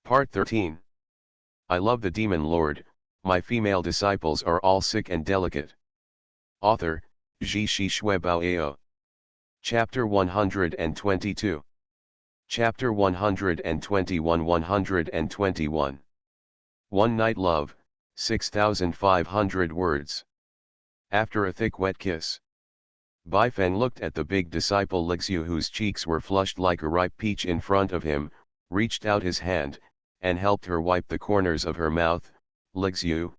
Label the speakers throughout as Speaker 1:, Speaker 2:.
Speaker 1: Part 13. I love the Demon Lord, my female disciples are all sick and delicate. Author, Ji Shi Shui Bao. Chapter 122. Chapter 121 121. One Night Love, 6,500 words. After a thick wet kiss. Bai Feng looked at the big disciple Lixiu, whose cheeks were flushed like a ripe peach in front of him, reached out his hand, and helped her wipe the corners of her mouth. Lixiu,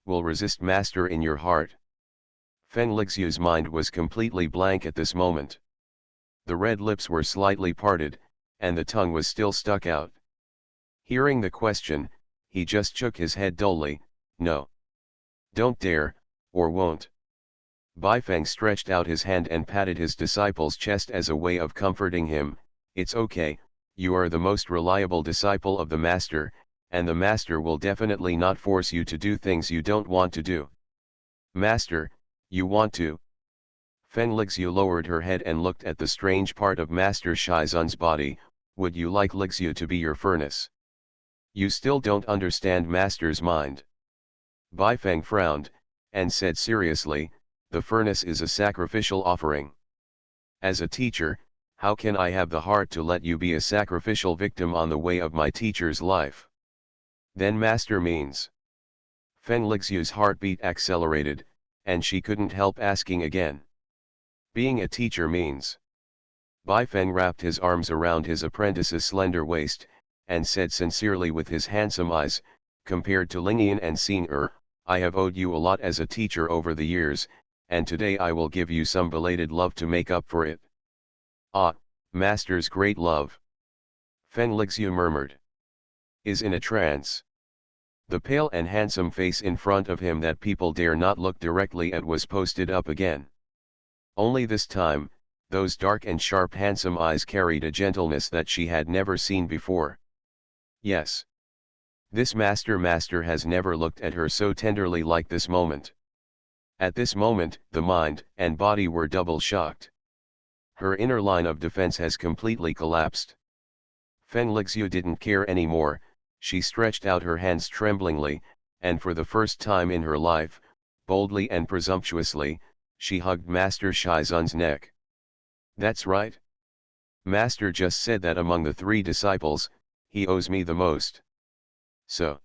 Speaker 1: will resist master in your heart? Feng Lixiu's mind was completely blank at this moment. The red lips were slightly parted, and the tongue was still stuck out. Hearing the question, he just shook his head dully. No. Don't dare, or won't. Bai Feng stretched out his hand and patted his disciple's chest as a way of comforting him. It's okay, you are the most reliable disciple of the master, and the master will definitely not force you to do things you don't want to do. Master, you want to? Feng Lixiu lowered her head and looked at the strange part of Master Shizun's body. Would you like Lixiu to be your furnace? You still don't understand Master's mind. Bai Feng frowned, and said seriously, the furnace is a sacrificial offering. As a teacher, how can I have the heart to let you be a sacrificial victim on the way of my teacher's life? Then Master means. Feng Lixiu's heartbeat accelerated, and she couldn't help asking again. Being a teacher means. Bai Feng wrapped his arms around his apprentice's slender waist, and said sincerely with his handsome eyes, compared to Lingyan and Xing I have owed you a lot as a teacher over the years, and today I will give you some belated love to make up for it. Ah, Master's great love. Feng Lixiu murmured. Is in a trance. The pale and handsome face in front of him that people dare not look directly at was posted up again. Only this time, those dark and sharp handsome eyes carried a gentleness that she had never seen before. Yes. This master has never looked at her so tenderly like this moment. At this moment, the mind and body were double shocked. Her inner line of defense has completely collapsed. Feng Lixiu didn't care anymore, she stretched out her hands tremblingly, and for the first time in her life, boldly and presumptuously, she hugged Master Shizun's neck. That's right. Master just said that among the three disciples, he owes me the most. So.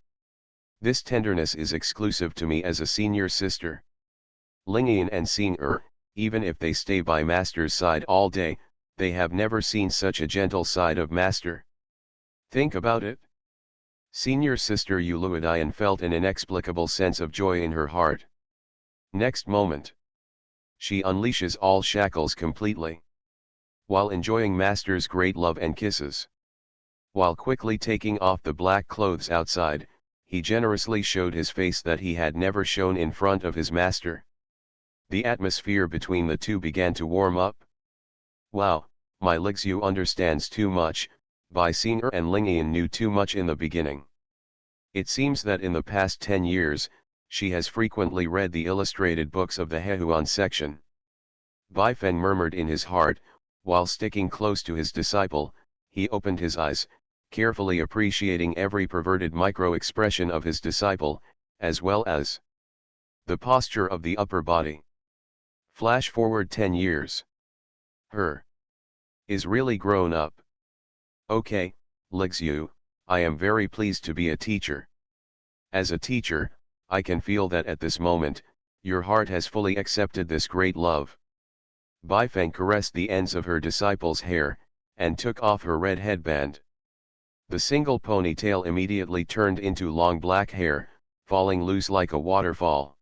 Speaker 1: This tenderness is exclusive to me as a senior sister. Lingyan and Xing even if they stay by Master's side all day, they have never seen such a gentle side of Master. Think about it. Senior sister Yuluidian felt an inexplicable sense of joy in her heart. Next moment. She unleashes all shackles completely. While enjoying Master's great love and kisses. While quickly taking off the black clothes outside, he generously showed his face that he had never shown in front of his master. The atmosphere between the two began to warm up. Wow, my Lixiu understands too much. Bai Xing and Lingyan knew too much in the beginning. It seems that in the past 10 years, she has frequently read the illustrated books of the Hehuan section. Bai Feng murmured in his heart, while sticking close to his disciple, he opened his eyes, carefully appreciating every perverted micro-expression of his disciple, as well as the posture of the upper body. Flash forward 10 years. Her is really grown up. Okay, Lixiu, I am very pleased to be a teacher. As a teacher, I can feel that at this moment, your heart has fully accepted this great love. Bai Feng caressed the ends of her disciple's hair, and took off her red headband. The single ponytail immediately turned into long black hair, falling loose like a waterfall.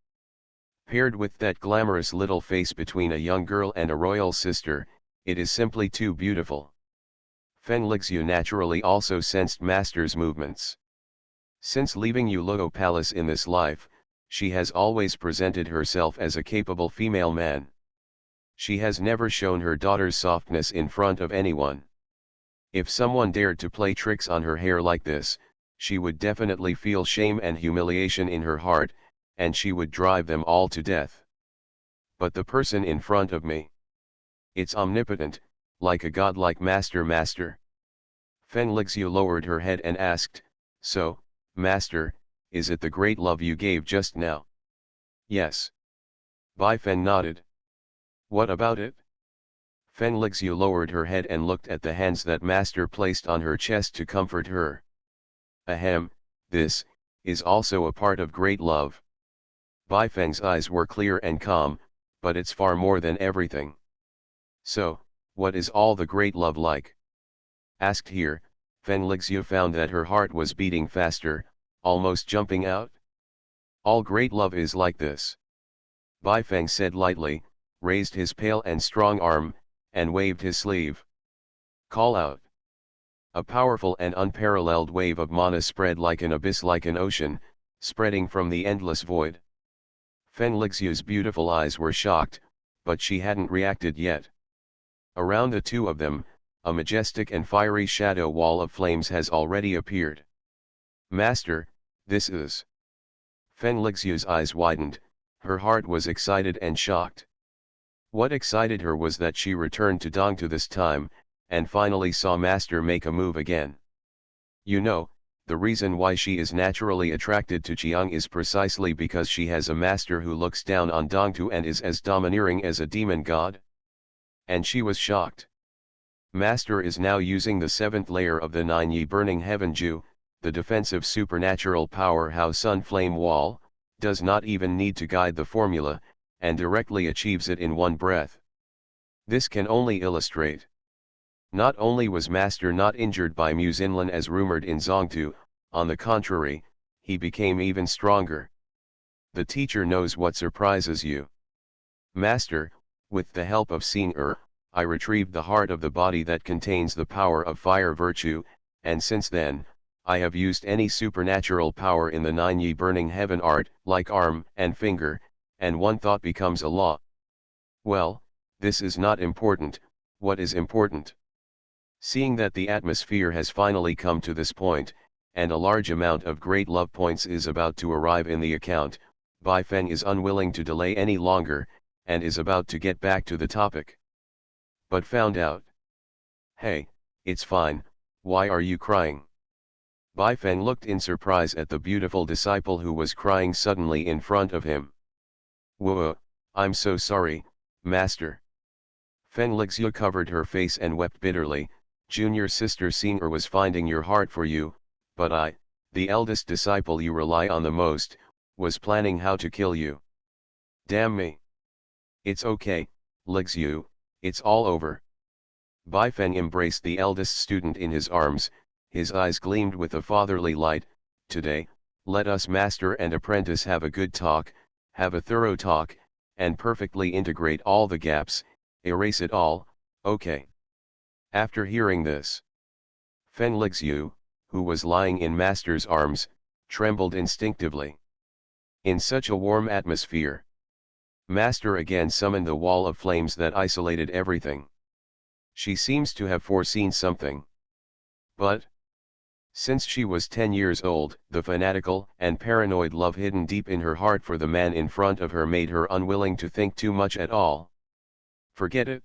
Speaker 1: Paired with that glamorous little face between a young girl and a royal sister, it is simply too beautiful. Feng Lixiu naturally also sensed Master's movements. Since leaving Yuluo Palace in this life, she has always presented herself as a capable female man. She has never shown her daughter's softness in front of anyone. If someone dared to play tricks on her hair like this, she would definitely feel shame and humiliation in her heart, and she would drive them all to death. But the person in front of me, it's omnipotent, like a godlike master. Fen Lixu lowered her head and asked, "So, master, is it the great love you gave just now?" "Yes." Bai Fen nodded. "What about it?" Fen Lixu lowered her head and looked at the hands that master placed on her chest to comfort her. "Ahem, this is also a part of great love." Bai Feng's eyes were clear and calm, "but it's far more than everything." "So, what is all the great love like?" asked here. Fen Lixu found that her heart was beating faster, almost jumping out. "All great love is like this," Bai Feng said lightly, raised his pale and strong arm, and waved his sleeve. "Call out." A powerful and unparalleled wave of mana spread like an abyss, like an ocean, spreading from the endless void. Fen Lixu's beautiful eyes were shocked, but she hadn't reacted yet. Around the two of them, a majestic and fiery shadow wall of flames has already appeared. "Master, this is..." Fen Lixu's eyes widened, her heart was excited and shocked. What excited her was that she returned to Dongtu this time, and finally saw Master make a move again. You know, the reason why she is naturally attracted to Jiang is precisely because she has a master who looks down on Dongtu and is as domineering as a demon god. And she was shocked. Master is now using the 7th layer of the 9 Yi Burning Heaven Ju, the defensive supernatural powerhouse Sun Flame Wall, does not even need to guide the formula, and directly achieves it in one breath. This can only illustrate. Not only was Master not injured by Mu Xinlan as rumored in Zongtu, on the contrary, he became even stronger. The teacher knows what surprises you. Master, with the help of Xing I retrieved the heart of the body that contains the power of fire virtue, and since then, I have used any supernatural power in the 9 Yi Burning Heaven art, like arm and finger, and one thought becomes a law. Well, this is not important. What is important? Seeing that the atmosphere has finally come to this point, and a large amount of great love points is about to arrive in the account, Bai Feng is unwilling to delay any longer, and is about to get back to the topic. But found out. "Hey, it's fine, why are you crying?" Bai Feng looked in surprise at the beautiful disciple who was crying suddenly in front of him. "Whoa, I'm so sorry, master." Fen Lixu covered her face and wept bitterly. "Junior sister Xing'er was finding your heart for you, but I, the eldest disciple you rely on the most, was planning how to kill you. Damn me." "It's okay, Lixu, it's all over." Bai Feng embraced the eldest student in his arms, his eyes gleamed with a fatherly light. "Today, let us master and apprentice have a good talk, have a thorough talk, and perfectly integrate all the gaps, erase it all, okay?" After hearing this, Fen Lixu, who was lying in Master's arms, trembled instinctively. In such a warm atmosphere, Master again summoned the wall of flames that isolated everything. She seems to have foreseen something. But, since she was 10 years old, the fanatical and paranoid love hidden deep in her heart for the man in front of her made her unwilling to think too much at all. Forget it.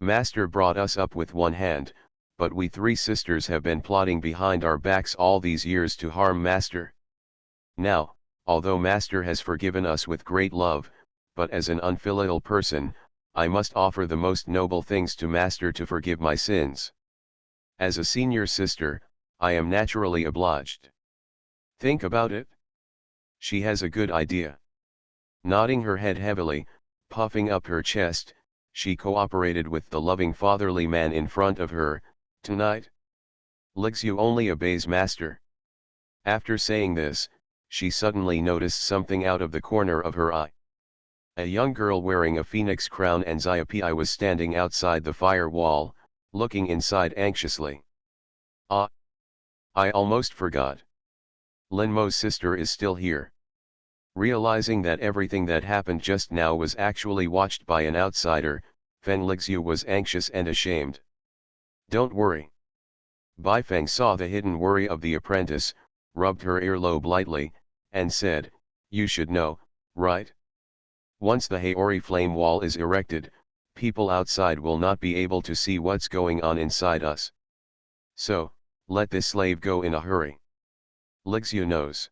Speaker 1: Master brought us up with one hand, but we 3 sisters have been plotting behind our backs all these years to harm Master. Now, although Master has forgiven us with great love, but as an unfilial person, I must offer the most noble things to Master to forgive my sins. As a senior sister, I am naturally obliged. Think about it. She has a good idea. Nodding her head heavily, puffing up her chest, she cooperated with the loving fatherly man in front of her. "Tonight, Lixu only obeys Master." After saying this, she suddenly noticed something out of the corner of her eye. A young girl wearing a phoenix crown and Xiaopi was standing outside the fire wall, looking inside anxiously. "Ah! I almost forgot. Lin Mo's sister is still here." Realizing that everything that happened just now was actually watched by an outsider, Fen Lixu was anxious and ashamed. "Don't worry." Bai Feng saw the hidden worry of the apprentice, rubbed her earlobe lightly, and said, "You should know, right? Once the Haori flame wall is erected, people outside will not be able to see what's going on inside us. So, let this slave go in a hurry. Lixu knows.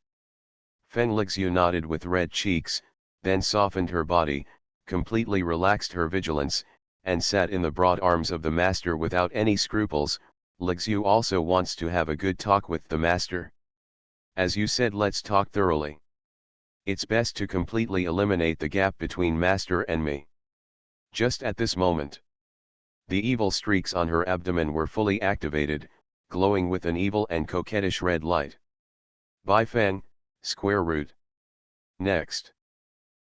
Speaker 1: Fen Lixu nodded with red cheeks, then softened her body, completely relaxed her vigilance, and sat in the broad arms of the master without any scruples. Lixu also wants to have a good talk with the master. As you said, let's talk thoroughly. It's best to completely eliminate the gap between master and me. Just at this moment, the evil streaks on her abdomen were fully activated, glowing with an evil and coquettish red light. Bai Feng, square root. Next,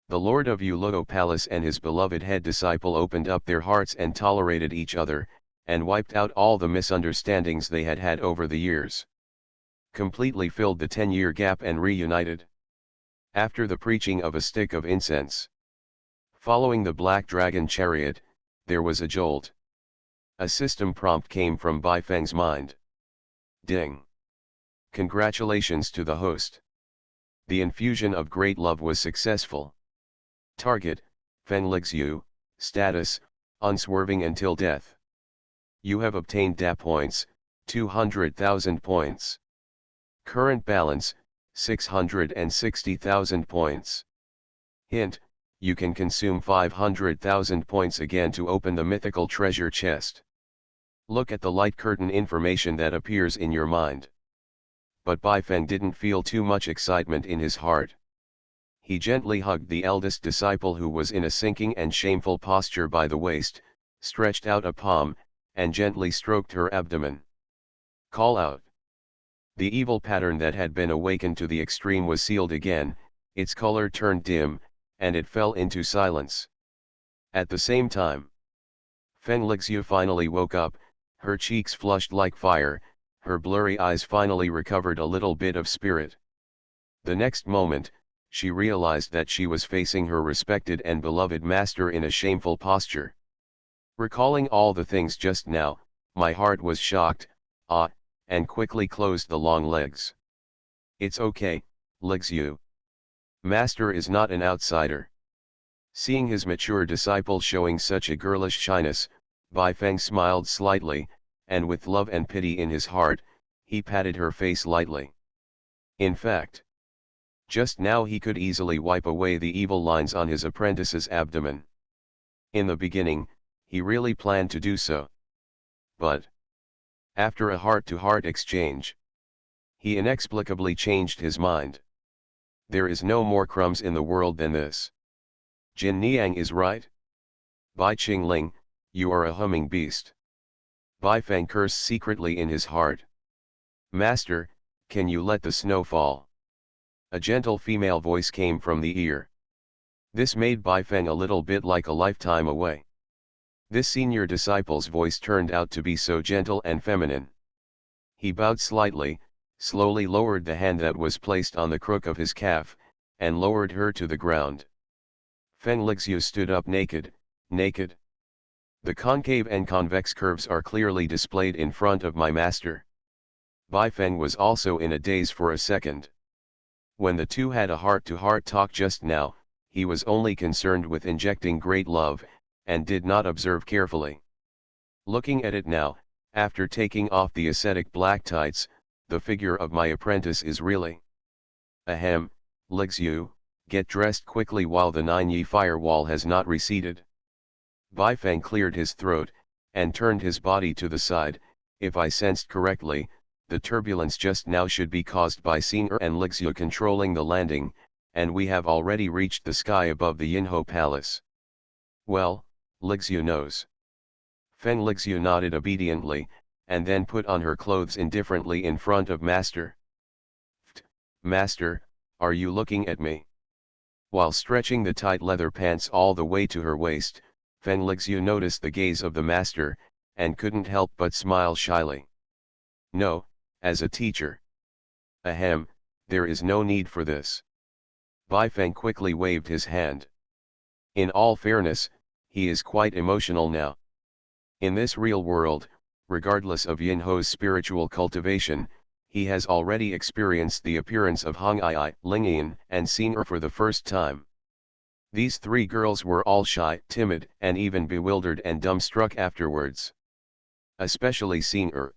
Speaker 1: the Lord of Yuluo Palace and his beloved head disciple opened up their hearts and tolerated each other, and wiped out all the misunderstandings they had had over the years. Completely filled the 10-year gap and reunited. After the preaching of a stick of incense, following the black dragon chariot, there was a jolt. A system prompt came from Bai Feng's mind. Ding! Congratulations to the host. The infusion of great love was successful. Target, Feng Lixu, status, unswerving until death. You have obtained DA points, 200,000 points. Current balance, 660,000 points. Hint, you can consume 500,000 points again to open the mythical treasure chest. Look at the light curtain information that appears in your mind. But Bai Feng didn't feel too much excitement in his heart. He gently hugged the eldest disciple who was in a sinking and shameful posture by the waist, stretched out a palm, and gently stroked her abdomen. Call out. The evil pattern that had been awakened to the extreme was sealed again, its color turned dim, and it fell into silence. At the same time, Feng Lixu finally woke up, her cheeks flushed like fire, her blurry eyes finally recovered a little bit of spirit. The next moment, she realized that she was facing her respected and beloved master in a shameful posture. Recalling all the things just now, my heart was shocked, and quickly closed the long legs. It's okay, Lixu. Master is not an outsider. Seeing his mature disciple showing such a girlish shyness, Bai Feng smiled slightly, and with love and pity in his heart, he patted her face lightly. In fact, just now he could easily wipe away the evil lines on his apprentice's abdomen. In the beginning, he really planned to do so. But, after a heart-to-heart exchange, he inexplicably changed his mind. There is no more crumbs in the world than this. Jin Niang is right. Bai Qingling, you are a humming beast. Bai Feng cursed secretly in his heart. Master, can you let the snow fall? A gentle female voice came from the ear. This made Bai Feng a little bit like a lifetime away. This senior disciple's voice turned out to be so gentle and feminine. He bowed slightly, slowly lowered the hand that was placed on the crook of his calf, and lowered her to the ground. Feng Lixu stood up naked. The concave and convex curves are clearly displayed in front of my master. Bai Feng was also in a daze for a second. When the two had a heart-to-heart talk just now, he was only concerned with injecting great love, and did not observe carefully. Looking at it now, after taking off the ascetic black tights, the figure of my apprentice is really. Ahem, Lixu, get dressed quickly while the 9-yi firewall has not receded. Bai Feng cleared his throat, and turned his body to the side. If I sensed correctly, the turbulence just now should be caused by Xing'er and Lixu controlling the landing, and we have already reached the sky above the Yinho Palace. Well, Lixu knows. Feng Lixu nodded obediently, and then put on her clothes indifferently in front of Master. Master, are you looking at me? While stretching the tight leather pants all the way to her waist, Feng Lixu noticed the gaze of the master, and couldn't help but smile shyly. No, as a teacher. Ahem, there is no need for this. Bai Feng quickly waved his hand. In all fairness, he is quite emotional now. In this real world, regardless of Yinho's spiritual cultivation, he has already experienced the appearance of Hong Ai, Lingyan, and Xing'er for the first time. These three girls were all shy, timid, and even bewildered and dumbstruck afterwards. Especially Xing'er.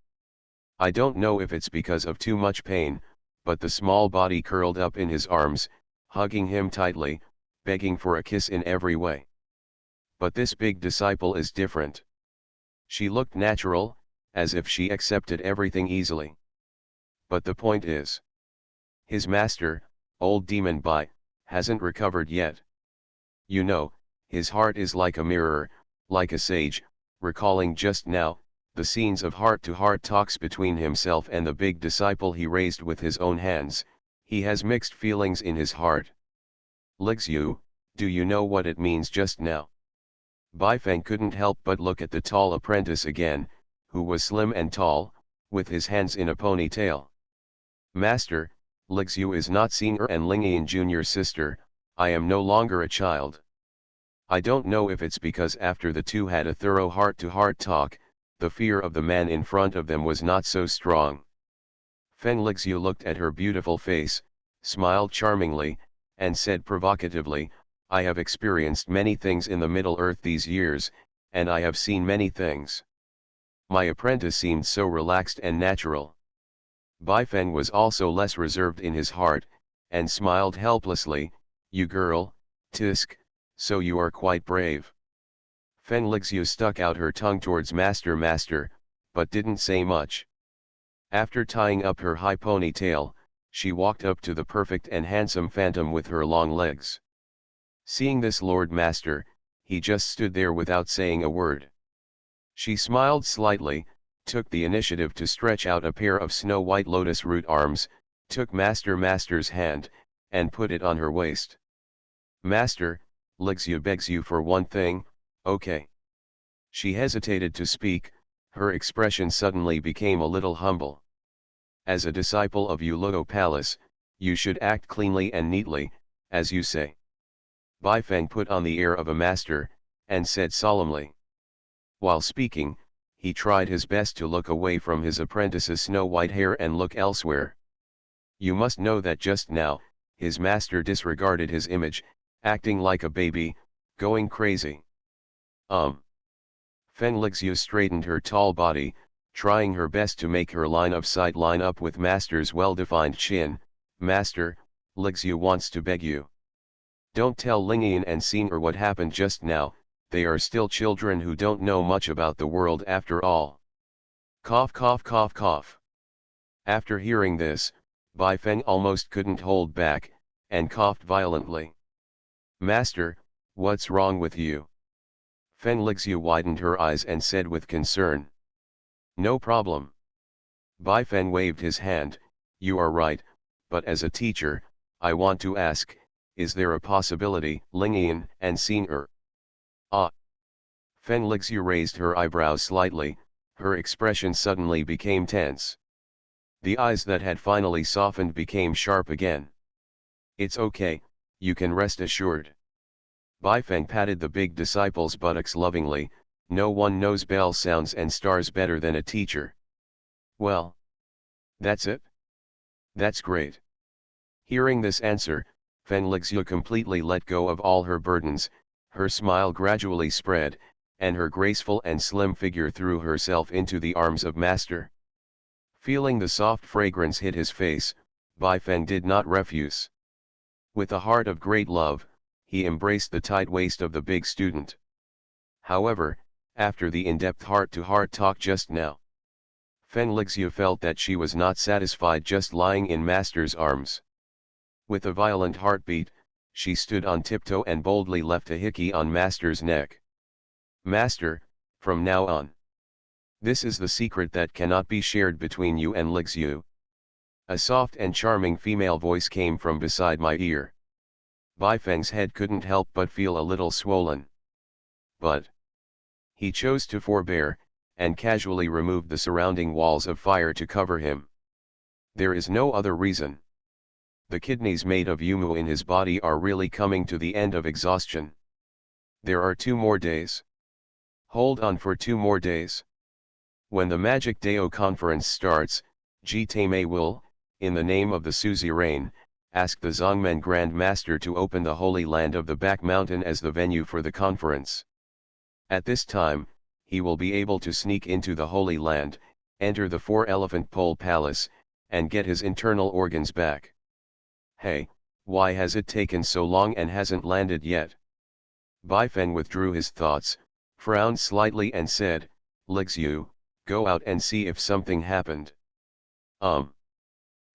Speaker 1: I don't know if it's because of too much pain, but the small body curled up in his arms, hugging him tightly, begging for a kiss in every way. But this big disciple is different. She looked natural, as if she accepted everything easily. But the point is, his master, old demon Bai, hasn't recovered yet. You know, his heart is like a mirror, like a sage, recalling just now, the scenes of heart-to-heart talks between himself and the big disciple he raised with his own hands. He has mixed feelings in his heart. Lixu, do you know what it means just now? Baifeng couldn't help but look at the tall apprentice again, who was slim and tall, with his hands in a ponytail. Master, Lixu is not Xing'er and Lingyan Jr.'s sister. I am no longer a child. I don't know if it's because after the two had a thorough heart-to-heart talk, the fear of the man in front of them was not so strong. Feng Lixu looked at her beautiful face, smiled charmingly, and said provocatively, I have experienced many things in the Middle Earth these years, and I have seen many things. My apprentice seemed so relaxed and natural. Baifeng was also less reserved in his heart, and smiled helplessly, you girl, tisk, so you are quite brave. Feng Lixu stuck out her tongue towards master, but didn't say much. After tying up her high ponytail, she walked up to the perfect and handsome phantom with her long legs. Seeing this Lord Master, he just stood there without saying a word. She smiled slightly, took the initiative to stretch out a pair of snow-white lotus root arms, took Master's hand, and put it on her waist. Master, Lixu begs you for one thing, okay? She hesitated to speak, her expression suddenly became a little humble. As a disciple of Yuluo Palace, you should act cleanly and neatly, as you say. Baifeng put on the air of a master, and said solemnly. While speaking, he tried his best to look away from his apprentice's snow-white hair and look elsewhere. You must know that just now, his master disregarded his image, acting like a baby, going crazy. Feng Lixu straightened her tall body, trying her best to make her line of sight line up with Master's well-defined chin. Master, Lixu wants to beg you. Don't tell Lingyan and Xing'er what happened just now, they are still children who don't know much about the world after all. Cough cough cough cough. After hearing this, Baifeng almost couldn't hold back, and coughed violently. Master, what's wrong with you? Feng Lixu widened her eyes and said with concern. No problem. Baifeng waved his hand, you are right, but as a teacher, I want to ask, is there a possibility, Lingyan and Xing'er? Ah. Feng Lixu raised her eyebrows slightly, her expression suddenly became tense. The eyes that had finally softened became sharp again. It's okay, you can rest assured. Baifeng patted the big disciple's buttocks lovingly, no one knows bell sounds and stars better than a teacher. Well. That's it? That's great. Hearing this answer, Feng Lixu completely let go of all her burdens, her smile gradually spread, and her graceful and slim figure threw herself into the arms of Master. Feeling the soft fragrance hit his face, Baifeng did not refuse. With a heart of great love, he embraced the tight waist of the big student. However, after the in-depth heart-to-heart talk just now, Feng Lixu felt that she was not satisfied just lying in Master's arms. With a violent heartbeat, she stood on tiptoe and boldly left a hickey on Master's neck. Master, from now on, this is the secret that cannot be shared between you and Lixu. A soft and charming female voice came from beside my ear. Baifeng's head couldn't help but feel a little swollen. But he chose to forbear, and casually removed the surrounding walls of fire to cover him. There is no other reason. The kidneys made of Yumu in his body are really coming to the end of exhaustion. There are 2 more days. Hold on for 2 more days. When the Magic Dao conference starts, Jitame will, in the name of the suzerain, ask the Zongmen Grand Master to open the Holy Land of the Back Mountain as the venue for the conference. At this time, he will be able to sneak into the Holy Land, enter the 4-elephant pole palace, and get his internal organs back. Hey, why has it taken so long and hasn't landed yet? Bai Feng withdrew his thoughts, frowned slightly and said, Lixu, go out and see if something happened.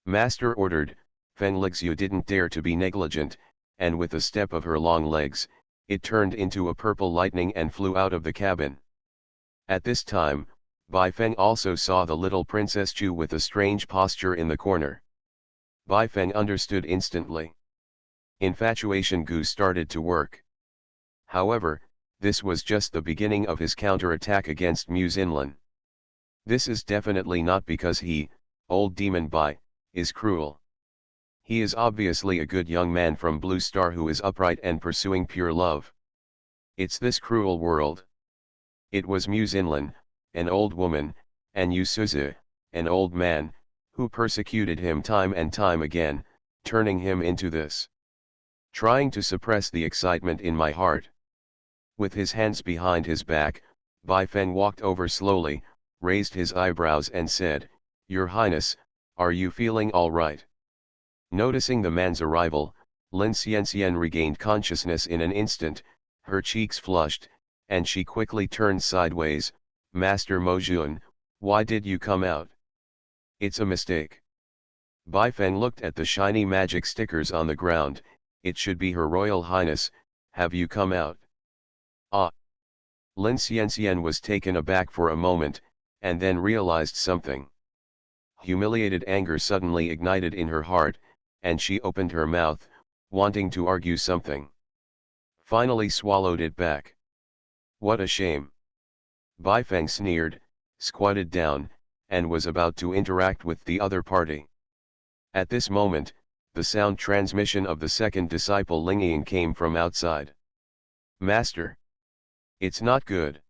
Speaker 1: Master ordered. Feng Lixu didn't dare to be negligent, and with a step of her long legs, it turned into a purple lightning and flew out of the cabin. At this time, Bai Feng also saw the little Princess Chu with a strange posture in the corner. Bai Feng understood instantly. Infatuation Gu started to work. However, this was just the beginning of his counterattack against Mu Xinlan. This is definitely not because he, old demon Bai, is cruel. He is obviously a good young man from Blue Star who is upright and pursuing pure love. It's this cruel world. It was Mu Xinlan, an old woman, and Yu Suzi, an old man, who persecuted him time and time again, turning him into this. Trying to suppress the excitement in my heart. With his hands behind his back, Bai Feng walked over slowly, raised his eyebrows and said, Your Highness, are you feeling all right? Noticing the man's arrival, Lin Xianxian regained consciousness in an instant, her cheeks flushed, and she quickly turned sideways. Master Mojun, why did you come out? It's a mistake. Bai Feng looked at the shiny magic stickers on the ground. It should be Her Royal Highness. Have you come out? Ah. Lin Xianxian was taken aback for a moment, and then realized something. Humiliated anger suddenly ignited in her heart, and she opened her mouth, wanting to argue something. Finally swallowed it back. What a shame. Bai Feng sneered, squatted down, and was about to interact with the other party. At this moment, the sound transmission of the second disciple Lingying came from outside. Master! It's not good.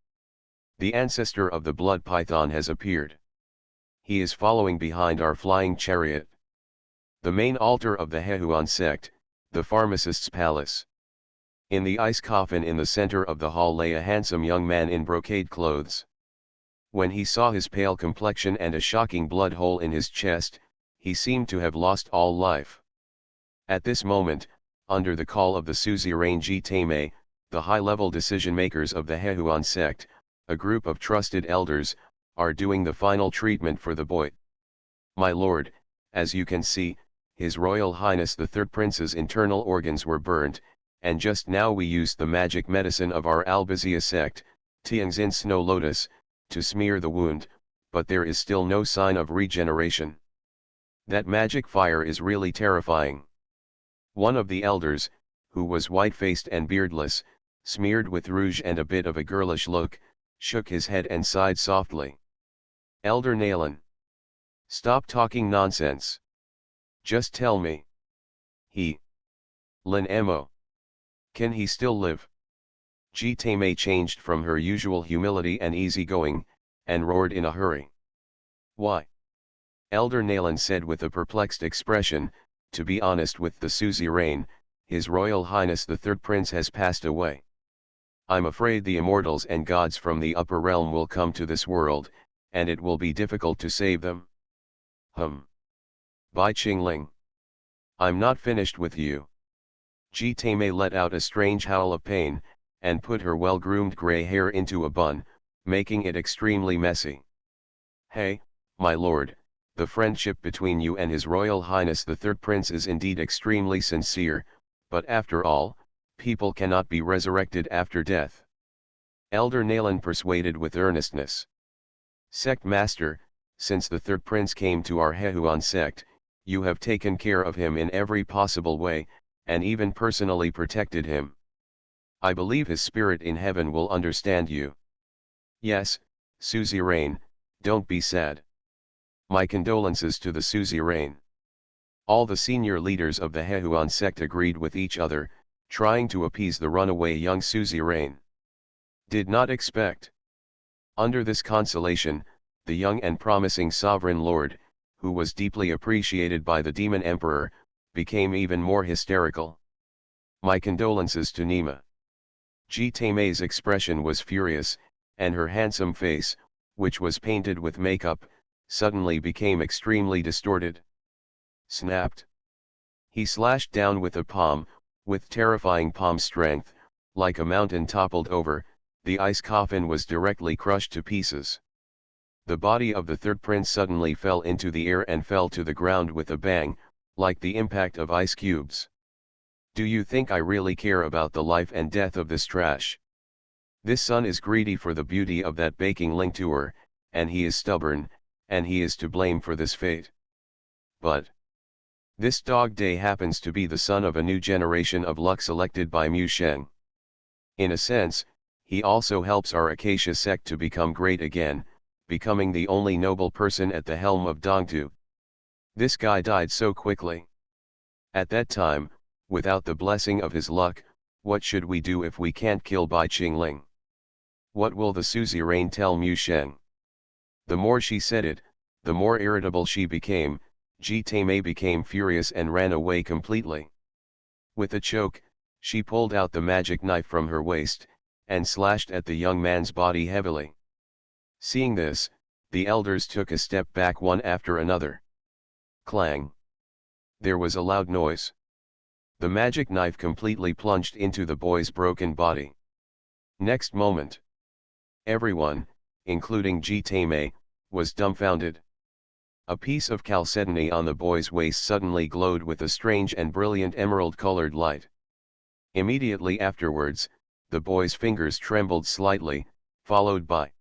Speaker 1: The ancestor of the blood python has appeared. He is following behind our flying chariot. The main altar of the Hehuan sect, the pharmacist's palace. In the ice coffin in the center of the hall lay a handsome young man in brocade clothes. When he saw his pale complexion and a shocking blood hole in his chest, he seemed to have lost all life. At this moment, under the call of the suzerain Ji Taimei, the high-level decision-makers of the Hehuan sect, a group of trusted elders, are doing the final treatment for the boy. My lord, as you can see, His Royal Highness the Third Prince's internal organs were burnt, and just now we used the magic medicine of our Albizia sect, Tianxin Snow Lotus, to smear the wound, but there is still no sign of regeneration. That magic fire is really terrifying. One of the elders, who was white-faced and beardless, smeared with rouge and a bit of a girlish look, shook his head and sighed softly. Elder Nalan. Stop talking nonsense. Just tell me. Lin Mo. Can he still live? Ji Taimei changed from her usual humility and easygoing, and roared in a hurry. Why? Elder Nalan said with a perplexed expression, to be honest with the suzerain, His Royal Highness the Third Prince has passed away. I'm afraid the immortals and gods from the upper realm will come to this world, and it will be difficult to save them. Bai Qingling. I'm not finished with you. Ji Taimei let out a strange howl of pain, and put her well-groomed grey hair into a bun, making it extremely messy. Hey, my lord, the friendship between you and His Royal Highness the Third Prince is indeed extremely sincere, but after all, people cannot be resurrected after death. Elder Nalan persuaded with earnestness. Sect Master, since the Third Prince came to our Hehuan sect, you have taken care of him in every possible way, and even personally protected him. I believe his spirit in heaven will understand you. Yes, suzerain, don't be sad. My condolences to the suzerain. All the senior leaders of the Hehuan sect agreed with each other, trying to appease the runaway young suzerain. Did not expect. Under this consolation, the young and promising sovereign lord, who was deeply appreciated by the demon emperor, became even more hysterical. My condolences to Nima. Ji Taimei's expression was furious, and her handsome face, which was painted with makeup, suddenly became extremely distorted. Snapped. He slashed down with a palm, with terrifying palm strength, like a mountain toppled over, the ice coffin was directly crushed to pieces. The body of the third prince suddenly fell into the air and fell to the ground with a bang, like the impact of ice cubes. Do you think I really care about the life and death of this trash? This son is greedy for the beauty of that baking linktour, and he is stubborn, and he is to blame for this fate. But this dog day happens to be the son of a new generation of luck selected by Mu Sheng. In a sense, he also helps our Acacia sect to become great again, becoming the only noble person at the helm of Dongtu. This guy died so quickly. At that time, without the blessing of his luck, what should we do if we can't kill Bai Qingling? What will the suzerain tell Mu Sheng? The more she said it, the more irritable she became. Ji Taimei became furious and ran away completely. With a choke, she pulled out the magic knife from her waist, and slashed at the young man's body heavily. Seeing this, the elders took a step back one after another. Clang! There was a loud noise. The magic knife completely plunged into the boy's broken body. Next moment, everyone, including Ji Taimei, was dumbfounded. A piece of chalcedony on the boy's waist suddenly glowed with a strange and brilliant emerald-colored light. Immediately afterwards, the boy's fingers trembled slightly, followed by...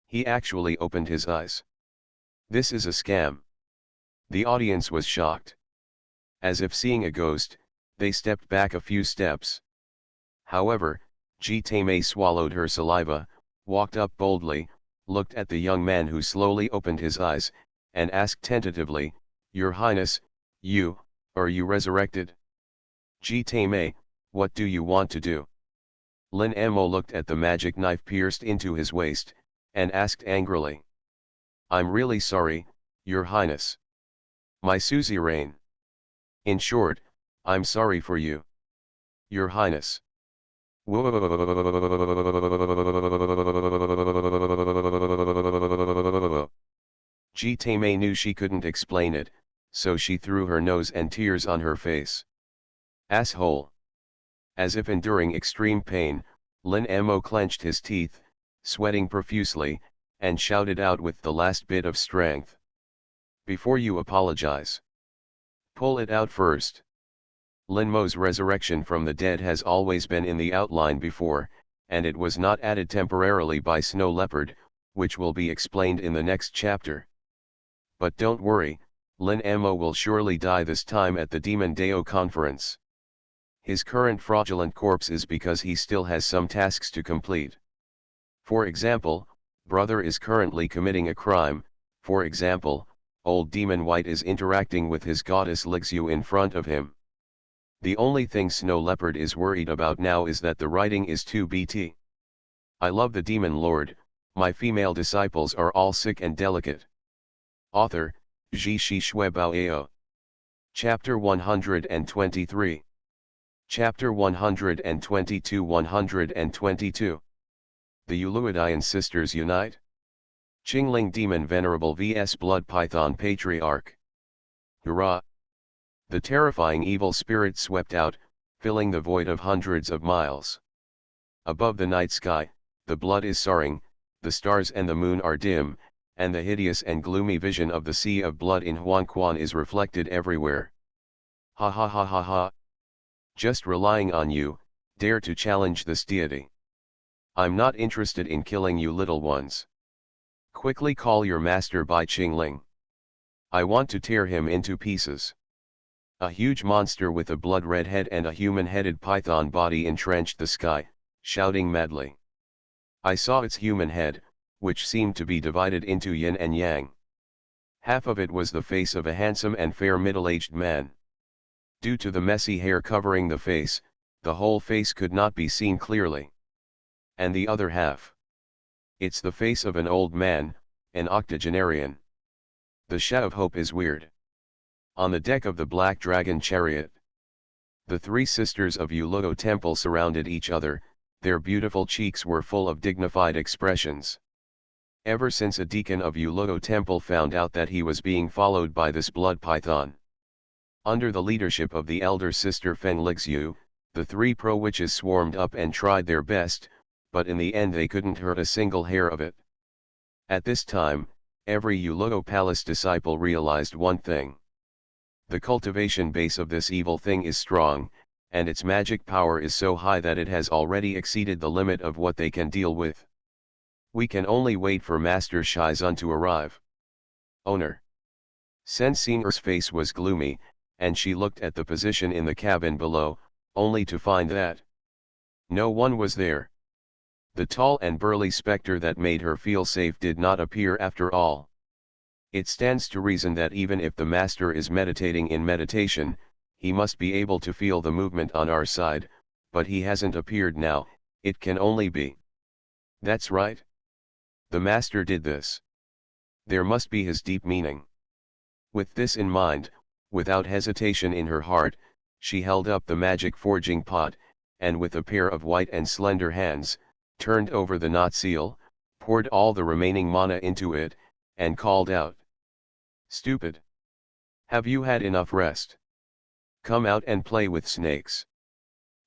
Speaker 1: He actually opened his eyes. This is a scam. The audience was shocked. As if seeing a ghost, they stepped back a few steps. However, Ji Taimei swallowed her saliva, walked up boldly, looked at the young man who slowly opened his eyes, and asked tentatively, "Your Highness, are you resurrected?" Ji Taimei, what do you want to do? Lin Mo looked at the magic knife pierced into his waist, and asked angrily. I'm really sorry, Your Highness. My suzerain. In short, I'm sorry for you. Your Highness. Ji Taimei knew she couldn't explain it, so she threw her nose and tears on her face. Asshole. As if enduring extreme pain, Lin Mo clenched his teeth, sweating profusely, and shouted out with the last bit of strength. Before you apologize, pull it out first. Lin Mo's resurrection from the dead has always been in the outline before, and it was not added temporarily by Snow Leopard, which will be explained in the next chapter. But don't worry, Lin Mo will surely die this time at the Demon Dao conference. His current fraudulent corpse is because he still has some tasks to complete. For example, brother is currently committing a crime. For example, old Demon White is interacting with his goddess Lixu in front of him. The only thing Snow Leopard is worried about now is that the writing is too BT. I love the Demon Lord, my female disciples are all sick and delicate. Author, Zhi Shi Shui Bao Ao. Chapter 123. Chapter 122. The Uluidian Sisters Unite. Qingling Demon Venerable vs Blood Python Patriarch. Hurrah! The terrifying evil spirit swept out, filling the void of hundreds of miles. Above the night sky, the blood is soaring, the stars and the moon are dim, and the hideous and gloomy vision of the sea of blood in Huangquan is reflected everywhere. Ha ha ha ha ha! Just relying on you, dare to challenge this deity. I'm not interested in killing you little ones. Quickly call your master Bai Qingling. I want to tear him into pieces. A huge monster with a blood-red head and a human-headed python body entrenched the sky, shouting madly. I saw its human head, which seemed to be divided into yin and yang. Half of it was the face of a handsome and fair middle-aged man. Due to the messy hair covering the face, the whole face could not be seen clearly. And the other half. It's the face of an old man, an octogenarian. The Sha of Hope is weird. On the deck of the Black Dragon chariot, the three sisters of Yuluo Temple surrounded each other, their beautiful cheeks were full of dignified expressions. ever since a deacon of Ulogo Temple found out that he was being followed by this blood python. Under the leadership of the elder sister Feng Lixiu, the three pro-witches swarmed up and tried their best, but in the end they couldn't hurt a single hair of it. At this time, every Ulogo Palace disciple realized one thing. The cultivation base of this evil thing is strong, and its magic power is so high that it has already exceeded the limit of what they can deal with. We can only wait for Master Shizun to arrive. Owner. Sen Singer's face was gloomy, and she looked at the position in the cabin below, only to find that no one was there. The tall and burly specter that made her feel safe did not appear after all. It stands to reason that even if the master is meditating in meditation, he must be able to feel the movement on our side, but he hasn't appeared now. It can only be. That's right. The master did this. There must be his deep meaning. With this in mind, without hesitation in her heart, she held up the magic forging pot, and with a pair of white and slender hands, turned over the knot seal, poured all the remaining mana into it, and called out. Stupid! Have you had enough rest? Come out and play with snakes.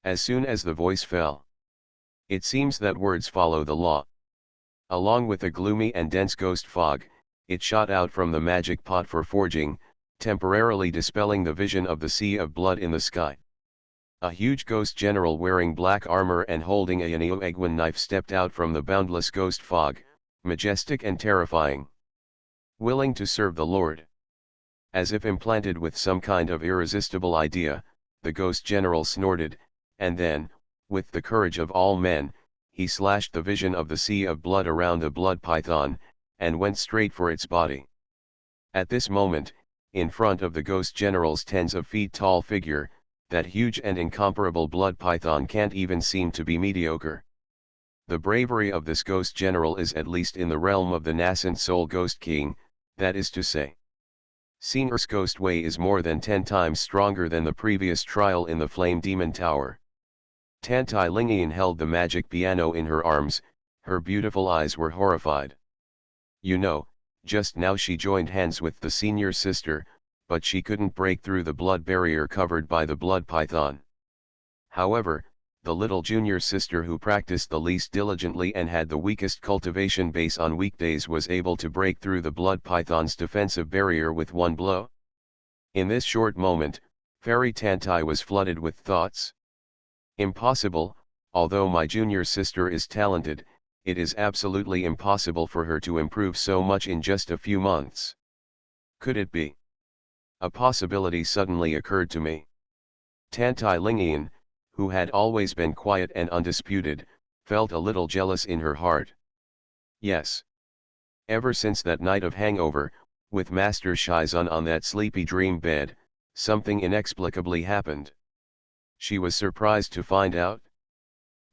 Speaker 1: As soon as the voice fell. It seems that words follow the law. Along with a gloomy and dense ghost fog, it shot out from the magic pot for forging, temporarily dispelling the vision of the sea of blood in the sky. A huge ghost general wearing black armor and holding a Yaneo-Egwin knife stepped out from the boundless ghost fog, majestic and terrifying. Willing to serve the Lord. As if implanted with some kind of irresistible idea, the ghost general snorted, and then, with the courage of all men, he slashed the vision of the sea of blood around the blood python, and went straight for its body. At this moment, in front of the ghost general's tens of feet tall figure, that huge and incomparable blood python can't even seem to be mediocre. The bravery of this ghost general is at least in the realm of the nascent soul ghost king, that is to say. Singer's ghost way is more than 10 times stronger than the previous trial in the Flame Demon Tower. Tantai Lingian held the magic piano in her arms, her beautiful eyes were horrified. You know, just now she joined hands with the senior sister, but she couldn't break through the blood barrier covered by the blood python. However, the little junior sister who practiced the least diligently and had the weakest cultivation base on weekdays was able to break through the blood python's defensive barrier with one blow. In this short moment, Fairy Tantai was flooded with thoughts. Impossible, although my junior sister is talented, it is absolutely impossible for her to improve so much in just a few months. Could it be? A possibility suddenly occurred to me. Tantai Lingian, who had always been quiet and undisputed, felt a little jealous in her heart. Yes. Ever since that night of hangover, with Master Shizun on that sleepy dream bed, something inexplicably happened. She was surprised to find out.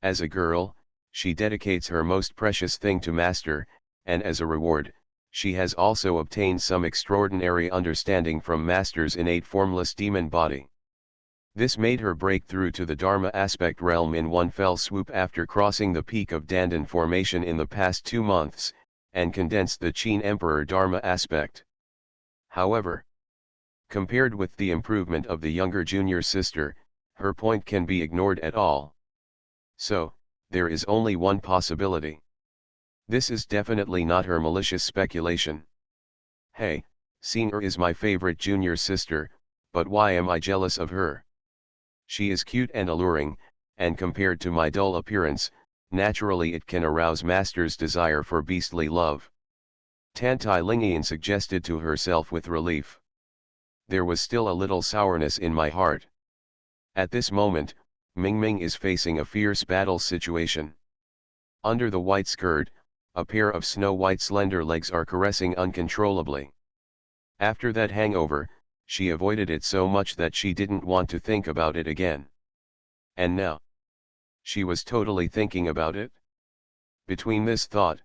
Speaker 1: As a girl, she dedicates her most precious thing to Master, and as a reward, she has also obtained some extraordinary understanding from Master's innate formless demon body. This made her break through to the Dharma aspect realm in one fell swoop after crossing the peak of Dandan formation in the past 2 months, and condensed the Qin Emperor Dharma aspect. However, compared with the improvement of the younger junior sister, her point can be ignored at all. So, there is only one possibility. This is definitely not her malicious speculation. Hey, Singer is my favorite junior sister, but why am I jealous of her? She is cute and alluring, and compared to my dull appearance, naturally it can arouse Master's desire for beastly love. Tantai Lingian suggested to herself with relief. There was still a little sourness in my heart. At this moment, Mingming is facing a fierce battle situation. Under the white skirt, a pair of snow-white slender legs are caressing uncontrollably. After that hangover, she avoided it so much that she didn't want to think about it again. And now, she was totally thinking about it. Between this thought,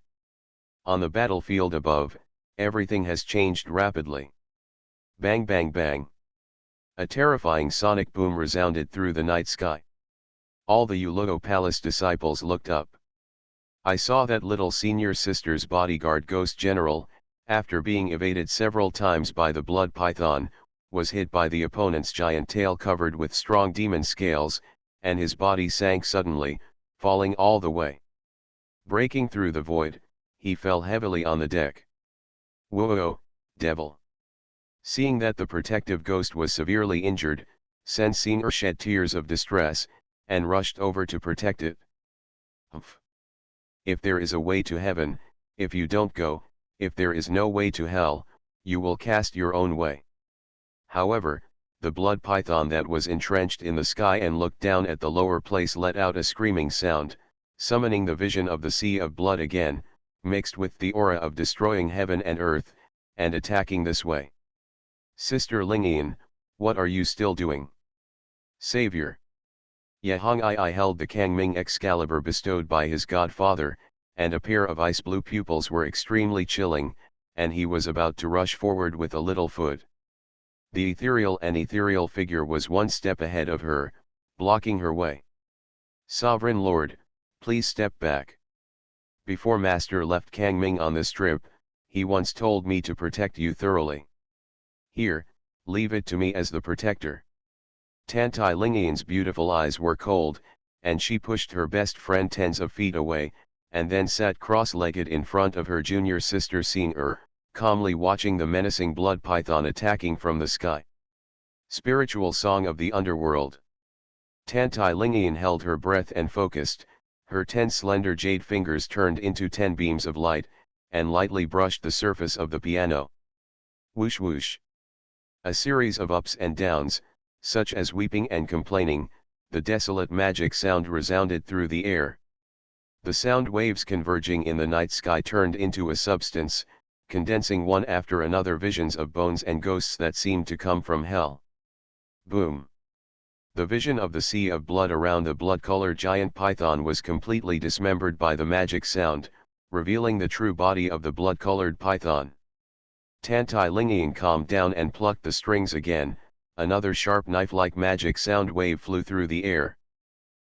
Speaker 1: on the battlefield above, everything has changed rapidly. Bang bang bang. A terrifying sonic boom resounded through the night sky. All the Ulogo Palace disciples looked up. I saw that little senior sister's bodyguard ghost general, after being evaded several times by the blood python, was hit by the opponent's giant tail covered with strong demon scales, and his body sank suddenly, falling all the way. Breaking through the void, he fell heavily on the deck. Whoa, devil! Seeing that the protective ghost was severely injured, Senseinger shed tears of distress, and rushed over to protect it. Humph! If there is a way to heaven, if you don't go, if there is no way to hell, you will cast your own way. However, the blood python that was entrenched in the sky and looked down at the lower place let out a screaming sound, summoning the vision of the sea of blood again, mixed with the aura of destroying heaven and earth, and attacking this way. Sister Lingian, what are you still doing? Savior. Yahong I held the Kangming Excalibur bestowed by his godfather, and a pair of ice blue pupils were extremely chilling, and he was about to rush forward with a little foot. The ethereal figure was one step ahead of her, blocking her way. Sovereign Lord, please step back. Before Master left Kangming on this trip, he once told me to protect you thoroughly. Here, leave it to me as the protector. Tantai Lingian's beautiful eyes were cold, and she pushed her best friend tens of feet away, and then sat cross-legged in front of her junior sister Singer, calmly watching the menacing blood python attacking from the sky. Spiritual Song of the Underworld. Tantai Lingian held her breath and focused, her 10 slender jade fingers turned into 10 beams of light, and lightly brushed the surface of the piano. Whoosh whoosh. A series of ups and downs, such as weeping and complaining, the desolate magic sound resounded through the air. The sound waves converging in the night sky turned into a substance, condensing one after another visions of bones and ghosts that seemed to come from hell. Boom! The vision of the sea of blood around the blood-colored giant python was completely dismembered by the magic sound, revealing the true body of the blood-colored python. Tantai Lingian calmed down and plucked the strings again. Another sharp knife-like magic sound wave flew through the air.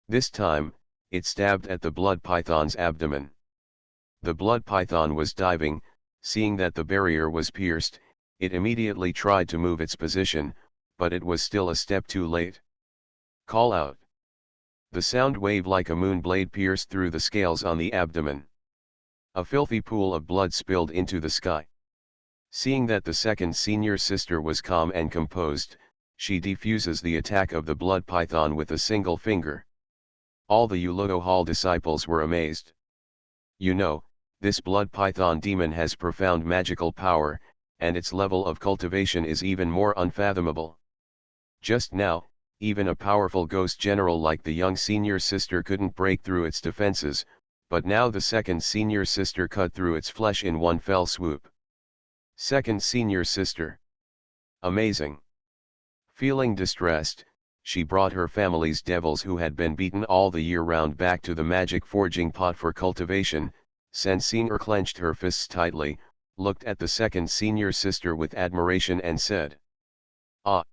Speaker 1: This time, it stabbed at the blood python's abdomen. The blood python was diving, seeing that the barrier was pierced, it immediately tried to move its position, but it was still a step too late. Call out. The sound wave like a moon blade pierced through the scales on the abdomen. A filthy pool of blood spilled into the sky. Seeing that the second senior sister was calm and composed, she defuses the attack of the blood python with a single finger. All the Uloto Hall disciples were amazed. You know, this blood python demon has profound magical power, and its level of cultivation is even more unfathomable. Just now, even a powerful ghost general like the young senior sister couldn't break through its defenses, but now the second senior sister cut through its flesh in one fell swoop. Second senior sister. Amazing. Feeling distressed, she brought her family's devils who had been beaten all the year round back to the magic forging pot for cultivation. Senseinger clenched her fists tightly, looked at the second senior sister with admiration and said, "Ah!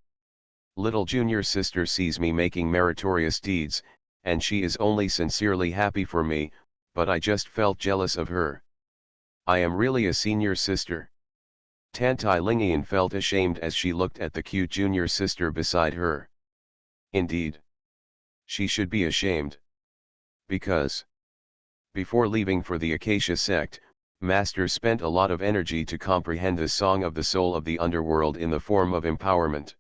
Speaker 1: Little junior sister sees me making meritorious deeds, and she is only sincerely happy for me, but I just felt jealous of her. I am really a senior sister." Tantai Lingian felt ashamed as she looked at the cute junior sister beside her. Indeed. She should be ashamed. Because before leaving for the Acacia sect, Master spent a lot of energy to comprehend the song of the soul of the underworld in the form of empowerment.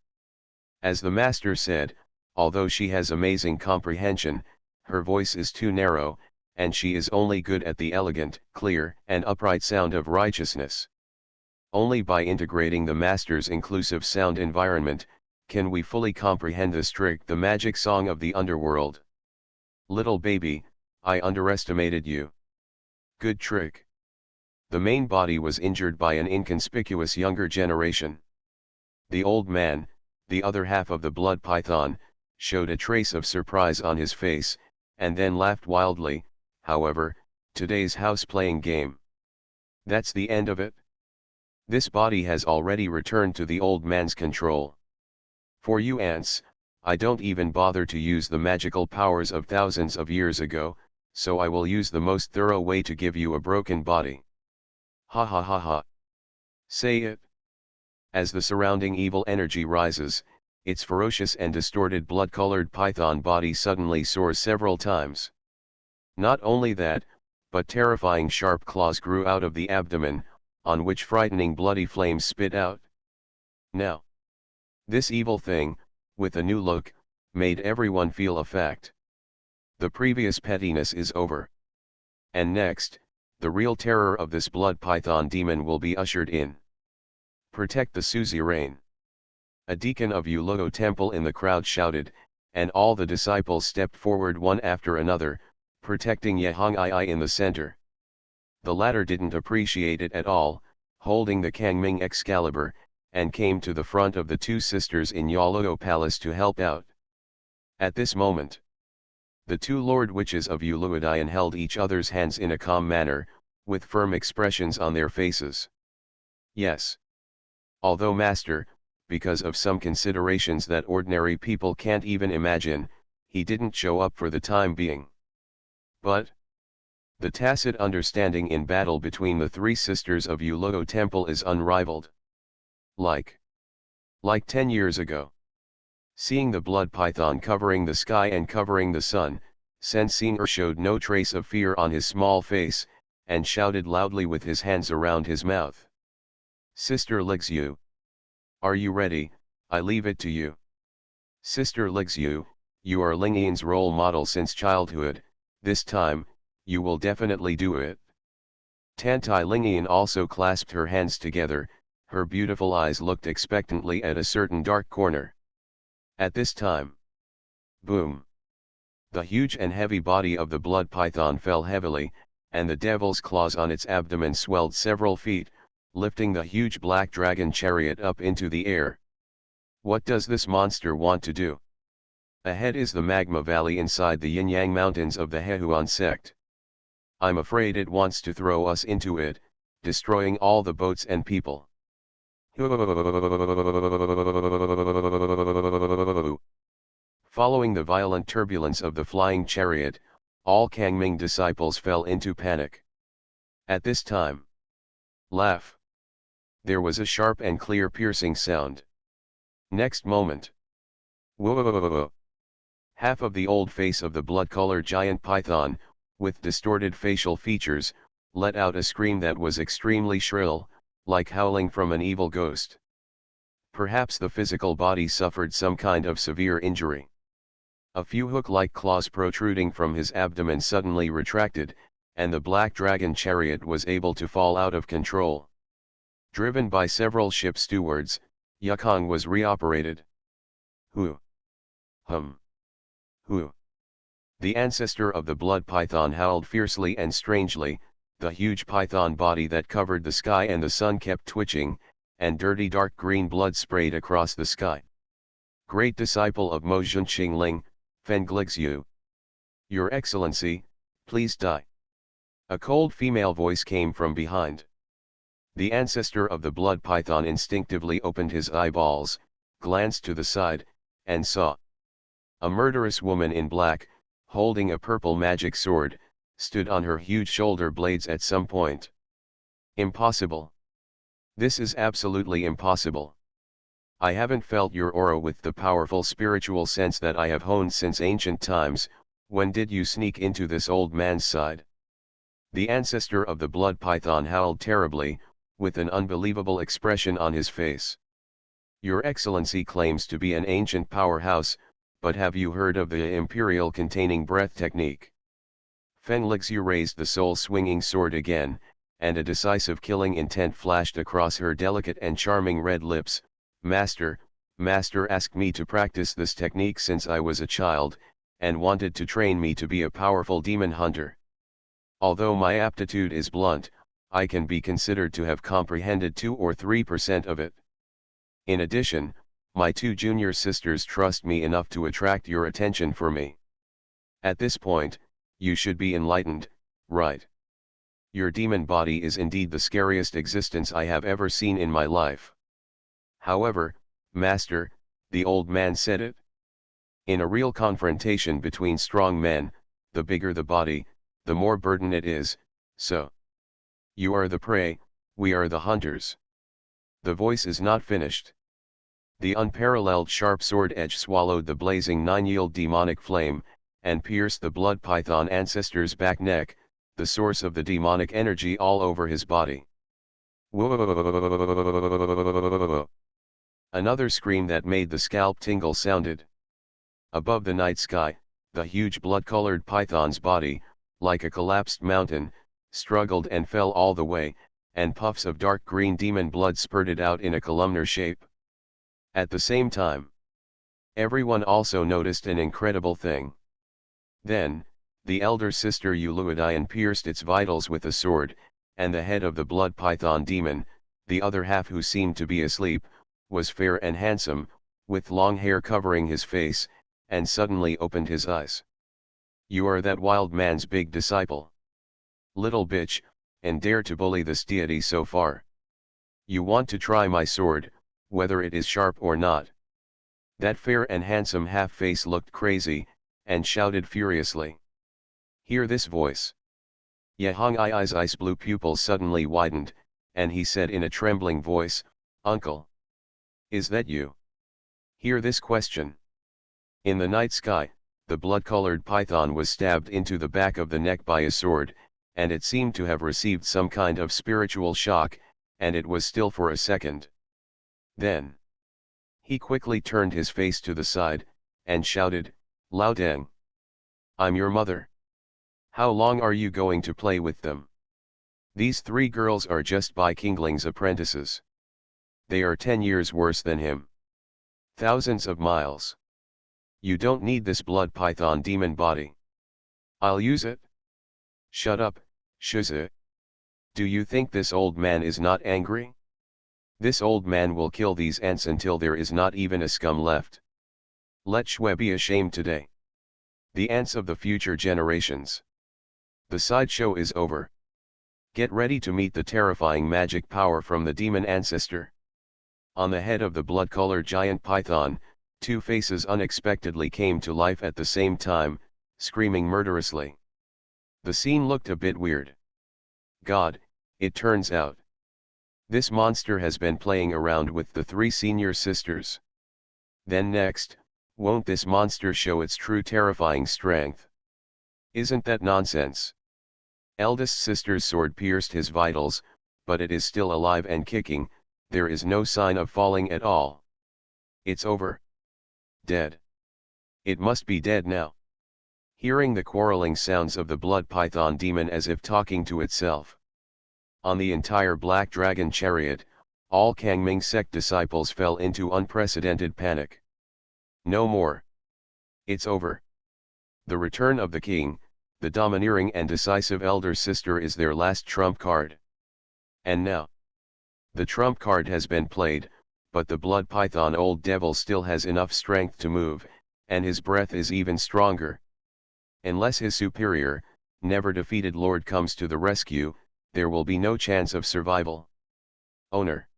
Speaker 1: As the Master said, although she has amazing comprehension, her voice is too narrow, and she is only good at the elegant, clear, and upright sound of righteousness. Only by integrating the Master's inclusive sound environment, can we fully comprehend the magic song of the underworld. Little baby, I underestimated you. Good trick. The main body was injured by an inconspicuous younger generation. The old man, the other half of the blood python, showed a trace of surprise on his face, and then laughed wildly. However, today's house-playing game. That's the end of it. This body has already returned to the old man's control. For you ants, I don't even bother to use the magical powers of thousands of years ago, so I will use the most thorough way to give you a broken body. Ha ha ha ha. Say it. As the surrounding evil energy rises, its ferocious and distorted blood-colored python body suddenly soars several times. Not only that, but terrifying sharp claws grew out of the abdomen, on which frightening bloody flames spit out. Now, this evil thing, with a new look, made everyone feel a fact. The previous pettiness is over. And next, the real terror of this blood python demon will be ushered in. Protect the suzerain. A deacon of Yuluo temple in the crowd shouted, and all the disciples stepped forward one after another, protecting Yehong in the center. The latter didn't appreciate it at all, holding the Kangming Excalibur, and came to the front of the two sisters in Yuluo Palace to help out. At this moment, the two Lord Witches of Yuluodian held each other's hands in a calm manner, with firm expressions on their faces. Yes. Although Master, because of some considerations that ordinary people can't even imagine, he didn't show up for the time being. But the tacit understanding in battle between the three sisters of Yuluo Temple is unrivaled. Like 10 years ago. Seeing the blood python covering the sky and covering the sun, Sensinger showed no trace of fear on his small face, and shouted loudly with his hands around his mouth. Sister Lixu. Are you ready? I leave it to you. Sister Lixu, you are Lingyan's role model since childhood, this time, you will definitely do it. Tantai Lingyan also clasped her hands together, her beautiful eyes looked expectantly at a certain dark corner. At this time, boom! The huge and heavy body of the blood python fell heavily, and the devil's claws on its abdomen swelled several feet, lifting the huge black dragon chariot up into the air. What does this monster want to do? Ahead is the magma valley inside the Yin-Yang mountains of the Hehuan sect. I'm afraid it wants to throw us into it, destroying all the boats and people. Following the violent turbulence of the flying chariot, all Kangming disciples fell into panic. At this time, laugh. There was a sharp and clear piercing sound. Next moment, half of the old face of the blood-colored giant python, with distorted facial features, let out a scream that was extremely shrill, like howling from an evil ghost. Perhaps the physical body suffered some kind of severe injury. A few hook-like claws protruding from his abdomen suddenly retracted, and the black dragon chariot was able to fall out of control. Driven by several ship stewards, Yukong was reoperated. Who? Who? The ancestor of the blood python howled fiercely and strangely. The huge python body that covered the sky and the sun kept twitching, and dirty dark green blood sprayed across the sky. Great disciple of Mo Junqingling, Fen Glixu. Your Excellency, please die. A cold female voice came from behind. The ancestor of the blood python instinctively opened his eyeballs, glanced to the side, and saw a murderous woman in black, holding a purple magic sword, stood on her huge shoulder blades at some point. Impossible. This is absolutely impossible. I haven't felt your aura with the powerful spiritual sense that I have honed since ancient times. When did you sneak into this old man's side? The ancestor of the blood python howled terribly, with an unbelievable expression on his face. Your Excellency claims to be an ancient powerhouse, but have you heard of the imperial containing breath technique? Fen Lixu raised the soul-swinging sword again, and a decisive killing intent flashed across her delicate and charming red lips. Master asked me to practice this technique since I was a child, and wanted to train me to be a powerful demon hunter. Although my aptitude is blunt, I can be considered to have comprehended 2 or 3% of it. In addition, my 2 junior sisters trust me enough to attract your attention for me. At this point, you should be enlightened, right? Your demon body is indeed the scariest existence I have ever seen in my life. However, Master, the old man said it. In a real confrontation between strong men, the bigger the body, the more burden it is, so. You are the prey, we are the hunters. The voice is not finished. The unparalleled sharp sword edge swallowed the blazing nine-yeeled demonic flame, and pierced the blood python ancestor's back neck, the source of the demonic energy all over his body. Whoa! Another scream that made the scalp tingle sounded. Above the night sky, the huge blood-colored python's body, like a collapsed mountain, struggled and fell all the way, and puffs of dark green demon blood spurted out in a columnar shape. At the same time, everyone also noticed an incredible thing. Then, the elder sister Uluidian pierced its vitals with a sword, and the head of the blood python demon, the other half who seemed to be asleep, was fair and handsome, with long hair covering his face, and suddenly opened his eyes. You are that wild man's big disciple. Little bitch, and dare to bully this deity so far. You want to try my sword, whether it is sharp or not. That fair and handsome half-face looked crazy, and shouted furiously. Hear this voice. Yehong I's ice blue pupils suddenly widened, and he said in a trembling voice, Uncle. Is that you? Hear this question. In the night sky, the blood-colored python was stabbed into the back of the neck by a sword, and it seemed to have received some kind of spiritual shock, and it was still for a second. Then, he quickly turned his face to the side, and shouted, Lao Deng. I'm your mother. How long are you going to play with them? These 3 girls are just Bai Qingling's apprentices. They are 10 years worse than him. Thousands of miles. You don't need this blood python demon body. I'll use it. Shut up, Shizu. Do you think this old man is not angry? This old man will kill these ants until there is not even a scum left. Let Shui be ashamed today. The ants of the future generations. The sideshow is over. Get ready to meet the terrifying magic power from the demon ancestor. On the head of the blood-colored giant python, 2 faces unexpectedly came to life at the same time, screaming murderously. The scene looked a bit weird. God, it turns out. This monster has been playing around with the 3 senior sisters. Then next, won't this monster show its true terrifying strength? Isn't that nonsense? Eldest sister's sword pierced his vitals, but it is still alive and kicking, there is no sign of falling at all. It's over. Dead. It must be dead now. Hearing the quarreling sounds of the blood python demon as if talking to itself. On the entire Black Dragon chariot, all Kangming sect disciples fell into unprecedented panic. No more. It's over. The return of the king, the domineering and decisive elder sister is their last trump card. And now. The trump card has been played, but the blood python old devil still has enough strength to move, and his breath is even stronger. Unless his superior, never defeated lord comes to the rescue, there will be no chance of survival. Owner.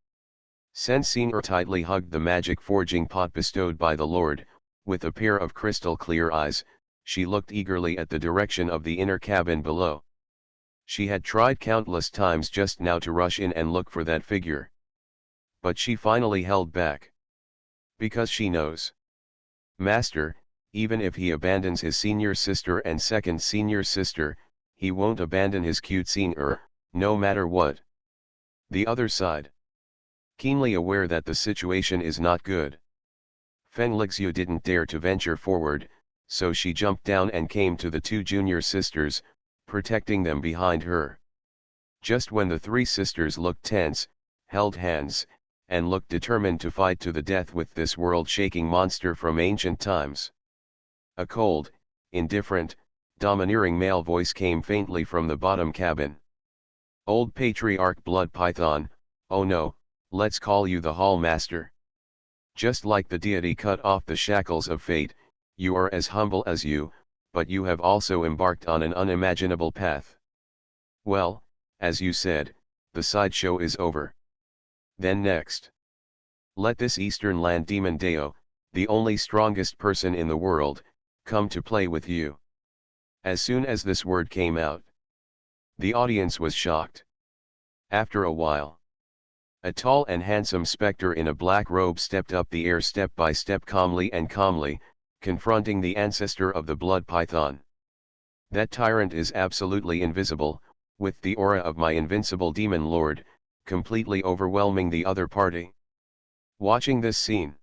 Speaker 1: Sen-Sing tightly hugged the magic forging pot bestowed by the lord, with a pair of crystal clear eyes, she looked eagerly at the direction of the inner cabin below. She had tried countless times just now to rush in and look for that figure. But she finally held back. Because she knows. Master, even if he abandons his senior sister and second senior sister, he won't abandon his cute senior, no matter what. The other side. Keenly aware that the situation is not good. Feng Lixu didn't dare to venture forward, so she jumped down and came to the 2 junior sisters, protecting them behind her. Just when the 3 sisters looked tense, held hands, and looked determined to fight to the death with this world-shaking monster from ancient times. A cold, indifferent, domineering male voice came faintly from the bottom cabin. Old patriarch blood python, oh no, let's call you the hall master. Just like the deity cut off the shackles of fate, you are as humble as you, but you have also embarked on an unimaginable path. Well, as you said, the sideshow is over. Then next. Let this Eastern land demon Deo, the only strongest person in the world, come to play with you. As soon as this word came out, the audience was shocked. After a while, a tall and handsome specter in a black robe stepped up the air step by step calmly, confronting the ancestor of the blood python. That tyrant is absolutely invisible, with the aura of my invincible demon lord, completely overwhelming the other party. Watching this scene,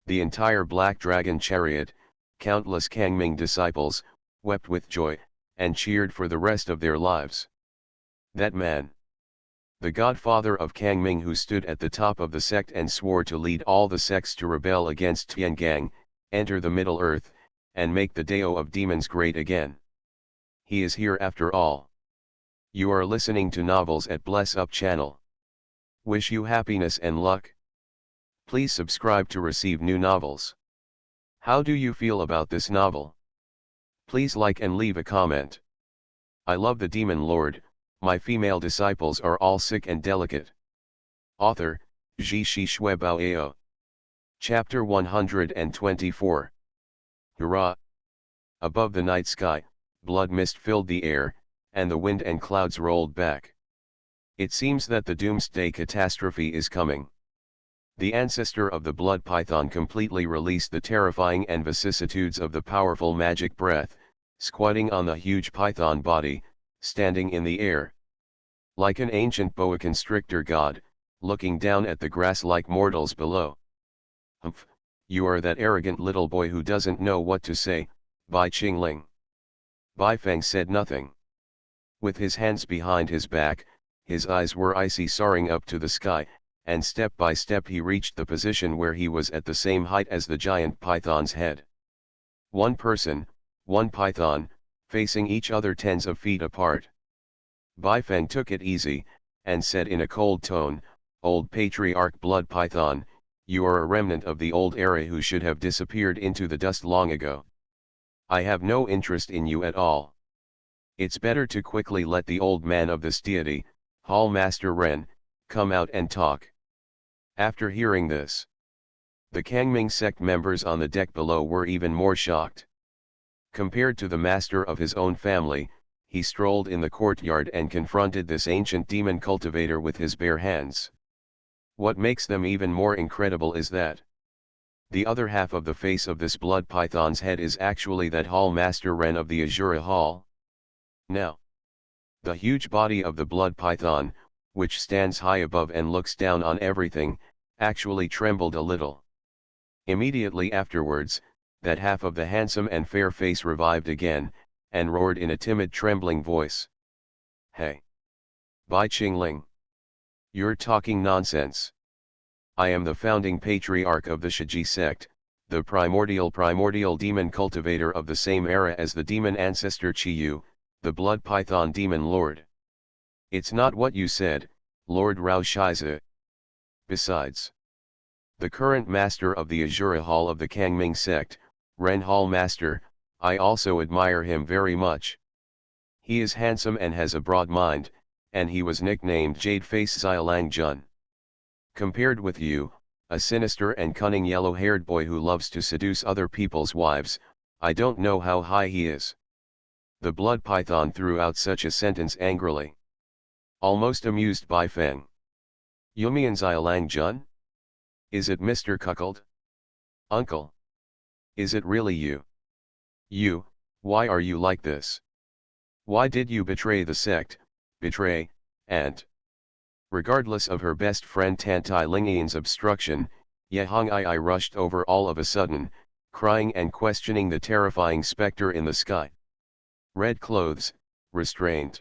Speaker 1: the entire Black Dragon chariot, countless Kangming disciples, wept with joy, and cheered for the rest of their lives. That man, the godfather of Kangming, who stood at the top of the sect and swore to lead all the sects to rebel against Tiangang, enter the Middle Earth, and make the Dao of demons great again. He is here after all. You are listening to Novels at Bless Up channel. Wish you happiness and luck. Please subscribe to receive new novels. How do you feel about this novel? Please like and leave a comment. I love the Demon Lord, my female disciples are all sick and delicate. Author, Ji Shi Shui Bao Ao. Chapter 124. Hurrah! Above the night sky, blood mist filled the air, and the wind and clouds rolled back. It seems that the doomsday catastrophe is coming. The ancestor of the blood python completely released the terrifying and vicissitudes of the powerful magic breath, squatting on the huge python body, standing in the air. Like an ancient boa constrictor god, looking down at the grass like mortals below. Humph, you are that arrogant little boy who doesn't know what to say, Bai Qingling. Bai Feng said nothing. With his hands behind his back, his eyes were icy, soaring up to the sky, and step by step he reached the position where he was at the same height as the giant python's head. One person, one python, facing each other tens of feet apart. Bai Feng took it easy, and said in a cold tone, "Old patriarch blood python, you are a remnant of the old era who should have disappeared into the dust long ago. I have no interest in you at all. It's better to quickly let the old man of this deity, Hall Master Ren, come out and talk." After hearing this, the Kangming sect members on the deck below were even more shocked. Compared to the master of his own family, he strolled in the courtyard and confronted this ancient demon cultivator with his bare hands. What makes them even more incredible is that the other half of the face of this blood python's head is actually that Hall Master Ren of the Azura Hall. Now, the huge body of the blood python, which stands high above and looks down on everything, actually trembled a little. Immediately afterwards, that half of the handsome and fair face revived again, and roared in a timid trembling voice. "Hey! Bai Qingling! You're talking nonsense. I am the founding patriarch of the Shiji sect, the primordial demon cultivator of the same era as the demon ancestor Qiyu, the blood python demon lord. It's not what you said, Lord Rao Shiza. Besides, the current master of the Azura Hall of the Kangming sect, Ren Hall Master, I also admire him very much. He is handsome and has a broad mind, and he was nicknamed Jade Face Xiaolang Jun. Compared with you, a sinister and cunning yellow-haired boy who loves to seduce other people's wives, I don't know how high he is." The blood python threw out such a sentence angrily. Almost amused by Feng. "Yumian Xiaolang Jun? Is it Mr. Cuckold? Uncle? Is it really you? You, why are you like this? Why did you betray the sect, betray, Aunt?" Regardless of her best friend Tantai Lingian's obstruction, Yehong Ai rushed over all of a sudden, crying and questioning the terrifying specter in the sky. "Red clothes, restrained.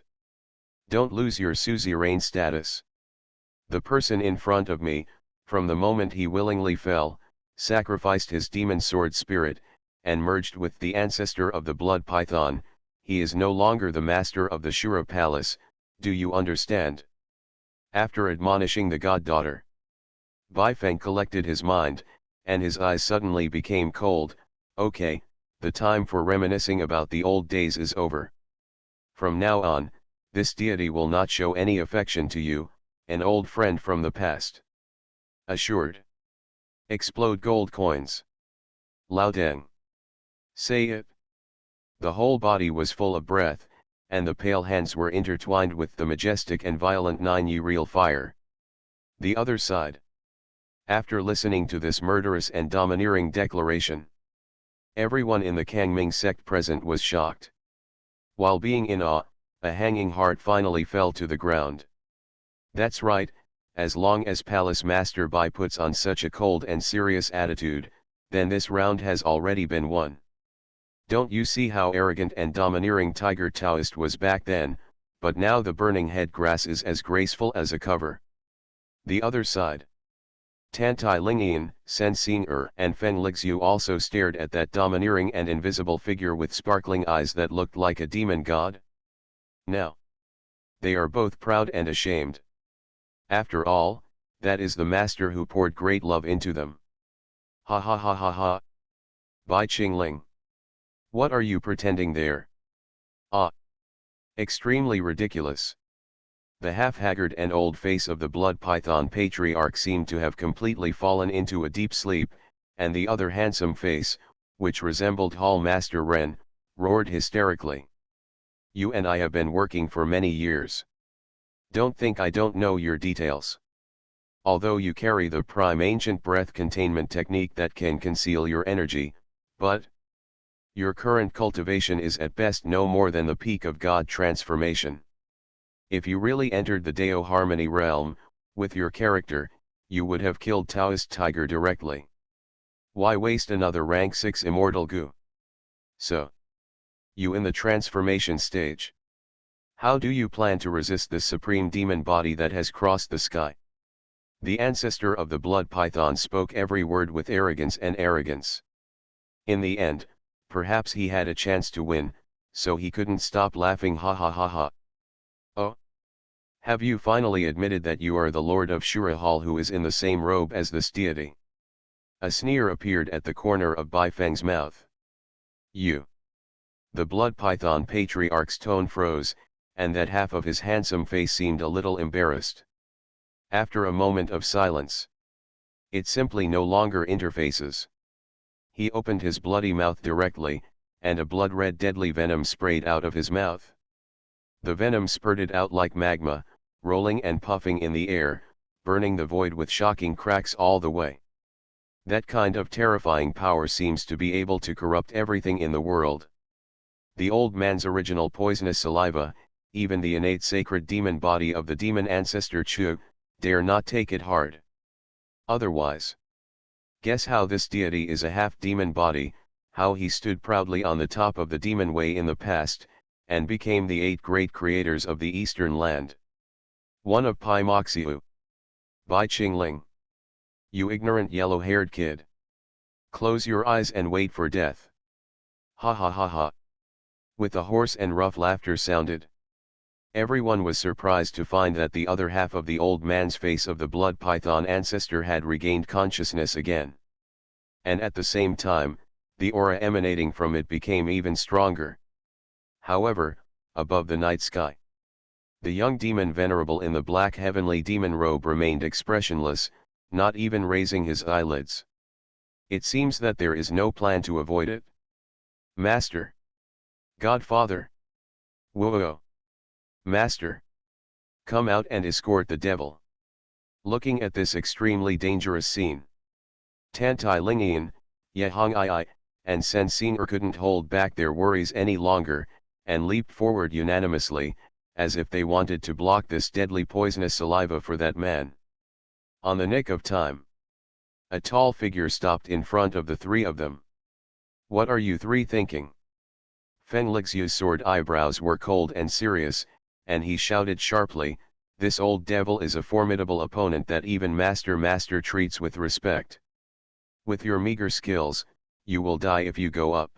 Speaker 1: Don't lose your suzerain status. The person in front of me, from the moment he willingly fell, sacrificed his demon sword spirit, and merged with the ancestor of the blood python. He is no longer the master of the Shura Palace, do you understand?" After admonishing the goddaughter, Bai Feng collected his mind, and his eyes suddenly became cold. "Okay, the time for reminiscing about the old days is over. From now on, this deity will not show any affection to you, an old friend from the past." Assured. Explode gold coins. Lao Deng. Say it. The whole body was full of breath, and the pale hands were intertwined with the majestic and violent nine-real fire. The other side. After listening to this murderous and domineering declaration, everyone in the Kangming sect present was shocked. While being in awe, a hanging heart finally fell to the ground. That's right, as long as Palace Master Bai puts on such a cold and serious attitude, then this round has already been won. Don't you see how arrogant and domineering Tiger Taoist was back then, but now the burning head grass is as graceful as a cover. The other side. Tantai Lingian, Sen Xing and Feng Lixu also stared at that domineering and invisible figure with sparkling eyes that looked like a demon god. Now, they are both proud and ashamed. After all, that is the master who poured great love into them. Ha ha ha ha ha. Bai Qingling. What are you pretending there? Ah. Extremely ridiculous. The half-haggard and old face of the blood python patriarch seemed to have completely fallen into a deep sleep, and the other handsome face, which resembled Hall Master Ren, roared hysterically. You and I have been working for many years. Don't think I don't know your details. Although you carry the prime ancient breath containment technique that can conceal your energy, but your current cultivation is at best no more than the peak of God transformation. If you really entered the Dao Harmony realm, with your character, you would have killed Taoist Tiger directly. Why waste another rank 6 immortal goo? So, you in the transformation stage. How do you plan to resist this supreme demon body that has crossed the sky? The ancestor of the blood python spoke every word with arrogance. In the end, perhaps he had a chance to win, so he couldn't stop laughing. Ha ha ha ha. Oh? Have you finally admitted that you are the Lord of Shura Hall who is in the same robe as this deity? A sneer appeared at the corner of Bai Feng's mouth. You. The blood python patriarch's tone froze, and that half of his handsome face seemed a little embarrassed. After a moment of silence. It simply no longer interfaces. He opened his bloody mouth directly, and a blood-red deadly venom sprayed out of his mouth. The venom spurted out like magma, rolling and puffing in the air, burning the void with shocking cracks all the way. That kind of terrifying power seems to be able to corrupt everything in the world. The old man's original poisonous saliva, even the innate sacred demon body of the demon ancestor Chu, dare not take it hard. Otherwise. Guess how this deity is a half-demon body, how he stood proudly on the top of the demon way in the past, and became the 8 great creators of the Eastern land. One of Pai Moxiu. Bai Qingling. You ignorant yellow-haired kid. Close your eyes and wait for death. Ha ha ha ha. With the hoarse and rough laughter sounded. Everyone was surprised to find that the other half of the old man's face of the blood python ancestor had regained consciousness again. And at the same time, the aura emanating from it became even stronger. However, above the night sky, the young demon venerable in the black heavenly demon robe remained expressionless, not even raising his eyelids. It seems that there is no plan to avoid it. Master. Godfather. Whoa. Master. Come out and escort the devil. Looking at this extremely dangerous scene, Tantai Lingian, Yehong Ai, and Sen Xing couldn't hold back their worries any longer, and leaped forward unanimously, as if they wanted to block this deadly poisonous saliva for that man. On the nick of time, a tall figure stopped in front of the 3 of them. What are you 3 thinking? Feng Lixu's sword eyebrows were cold and serious, and he shouted sharply, this old devil is a formidable opponent that even Master treats with respect. With your meager skills, you will die if you go up.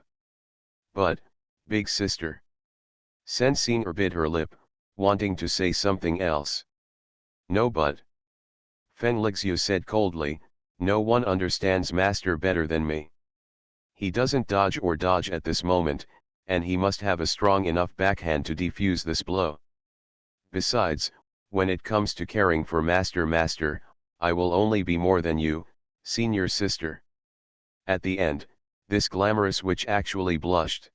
Speaker 1: But, big sister. Sen Xing bit her lip, wanting to say something else. No but. Feng Lixu said coldly, no one understands Master better than me. He doesn't dodge at this moment, and he must have a strong enough backhand to defuse this blow. Besides, when it comes to caring for Master, I will only be more than you, senior sister. At the end, this glamorous witch actually blushed.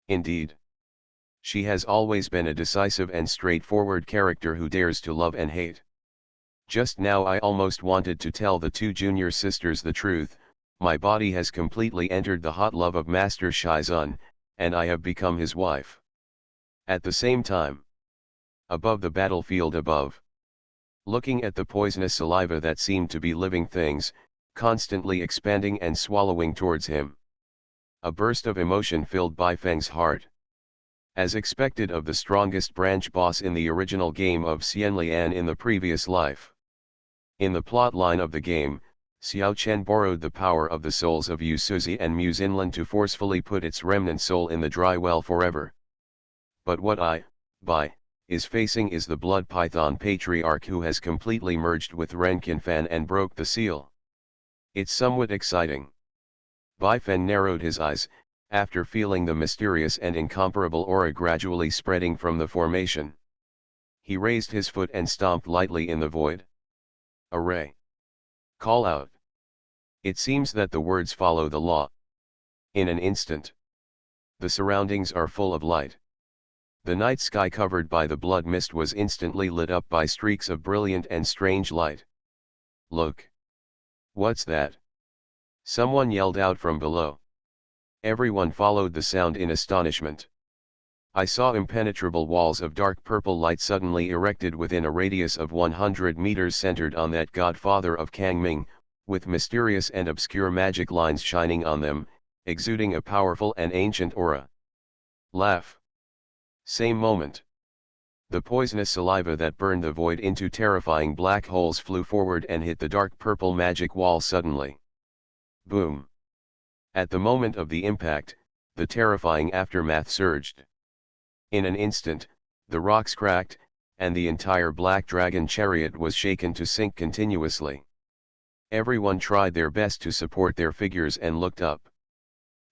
Speaker 1: Indeed. She has always been a decisive and straightforward character who dares to love and hate. Just now I almost wanted to tell the two junior sisters the truth. My body has completely entered the hot love of Master Shizun, and I have become his wife. At the same time, above the battlefield above, looking at the poisonous saliva that seemed to be living things, constantly expanding and swallowing towards him, a burst of emotion filled Bai Feng's heart. As expected of the strongest branch boss in the original game of Xianlian in the previous life. In the plotline of the game, Xiao Chen borrowed the power of the souls of Yu Suzi and Mu Xinlan to forcefully put its remnant soul in the dry well forever. But what Bai, is facing is the Blood Python Patriarch who has completely merged with Ren Qinfan and broke the seal. It's somewhat exciting. Bai Feng narrowed his eyes, after feeling the mysterious and incomparable aura gradually spreading from the formation. He raised his foot and stomped lightly in the void. Array. Call out. It seems that the words follow the law. In an instant, the surroundings are full of light. The night sky covered by the blood mist was instantly lit up by streaks of brilliant and strange light. Look! What's that? Someone yelled out from below. Everyone followed the sound in astonishment. I saw impenetrable walls of dark purple light suddenly erected within a radius of 100 meters centered on that godfather of Kangming, with mysterious and obscure magic lines shining on them, exuding a powerful and ancient aura. Laugh. Same moment. The poisonous saliva that burned the void into terrifying black holes flew forward and hit the dark purple magic wall suddenly. Boom. At the moment of the impact, the terrifying aftermath surged. In an instant, the rocks cracked, and the entire black dragon chariot was shaken to sink continuously. Everyone tried their best to support their figures and looked up.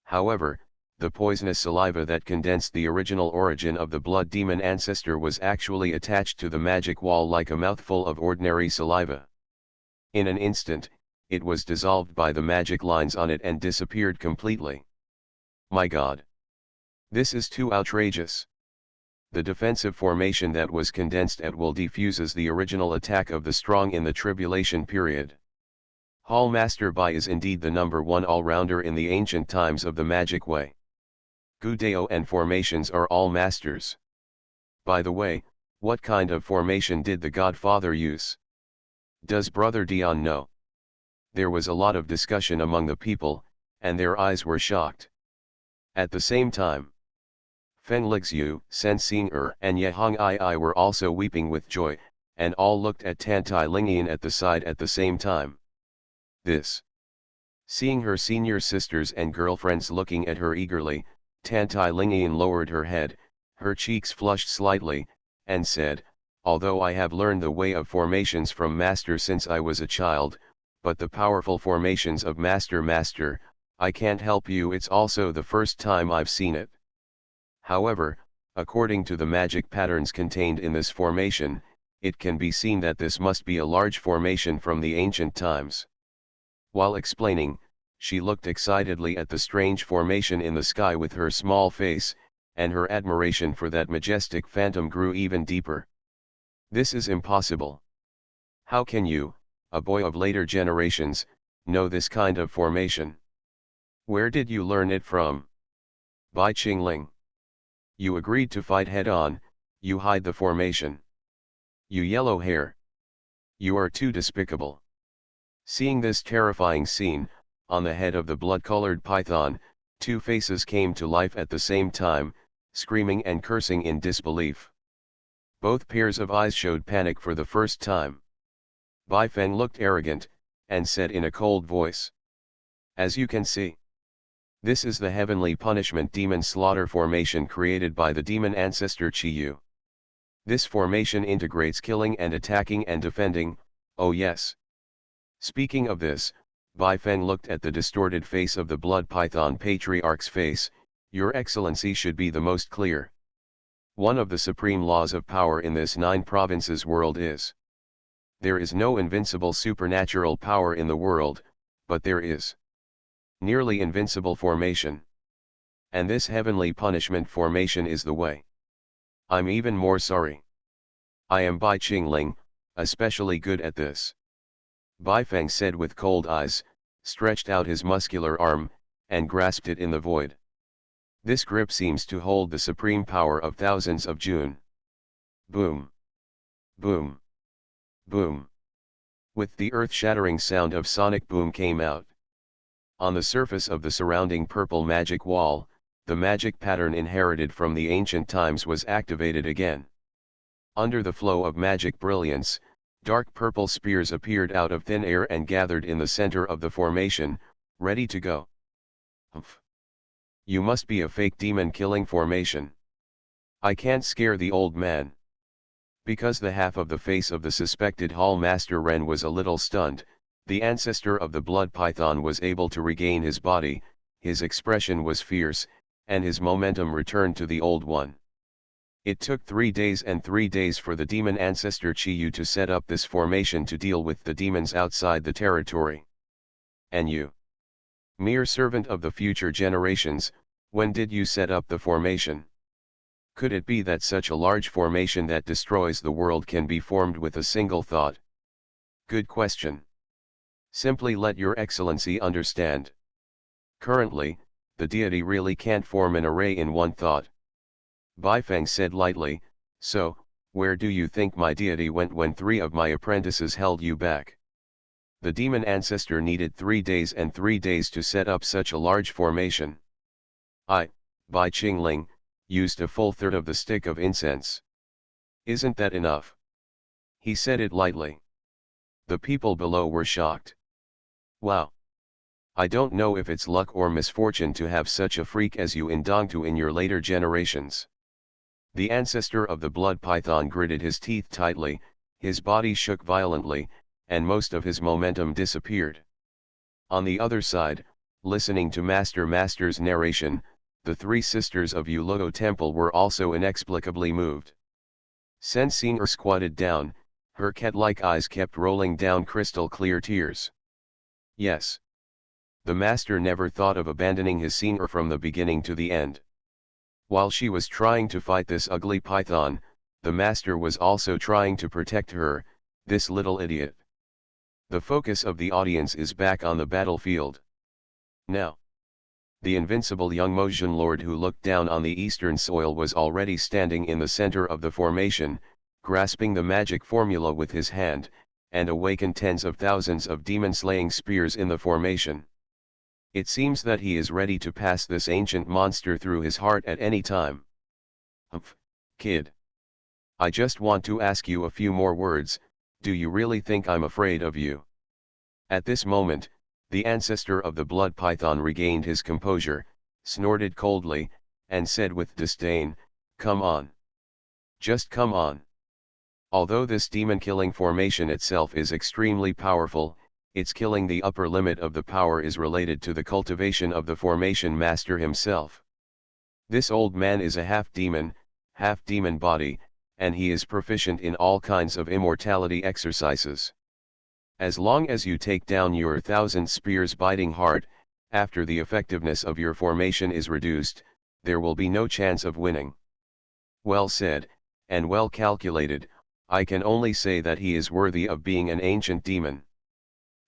Speaker 1: However, the poisonous saliva that condensed the original origin of the blood demon ancestor was actually attached to the magic wall like a mouthful of ordinary saliva. In an instant, it was dissolved by the magic lines on it and disappeared completely. My God! This is too outrageous. The defensive formation that was condensed at will defuses the original attack of the strong in the tribulation period. Hall Master Bai is indeed the #1 all-rounder in the ancient times of the magic way. Gudeo and formations are all masters. By the way, what kind of formation did the Godfather use? Does Brother Dion know? There was a lot of discussion among the people, and their eyes were shocked. At the same time, Feng Lixu, Sen Xing'er and Yehong Ai were also weeping with joy, and all looked at Tantai Lingyan at the side at the same time. This. Seeing her senior sisters and girlfriends looking at her eagerly, Tantai Lingyan lowered her head, her cheeks flushed slightly, and said, although I have learned the way of formations from Master since I was a child, but the powerful formations of Master, I can't help you, it's also the first time I've seen it. However, according to the magic patterns contained in this formation, it can be seen that this must be a large formation from the ancient times. While explaining, she looked excitedly at the strange formation in the sky with her small face, and her admiration for that majestic phantom grew even deeper. This is impossible. How can you, a boy of later generations, know this kind of formation? Where did you learn it from? Bai Qingling. You agreed to fight head-on, you hide the formation. You yellow hair. You are too despicable. Seeing this terrifying scene, on the head of the blood-colored python, two faces came to life at the same time, screaming and cursing in disbelief. Both pairs of eyes showed panic for the first time. Bai Feng looked arrogant, and said in a cold voice. As you can see, this is the heavenly punishment demon slaughter formation created by the demon ancestor Qi Yu. This formation integrates killing and attacking and defending, oh yes. Speaking of this, Bai Feng looked at the distorted face of the blood python patriarch's face. Your Excellency should be the most clear. One of the supreme laws of power in this 9 provinces world is, there is no invincible supernatural power in the world, but there is nearly invincible formation. And this heavenly punishment formation is the way. I'm even more sorry. I am Bai Qingling, especially good at this. Bai Feng said with cold eyes, stretched out his muscular arm, and grasped it in the void. This grip seems to hold the supreme power of thousands of June. Boom. Boom. Boom. With the earth-shattering sound of sonic boom came out. On the surface of the surrounding purple magic wall, the magic pattern inherited from the ancient times was activated again. Under the flow of magic brilliance, dark purple spears appeared out of thin air and gathered in the center of the formation, ready to go. Humph. You must be a fake demon-killing formation. I can't scare the old man. Because the half of the face of the suspected Hall Master Ren was a little stunned, the ancestor of the blood python was able to regain his body, his expression was fierce, and his momentum returned to the old one. It took 3 days and 3 days for the demon ancestor Chi-Yu to set up this formation to deal with the demons outside the territory. And you? Mere servant of the future generations, when did you set up the formation? Could it be that such a large formation that destroys the world can be formed with a single thought? Good question. Simply let your excellency understand. Currently, the deity really can't form an array in one thought. Bai Feng said lightly, so, where do you think my deity went when 3 of my apprentices held you back? The demon ancestor needed 3 days and 3 days to set up such a large formation. I, Bai Qingling, used a full third of the stick of incense. Isn't that enough? He said it lightly. The people below were shocked. Wow. I don't know if it's luck or misfortune to have such a freak as you in Dongtu in your later generations. The ancestor of the blood python gritted his teeth tightly, his body shook violently, and most of his momentum disappeared. On the other side, listening to Master's narration, the 3 sisters of Yuluo Temple were also inexplicably moved. Sen Xinger squatted down, her cat-like eyes kept rolling down crystal-clear tears. Yes. The master never thought of abandoning his Xinger from the beginning to the end. While she was trying to fight this ugly python, the master was also trying to protect her, this little idiot. The focus of the audience is back on the battlefield. Now. The invincible young Mojun Lord who looked down on the eastern soil was already standing in the center of the formation, grasping the magic formula with his hand, and awakened tens of thousands of demon-slaying spears in the formation. It seems that he is ready to pass this ancient monster through his heart at any time. Humph, kid. I just want to ask you a few more words, do you really think I'm afraid of you? At this moment, the ancestor of the blood python regained his composure, snorted coldly, and said with disdain, come on. Just come on. Although this demon-killing formation itself is extremely powerful, its killing the upper limit of the power is related to the cultivation of the formation master himself. This old man is a half-demon body, and he is proficient in all kinds of immortality exercises. As long as you take down your 1,000 spears biting heart, after the effectiveness of your formation is reduced, there will be no chance of winning. Well said, and well calculated, I can only say that he is worthy of being an ancient demon.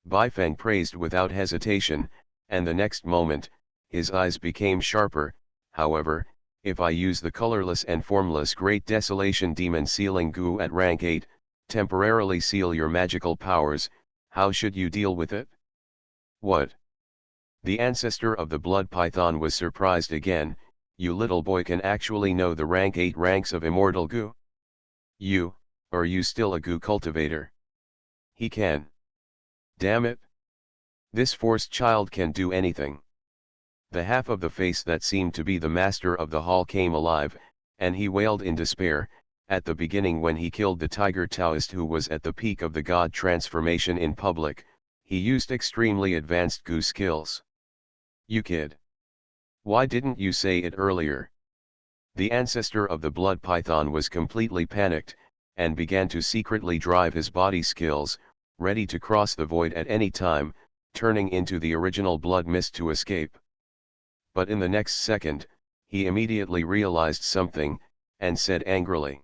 Speaker 1: Bai Feng praised without hesitation, and the next moment, his eyes became sharper. However, if I use the colorless and formless Great Desolation Demon Sealing Goo at rank 8, temporarily seal your magical powers, how should you deal with it? What? The ancestor of the blood python was surprised again. You little boy can actually know the rank 8 ranks of immortal goo? Are you still a goo cultivator? He can. Damn it. This forced child can do anything. The half of the face that seemed to be the master of the hall came alive, and he wailed in despair. At the beginning when he killed the tiger Taoist who was at the peak of the god transformation in public, he used extremely advanced goo skills. You kid. Why didn't you say it earlier? The ancestor of the blood python was completely panicked, and began to secretly drive his body skills, ready to cross the void at any time, turning into the original blood mist to escape. But in the next second, he immediately realized something, and said angrily,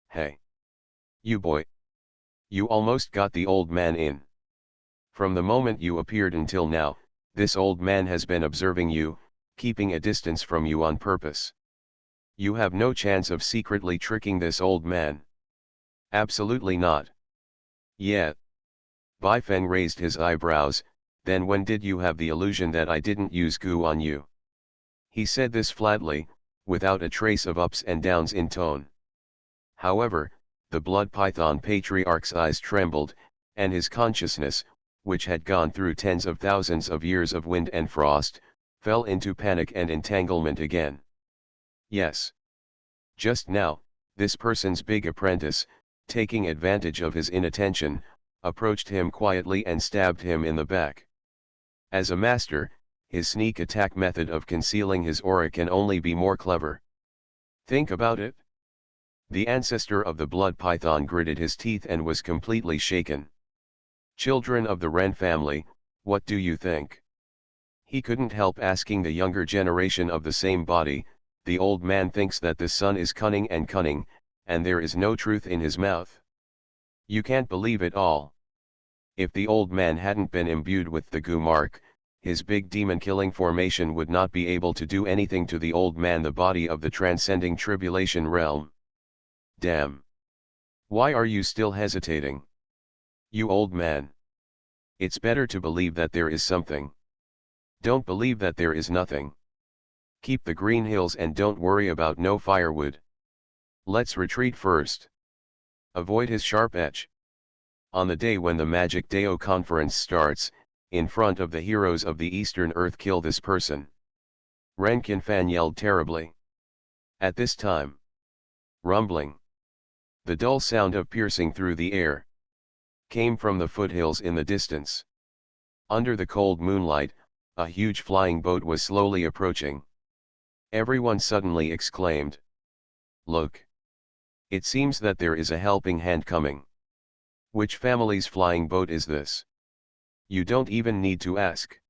Speaker 1: "Hey! You boy! You almost got the old man in. From the moment you appeared until now, this old man has been observing you, keeping a distance from you on purpose. You have no chance of secretly tricking this old man. Absolutely not." "Yeah." Bai Feng raised his eyebrows. "Then when did you have the illusion that I didn't use goo on you?" He said this flatly, without a trace of ups and downs in tone. However, the blood python patriarch's eyes trembled, and his consciousness, which had gone through tens of thousands of years of wind and frost, fell into panic and entanglement again. Yes. Just now, this person's big apprentice, taking advantage of his inattention, approached him quietly and stabbed him in the back. As a master, his sneak attack method of concealing his aura can only be more clever. Think about it. The ancestor of the blood python gritted his teeth and was completely shaken. Children of the Wren family, what do you think? He couldn't help asking the younger generation of the same body. The old man thinks that the son is cunning, and there is no truth in his mouth. You can't believe it all. If the old man hadn't been imbued with the goo mark, his big demon-killing formation would not be able to do anything to the old man, the body of the transcending tribulation realm. Damn! Why are you still hesitating? You old man! It's better to believe that there is something. Don't believe that there is nothing. Keep the green hills and don't worry about no firewood. Let's retreat first. Avoid his sharp edge. On the day when the Magic Deo conference starts, in front of the heroes of the Eastern Earth, kill this person. Ren Qinfan yelled terribly. At this time, rumbling, the dull sound of piercing through the air, came from the foothills in the distance. Under the cold moonlight, a huge flying boat was slowly approaching. Everyone suddenly exclaimed, "Look! It seems that there is a helping hand coming. Which family's flying boat is this? You don't even need to ask.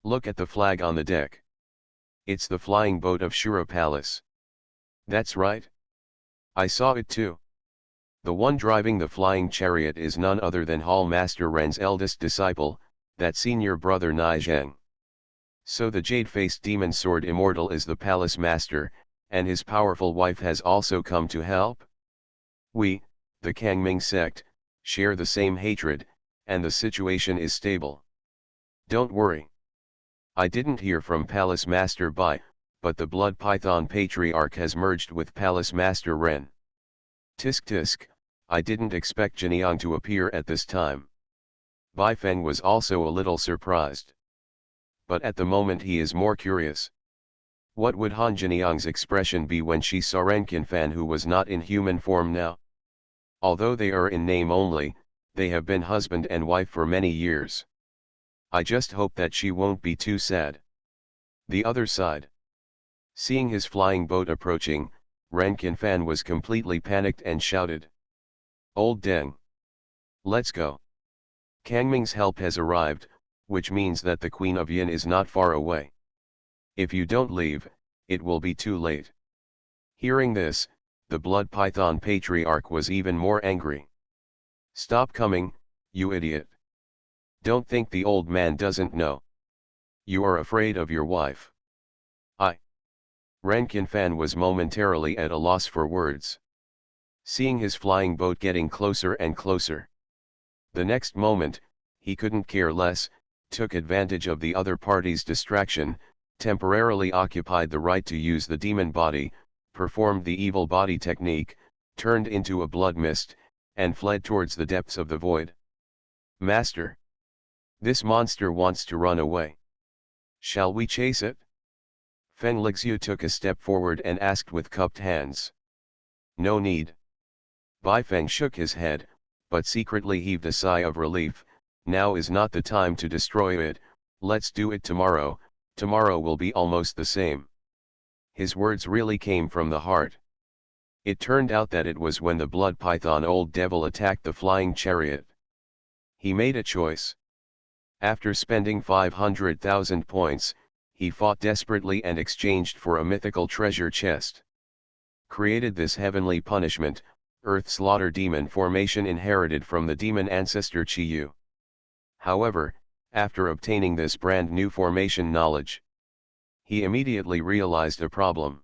Speaker 1: Look at the flag on the deck. It's the flying boat of Shura Palace." "That's right. I saw it too. The one driving the flying chariot is none other than Hall Master Ren's eldest disciple, that senior brother Nai Zheng. So the jade-faced demon sword immortal is the palace master, and his powerful wife has also come to help? We, the Kangming sect, share the same hatred, and the situation is stable. Don't worry. I didn't hear from Palace Master Bai, but the Blood Python Patriarch has merged with Palace Master Ren. Tisk tisk, I didn't expect Jinyang to appear at this time." Bai Feng was also a little surprised. But at the moment he is more curious. What would Han Jinyang's expression be when she saw Ren Qinfan, who was not in human form now? Although they are in name only, they have been husband and wife for many years. I just hope that she won't be too sad. The other side. Seeing his flying boat approaching, Ren Qinfan was completely panicked and shouted, "Old Deng! Let's go! Kangming's help has arrived, which means that the Queen of Yin is not far away. If you don't leave, it will be too late." Hearing this, the Blood Python Patriarch was even more angry. "Stop coming, you idiot! Don't think the old man doesn't know. You are afraid of your wife." Ren Qinfan was momentarily at a loss for words. Seeing his flying boat getting closer and closer. The next moment, he couldn't care less, took advantage of the other party's distraction, temporarily occupied the right to use the demon body, performed the evil body technique, turned into a blood mist, and fled towards the depths of the void. "Master! This monster wants to run away. Shall we chase it?" Feng Lixiu took a step forward and asked with cupped hands. "No need." Bai Feng shook his head, but secretly heaved a sigh of relief. "Now is not the time to destroy it, let's do it tomorrow, tomorrow will be almost the same." His words really came from the heart. It turned out that it was when the blood python old devil attacked the flying chariot. He made a choice. After spending 500,000 points, he fought desperately and exchanged for a mythical treasure chest. Created this heavenly punishment, Earth Slaughter Demon formation inherited from the demon ancestor Chi-Yu. However, after obtaining this brand new formation knowledge, he immediately realized a problem.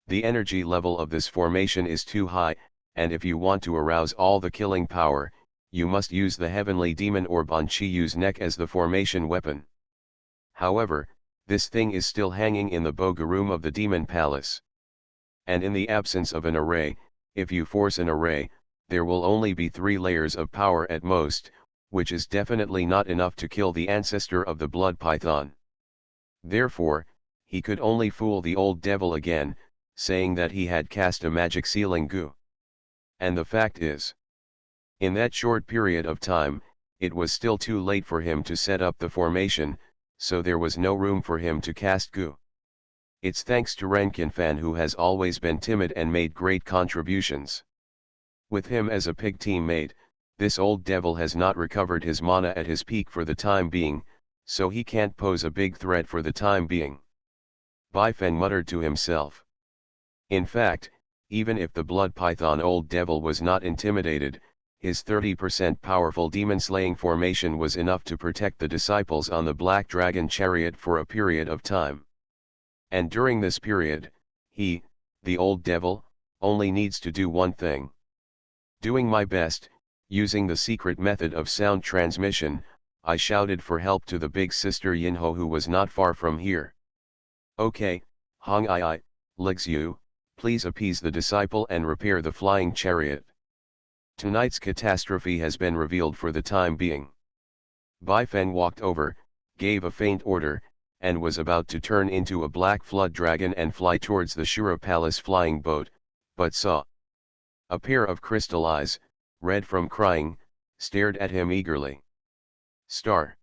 Speaker 1: The energy level of this formation is too high, and if you want to arouse all the killing power, you must use the heavenly demon orb on Chi-Yu's neck as the formation weapon. However, this thing is still hanging in the boga room of the demon palace. And in the absence of an array, if you force an array, there will only be 3 layers of power at most, which is definitely not enough to kill the ancestor of the blood python. Therefore, he could only fool the old devil again, saying that he had cast a magic sealing goo. And the fact is, in that short period of time, it was still too late for him to set up the formation, so there was no room for him to cast goo. It's thanks to Renkinfan, who has always been timid and made great contributions. With him as a pig teammate, this old devil has not recovered his mana at his peak for the time being, so he can't pose a big threat for the time being. Baifeng muttered to himself. In fact, even if the blood python old devil was not intimidated, his 30% powerful demon-slaying formation was enough to protect the disciples on the Black Dragon chariot for a period of time. And during this period, he, the old devil, only needs to do one thing. Doing my best, using the secret method of sound transmission, I shouted for help to the big sister Yinho, who was not far from here. Okay, Hong Ai, Lixu, please appease the disciple and repair the flying chariot. Tonight's catastrophe has been revealed for the time being. Baifeng walked over, gave a faint order, and was about to turn into a black flood dragon and fly towards the Shura Palace flying boat, but saw a pair of crystal eyes, red from crying, stared at him eagerly. Star.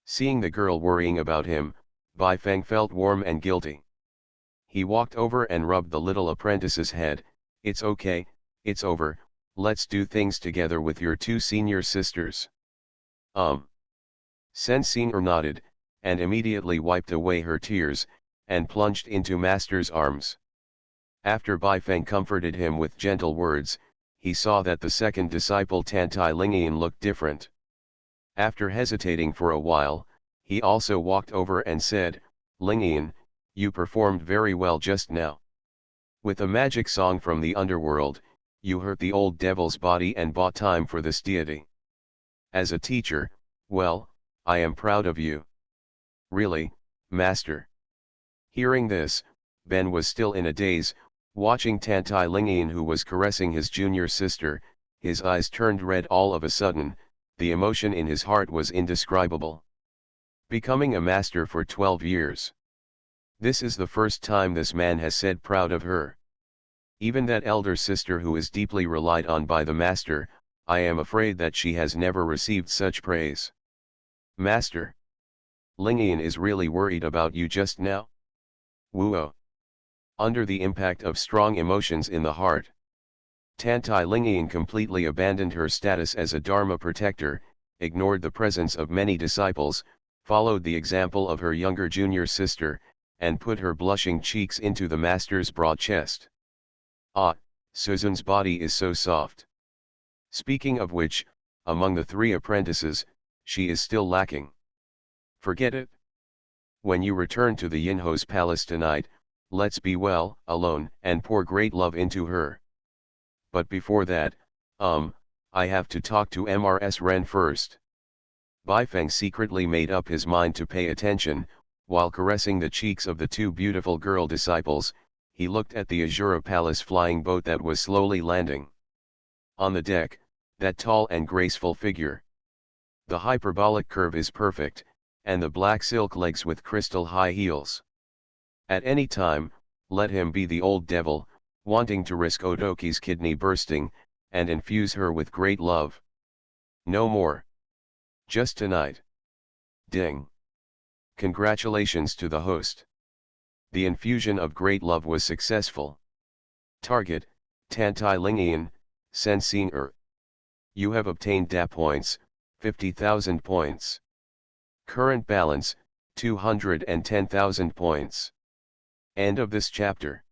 Speaker 1: Seeing the girl worrying about him, Baifeng felt warm and guilty. He walked over and rubbed the little apprentice's head. It's okay, it's over, let's do things together with your 2 senior sisters. Sensing nodded, and immediately wiped away her tears, and plunged into Master's arms. After Baifeng comforted him with gentle words, he saw that the second disciple Tantai Lingian looked different. After hesitating for a while, he also walked over and said, Lingian, you performed very well just now. With a magic song from the underworld, you hurt the old devil's body and bought time for this deity. As a teacher, well, I am proud of you. Really, Master. Hearing this, Ben was still in a daze, watching Tantai Lingian, who was caressing his junior sister. His eyes turned red all of a sudden. The emotion in his heart was indescribable. Becoming a master for 12 years. This is the first time this man has said proud of her. Even that elder sister who is deeply relied on by the master, I am afraid that she has never received such praise. Master. Lingian is really worried about you just now. Woo-oh. Under the impact of strong emotions in the heart, Tantai Lingian completely abandoned her status as a Dharma protector, ignored the presence of many disciples, followed the example of her younger junior sister, and put her blushing cheeks into the master's broad chest. Ah, Suzun's body is so soft. Speaking of which, among the 3 apprentices, she is still lacking. Forget it. When you return to the Yinho's palace tonight, let's be well, alone, and pour great love into her. But before that, I have to talk to Mrs. Ren first. Baifeng secretly made up his mind to pay attention. While caressing the cheeks of the 2 beautiful girl disciples, he looked at the Azura Palace flying boat that was slowly landing. On the deck, that tall and graceful figure. The hyperbolic curve is perfect, and the black silk legs with crystal high heels. At any time, let him be the old devil, wanting to risk Odoki's kidney bursting, and infuse her with great love. No more. Just tonight. Ding. Congratulations to the host. The infusion of great love was successful. Target, Tantai Lingian, Sensing. You have obtained DA points, 50,000 points. Current balance, 210,000 points. End of this chapter.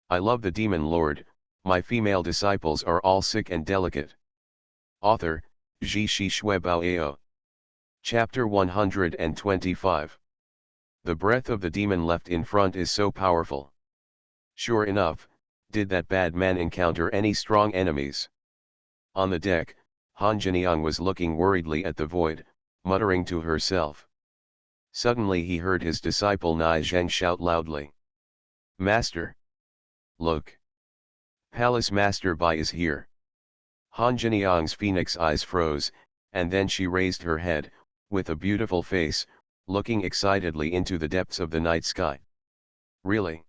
Speaker 1: I love the Demon Lord, my female disciples are all sick and delicate. Author, Ji Shi Shui Bao. Chapter 125. The breath of the demon left in front is so powerful. Sure enough, did that bad man encounter any strong enemies? On the deck, Han Jiniang was looking worriedly at the void, muttering to herself. Suddenly he heard his disciple Nai Zheng shout loudly. Master! Look! Palace Master Bai is here. Han Jiniang's phoenix eyes froze, and then she raised her head, with a beautiful face, looking excitedly into the depths of the night sky. Really?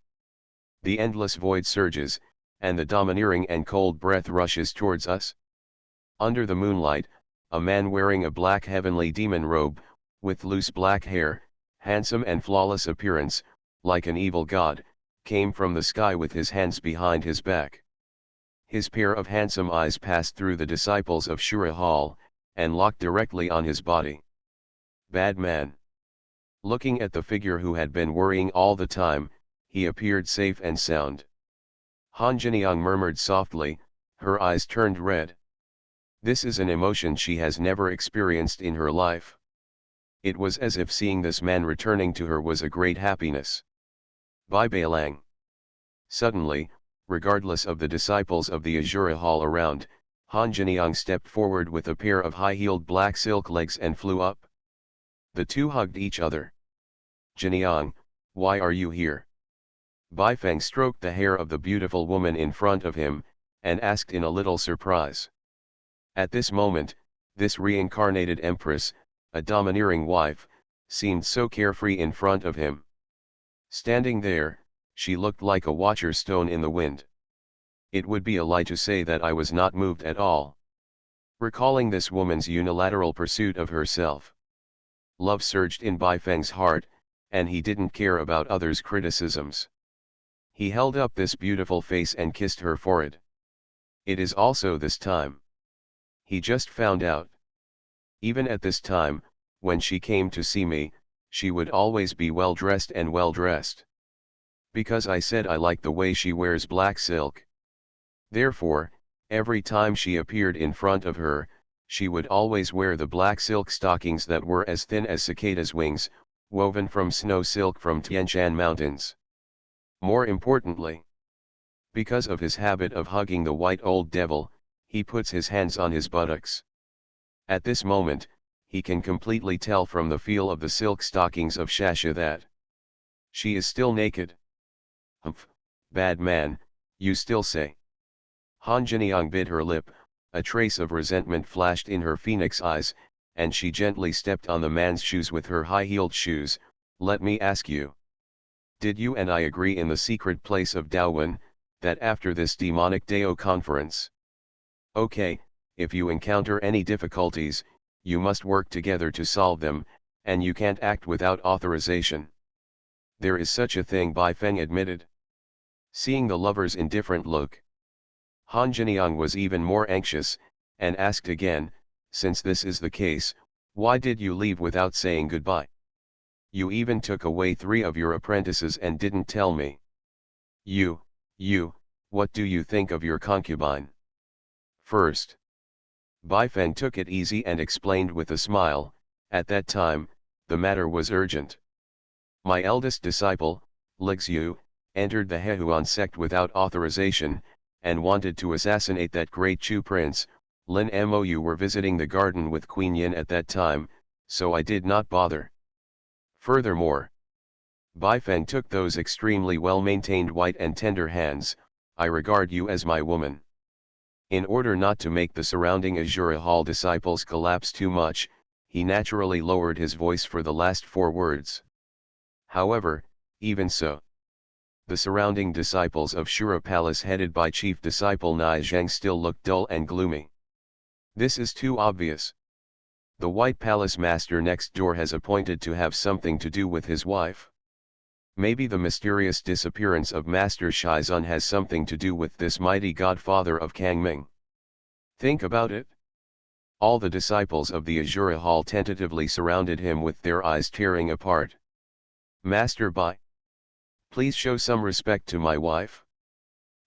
Speaker 1: The endless void surges, and the domineering and cold breath rushes towards us? Under the moonlight, a man wearing a black heavenly demon robe, with loose black hair, handsome and flawless appearance, like an evil god, came from the sky with his hands behind his back. His pair of handsome eyes passed through the disciples of Shura Hall, and locked directly on his body. Bad man. Looking at the figure who had been worrying all the time, he appeared safe and sound. Han Jiniang murmured softly, her eyes turned red. This is an emotion she has never experienced in her life. It was as if seeing this man returning to her was a great happiness. Bai Bailang. Suddenly, regardless of the disciples of the Azura Hall around, Han Jiniang stepped forward with a pair of high-heeled black silk legs and flew up. The two hugged each other. Jiniang, why are you here? Bai Feng stroked the hair of the beautiful woman in front of him, and asked in a little surprise. At this moment, this reincarnated empress, a domineering wife, seemed so carefree in front of him. Standing there, she looked like a watcher stone in the wind. It would be a lie to say that I was not moved at all. Recalling this woman's unilateral pursuit of herself, love surged in Bai Feng's heart, and he didn't care about others' criticisms. He held up this beautiful face and kissed her forehead. It is also this time. He just found out. Even at this time, when she came to see me, she would always be well dressed and well dressed. Because I said I like the way she wears black silk. Therefore, every time she appeared in front of her, she would always wear the black silk stockings that were as thin as cicadas' wings, woven from snow silk from Tianshan Mountains. More importantly, because of his habit of hugging the white old devil, he puts his hands on his buttocks. At this moment, he can completely tell from the feel of the silk stockings of Shasha that she is still naked. Humph, bad man, you still say. Han Jiniang bit her lip, a trace of resentment flashed in her phoenix eyes, and she gently stepped on the man's shoes with her high-heeled shoes. Let me ask you. Did you and I agree in the secret place of Daowen, that after this demonic Dao conference? Okay, if you encounter any difficulties, you must work together to solve them, and you can't act without authorization. There is such a thing, Bai Feng admitted. Seeing the lover's indifferent look, Han Jiniang was even more anxious, and asked again, since this is the case, why did you leave without saying goodbye? You even took away 3 of your apprentices and didn't tell me. You, what do you think of your concubine? First, Bai Feng took it easy and explained with a smile, at that time, the matter was urgent. My eldest disciple, Lixu, entered the Hehuan sect without authorization, and wanted to assassinate that great Chu prince. Lin Mou were visiting the garden with Queen Yin at that time, so I did not bother. Furthermore, Bai Feng took those extremely well-maintained white and tender hands. I regard you as my woman. In order not to make the surrounding Azura Hall disciples collapse too much, he naturally lowered his voice for the last 4 words. However, even so, the surrounding disciples of Shura Palace headed by chief disciple Nai Zheng still looked dull and gloomy. This is too obvious. The White Palace Master next door has appointed to have something to do with his wife. Maybe the mysterious disappearance of Master Shaizun has something to do with this mighty godfather of Kangming. Think about it. All the disciples of the Azura Hall tentatively surrounded him with their eyes tearing apart. Master Bai, please show some respect to my wife.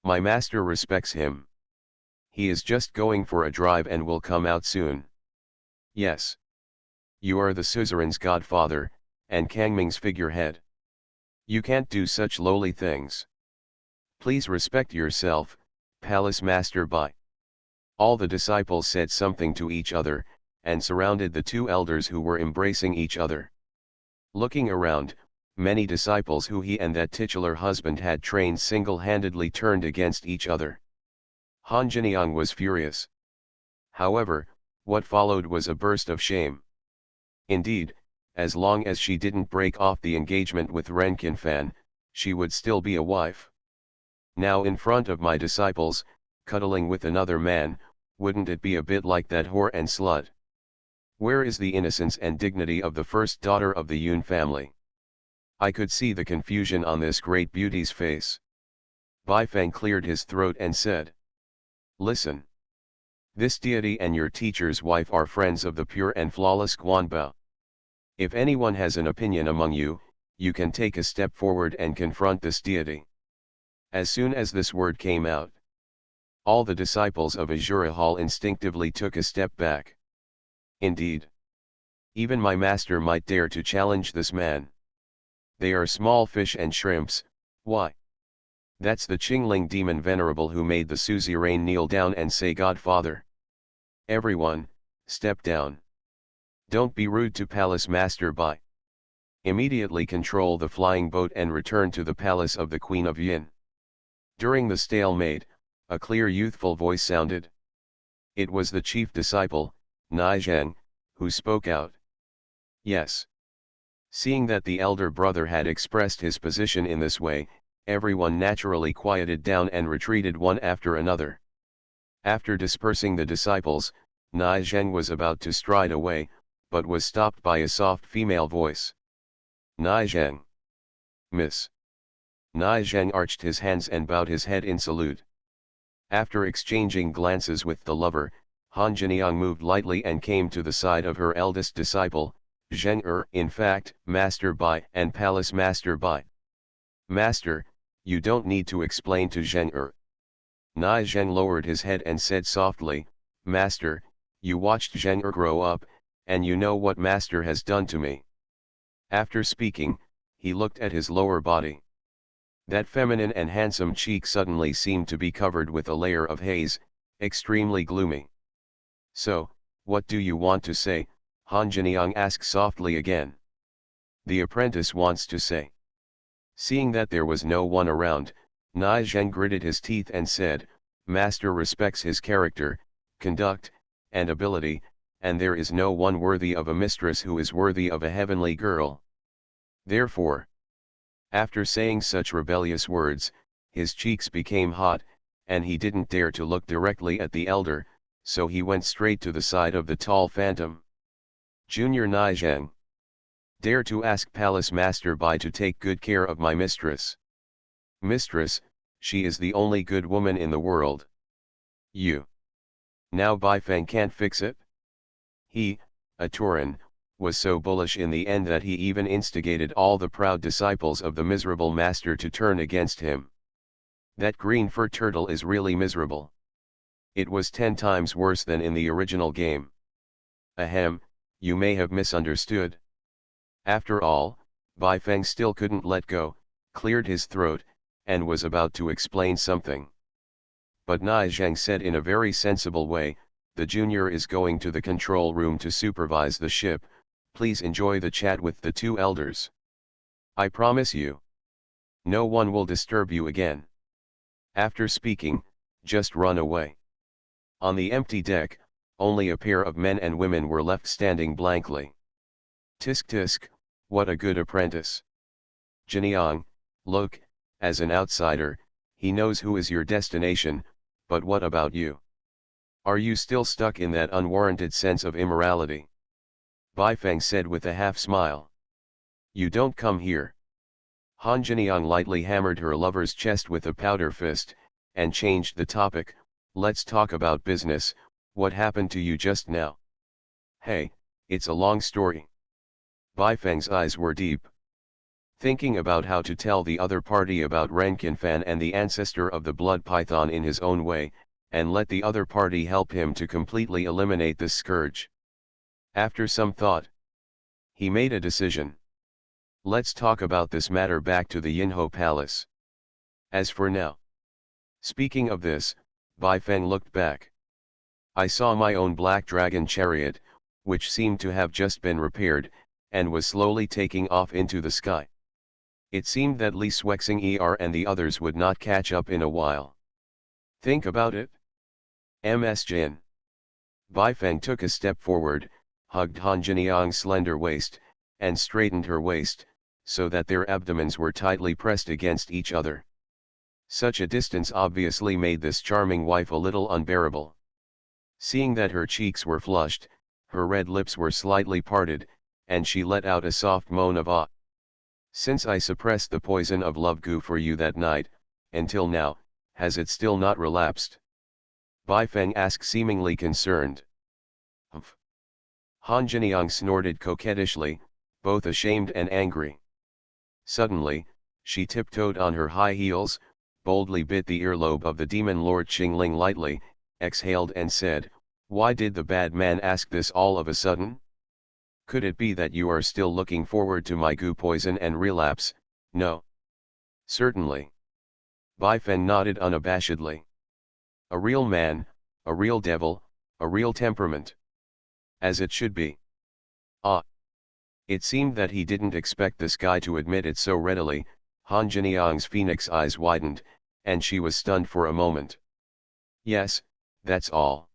Speaker 1: My master respects him. He is just going for a drive and will come out soon. Yes. You are the suzerain's godfather, and Kangming's figurehead. You can't do such lowly things. Please respect yourself, Palace Master Bai. All the disciples said something to each other, and surrounded the two elders who were embracing each other. Looking around, many disciples who he and that titular husband had trained single-handedly turned against each other. Han Jiniang was furious. However, what followed was a burst of shame. Indeed, as long as she didn't break off the engagement with Ren Qinfan, she would still be a wife. Now in front of my disciples, cuddling with another man, wouldn't it be a bit like that whore and slut? Where is the innocence and dignity of the first daughter of the Yun family? I could see the confusion on this great beauty's face. Bai Feng cleared his throat and said, "Listen. This deity and your teacher's wife are friends of the pure and flawless Guanbao. If anyone has an opinion among you, you can take a step forward and confront this deity." As soon as this word came out, all the disciples of Azura Hall instinctively took a step back. Indeed, even my master might dare to challenge this man. They are small fish and shrimps. Why? That's the Qingling demon venerable who made the suzerain kneel down and say, "Godfather." Everyone, step down. Don't be rude to Palace Master Bai. Immediately control the flying boat and return to the palace of the Queen of Yin. During the stalemate, a clear youthful voice sounded. It was the chief disciple, Nai Zheng, who spoke out. Yes. Seeing that the elder brother had expressed his position in this way, everyone naturally quieted down and retreated one after another. After dispersing the disciples, Nai Zheng was about to stride away, but was stopped by a soft female voice. "Nai Zheng." "Miss." Nai Zheng arched his hands and bowed his head in salute. After exchanging glances with the lover, Han Jiniang moved lightly and came to the side of her eldest disciple, Zheng in fact, Master Bai and Palace Master Bai. "Master, you don't need to explain to Zheng Nai Zheng lowered his head and said softly, "Master, you watched Zheng grow up, and you know what Master has done to me." After speaking, he looked at his lower body. That feminine and handsome cheek suddenly seemed to be covered with a layer of haze, extremely gloomy. "So, what do you want to say?" Han Jiniang asked softly again. "The apprentice wants to say." Seeing that there was no one around, Nai Zheng gritted his teeth and said, "Master respects his character, conduct, and ability, and there is no one worthy of a mistress who is worthy of a heavenly girl. Therefore," after saying such rebellious words, his cheeks became hot, and he didn't dare to look directly at the elder, so he went straight to the side of the tall phantom. "Junior Nai Zheng. Dare to ask Palace Master Bai to take good care of my mistress. Mistress, she is the only good woman in the world. You. Now Bai Feng can't fix it?" He, a Turan, was so bullish in the end that he even instigated all the proud disciples of the miserable master to turn against him. That green fur turtle is really miserable. It was 10 times worse than in the original game. Ahem, you may have misunderstood. After all, Bai Feng still couldn't let go, cleared his throat, and was about to explain something. But Nai Zheng said in a very sensible way, "The junior is going to the control room to supervise the ship. Please enjoy the chat with the two elders. I promise you, no one will disturb you again. After speaking, just run away." On the empty deck, only a pair of men and women were left standing blankly. "Tisk tisk, what a good apprentice. Jiniang, look, as an outsider, he knows who is your destination, but what about you? Are you still stuck in that unwarranted sense of immorality?" Bai Feng said with a half-smile. "You don't come here." Han Jiniang lightly hammered her lover's chest with a powder fist, and changed the topic. "Let's talk about business. What happened to you just now? Hey, it's a long story. Baifeng's eyes were deep. Thinking about how to tell the other party about Renkinfan and the ancestor of the blood python in his own way, and let the other party help him to completely eliminate this scourge. After some thought, he made a decision. Let's talk about this matter back to the Yinho Palace. As for now. Speaking of this, Baifeng looked back. I saw my own black dragon chariot, which seemed to have just been repaired, and was slowly taking off into the sky. It seemed that Li Swexing and the others would not catch up in a while. Think about it. Ms. Jin. Baifeng took a step forward, hugged Han Jiniang's slender waist, and straightened her waist, so that their abdomens were tightly pressed against each other. Such a distance obviously made this charming wife a little unbearable. Seeing that her cheeks were flushed, her red lips were slightly parted, and she let out a soft moan of ah. Since I suppressed the poison of love goo for you that night, until now, has it still not relapsed? Baifeng asked, seemingly concerned. Humph. Han Jiniang snorted coquettishly, both ashamed and angry. Suddenly, she tiptoed on her high heels, boldly bit the earlobe of the demon lord Qingling lightly, exhaled and said, "Why did the bad man ask this all of a sudden? Could it be that you are still looking forward to my goo poison and relapse? No. Certainly." Baifeng nodded unabashedly. A real man, a real devil, a real temperament. As it should be. Ah. It seemed that he didn't expect this guy to admit it so readily. Han Jiniang's phoenix eyes widened, and she was stunned for a moment. Yes, that's all.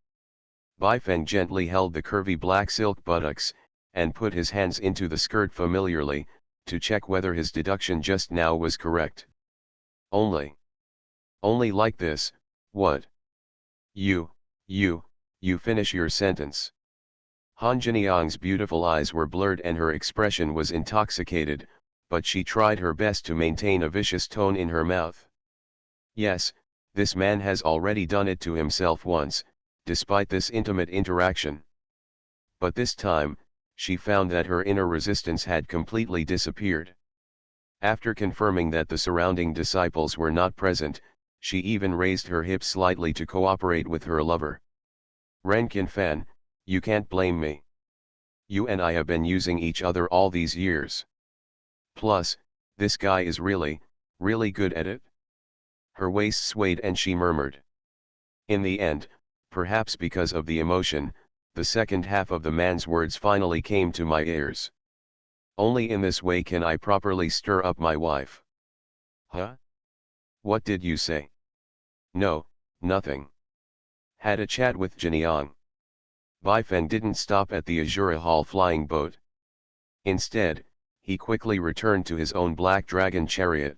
Speaker 1: Baifeng gently held the curvy black silk buttocks, and put his hands into the skirt familiarly, to check whether his deduction just now was correct. Only like this, what? You finish your sentence. Han Jiniang's beautiful eyes were blurred and her expression was intoxicated, but she tried her best to maintain a vicious tone in her mouth. Yes, this man has already done it to himself once, despite this intimate interaction. But this time, she found that her inner resistance had completely disappeared. After confirming that the surrounding disciples were not present, she even raised her hips slightly to cooperate with her lover. Renkinfan, you can't blame me. You and I have been using each other all these years. Plus, this guy is really good at it. Her waist swayed and she murmured. In the end, perhaps because of the emotion, the second half of the man's words finally came to my ears. Only in this way can I properly stir up my wife. Huh? What did you say? No, nothing. Had a chat with Jiniang. Baifeng didn't stop at the Azura Hall flying boat. Instead, he quickly returned to his own black dragon chariot.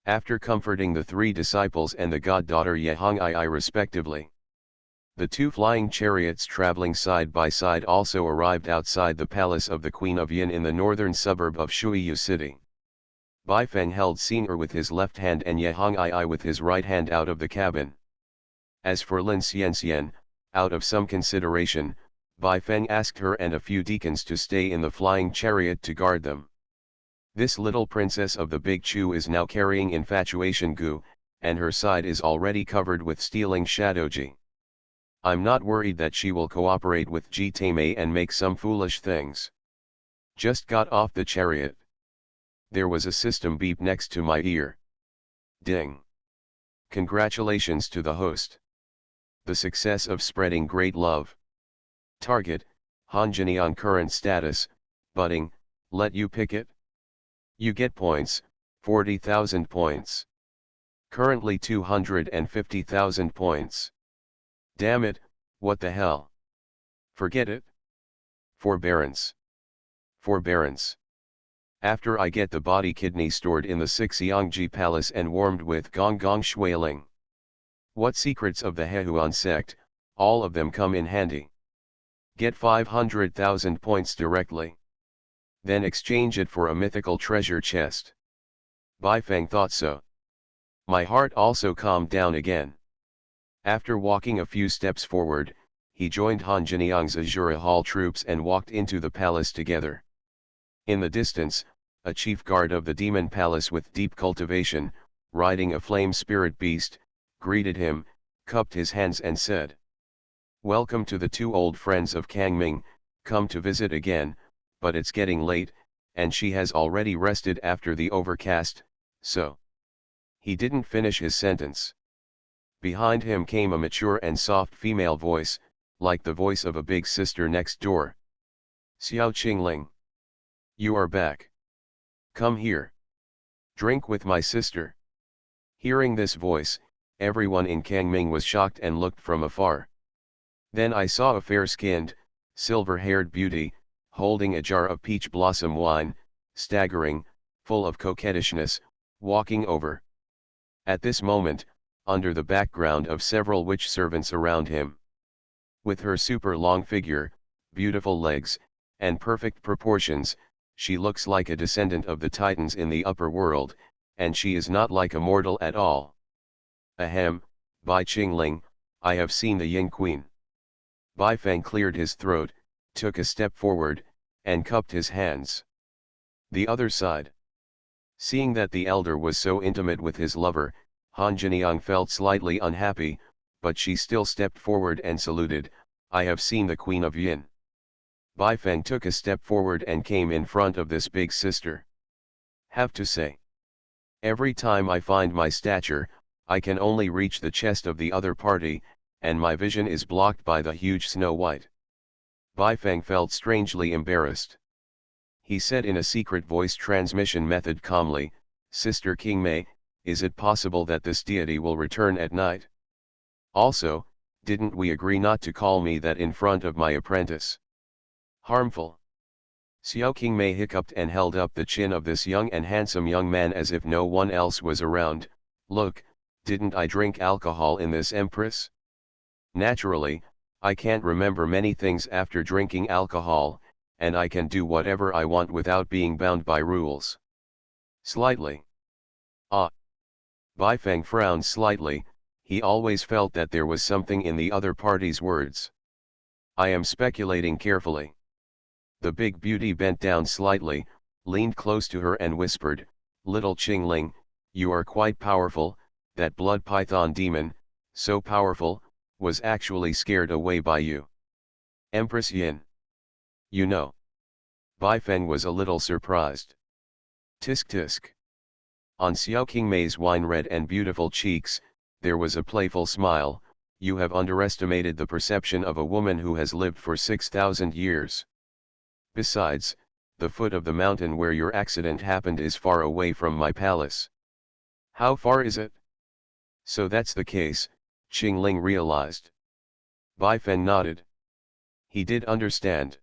Speaker 1: After comforting the three disciples and the goddaughter Yehong respectively, the two flying chariots traveling side by side also arrived outside the palace of the Queen of Yin in the northern suburb of Shuiyu City. Baifeng held Xing'er with his left hand and Yehong with his right hand out of the cabin. As for Lin Xianxian, out of some consideration, Baifeng asked her and a few deacons to stay in the flying chariot to guard them. This little princess of the Big Chu is now carrying infatuation goo, and her side is already covered with stealing shadowji. I'm not worried that she will cooperate with Ji Taimei and make some foolish things. Just got off the chariot. There was a system beep next to my ear. Ding. Congratulations to the host. The success of spreading great love. Target, Han Jiniang current status, budding, let you pick it. You get points, 40,000 points. Currently 250,000 points. Damn it, what the hell? Forget it. Forbearance. Forbearance. After I get the body kidney stored in the Sixyangji Palace and warmed with gong gong shuiling. What secrets of the Hehuan sect, all of them come in handy. Get 500,000 points directly. Then exchange it for a mythical treasure chest. Baifeng thought so. My heart also calmed down again. After walking a few steps forward, he joined Han Jiniang's Azura Hall troops and walked into the palace together. In the distance, a chief guard of the demon palace with deep cultivation, riding a flame spirit beast, greeted him, cupped his hands and said, "Welcome to the two old friends of Kang Ming, come to visit again, but it's getting late, and she has already rested after the overcast, so." He didn't finish his sentence. Behind him came a mature and soft female voice, like the voice of a big sister next door. "Xiao Qingling. You are back. Come here. Drink with my sister." Hearing this voice, everyone in Kangming was shocked and looked from afar. Then I saw a fair-skinned, silver-haired beauty, holding a jar of peach blossom wine, staggering, full of coquettishness, walking over. At this moment, under the background of several witch servants around him. With her super long figure, beautiful legs, and perfect proportions, she looks like a descendant of the Titans in the upper world, and she is not like a mortal at all. Ahem, Bai Qingling, I have seen the Yin Queen. Bai Feng cleared his throat, took a step forward, and cupped his hands. The other side. Seeing that the elder was so intimate with his lover, Han Jiniang felt slightly unhappy, but she still stepped forward and saluted, "I have seen the Queen of Yin." Bai Feng took a step forward and came in front of this big sister. "Have to say, every time I find my stature, I can only reach the chest of the other party, and my vision is blocked by the huge Snow White." Bai Feng felt strangely embarrassed. He said in a secret voice transmission method calmly, "Sister King Mei, is it possible that this deity will return at night? Also, didn't we agree not to call me that in front of my apprentice? Harmful." Xiao King Mei hiccuped and held up the chin of this young and handsome young man as if no one else was around. "Look, didn't I drink alcohol in this empress? Naturally, I can't remember many things after drinking alcohol, and I can do whatever I want without being bound by rules." Slightly. Ah. Bai Feng frowned slightly, he always felt that there was something in the other party's words. "I am speculating carefully." The big beauty bent down slightly, leaned close to her and whispered, "Little Qingling, you are quite powerful, that blood python demon, so powerful, was actually scared away by you. Empress Yin. You know." Bai Feng was a little surprised. Tisk tisk. On Xiao Qingmei's wine-red and beautiful cheeks, there was a playful smile. "You have underestimated the perception of a woman who has lived for 6,000 years. Besides, the foot of the mountain where your accident happened is far away from my palace." "How far is it?" "So that's the case," Qingling realized. Bai Feng nodded. He did understand.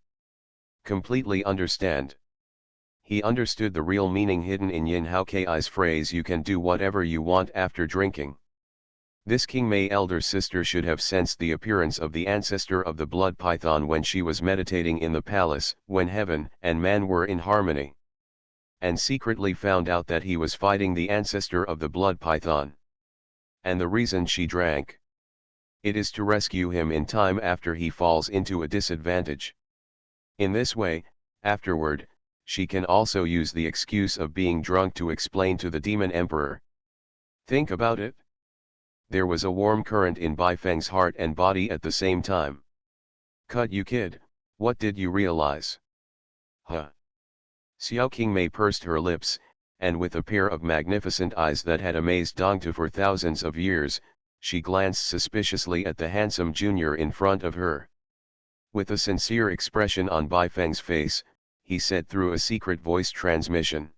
Speaker 1: Completely understand. He understood the real meaning hidden in Yin Hao Kei's phrase, "You can do whatever you want after drinking." This King Mei elder sister should have sensed the appearance of the ancestor of the blood python when she was meditating in the palace, when heaven and man were in harmony. And secretly found out that he was fighting the ancestor of the blood python. And the reason she drank. It is to rescue him in time after he falls into a disadvantage. In this way, afterward, she can also use the excuse of being drunk to explain to the demon emperor. Think about it. There was a warm current in Bai Feng's heart and body at the same time. "Cut you kid, what did you realize?" "Huh." Xiao Qingmei pursed her lips, and with a pair of magnificent eyes that had amazed Dongtu for thousands of years, she glanced suspiciously at the handsome junior in front of her. With a sincere expression on Bai Feng's face, he said through a secret voice transmission,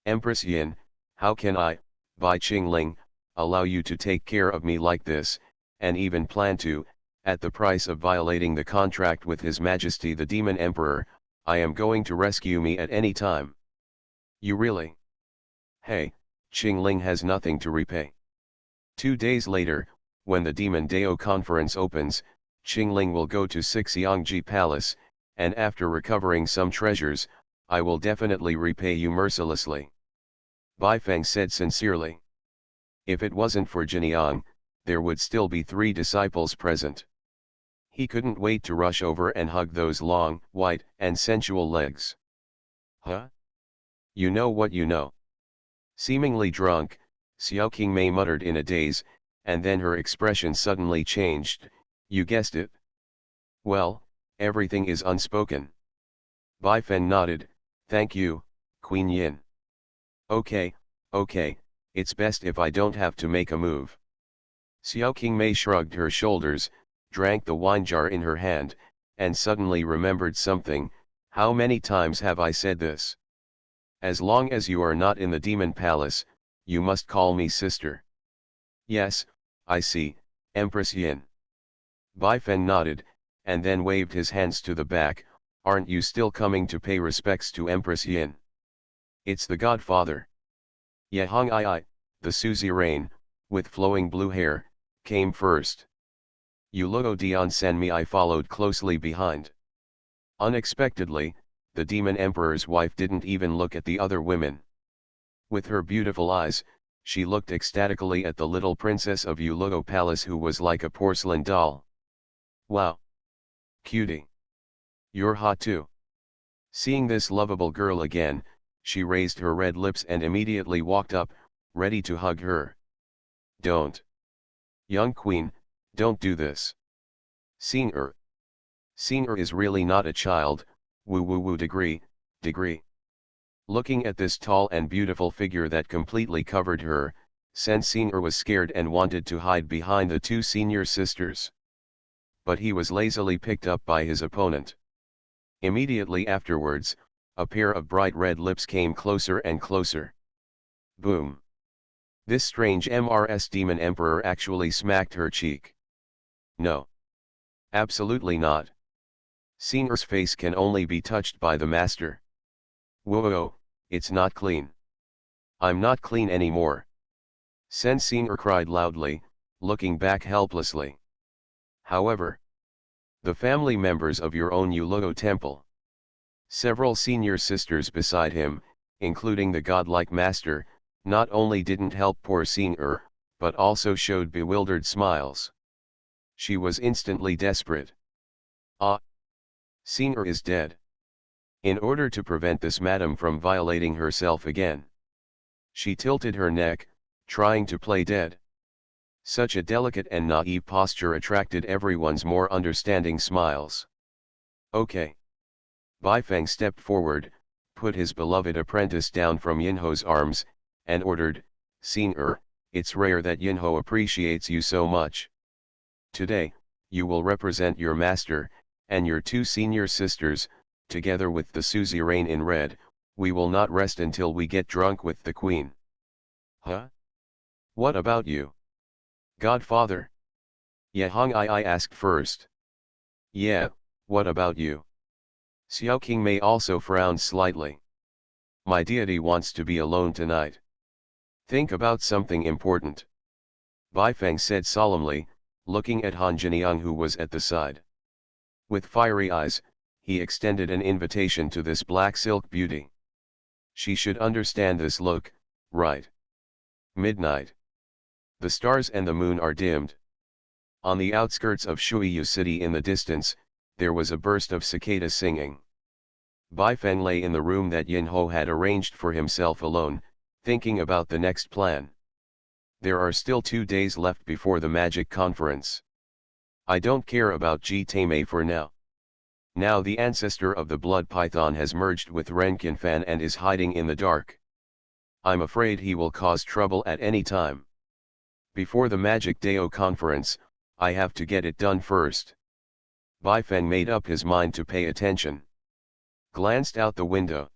Speaker 1: "Empress Yin, how can I, Bai Qingling, allow you to take care of me like this, and even plan to, at the price of violating the contract with His Majesty the Demon Emperor? I am going to rescue me at any time." "You really?" "Hey, Qingling has nothing to repay." 2 days later, when the Demon Dao conference opens, Qingling will go to Xiangji Palace, and after recovering some treasures, I will definitely repay you mercilessly." Bai Feng said sincerely. If it wasn't for Jiniang, there would still be 3 disciples present. He couldn't wait to rush over and hug those long, white, and sensual legs. Huh? You know what you know. Seemingly drunk, Xiao Qingmei muttered in a daze, and then her expression suddenly changed. You guessed it. Well, everything is unspoken. Bai Feng nodded. Thank you, Queen Yin. Okay, it's best if I don't have to make a move. Xiao Qingmei shrugged her shoulders, drank the wine jar in her hand, and suddenly remembered something. How many times have I said this? As long as you are not in the demon palace, you must call me sister. Yes, I see, Empress Yin. Bai Feng nodded, and then waved his hands to the back. Aren't you still coming to pay respects to Empress Yin? It's the godfather. Yehong I, the suzerain, with flowing blue hair, came first. Yuluo Dian Senmi I followed closely behind. Unexpectedly, the demon emperor's wife didn't even look at the other women. With her beautiful eyes, she looked ecstatically at the little princess of Yuluo Palace who was like a porcelain doll. Wow! Cutie! You're hot too. Seeing this lovable girl again, she raised her red lips and immediately walked up, ready to hug her. Don't. Young queen, don't do this. Senior. Senior is really not a child, woo woo woo degree. Looking at this tall and beautiful figure that completely covered her, Sen Senior was scared and wanted to hide behind the two senior sisters. But he was lazily picked up by his opponent. Immediately afterwards, a pair of bright red lips came closer and closer. Boom! This strange MRS demon emperor actually smacked her cheek. No. Absolutely not. Senior's face can only be touched by the master. Whoa, it's not clean. I'm not clean anymore. Sen Senior cried loudly, looking back helplessly. However, the family members of your own Yuluo temple. Several senior sisters beside him, including the godlike master, not only didn't help poor Senior, but also showed bewildered smiles. She was instantly desperate. Ah! Senior is dead. In order to prevent this madam from violating herself again, she tilted her neck, trying to play dead. Such a delicate and naive posture attracted everyone's more understanding smiles. Okay. Bai Feng stepped forward, put his beloved apprentice down from Yinho's arms, and ordered, Senior, it's rare that Yinho appreciates you so much. Today, you will represent your master, and your two senior sisters, together with the suzerain in red. We will not rest until we get drunk with the queen. Huh? What about you? Godfather? Yehong I asked first. Yeah, what about you? Xiao Qingmei also frowned slightly. My deity wants to be alone tonight. Think about something important. Bai Feng said solemnly, looking at Han Jiniang who was at the side. With fiery eyes, he extended an invitation to this black silk beauty. She should understand this look, right? Midnight. The stars and the moon are dimmed. On the outskirts of Shuiyu City in the distance, there was a burst of cicada singing. Bai Feng lay in the room that Yinho had arranged for himself alone, thinking about the next plan. There are still 2 days left before the magic conference. I don't care about Ji Taimei for now. Now the ancestor of the blood python has merged with Renkinfan and is hiding in the dark. I'm afraid he will cause trouble at any time. Before the Magic Dao conference, I have to get it done first. Bai Feng made up his mind to pay attention. Glanced out the window.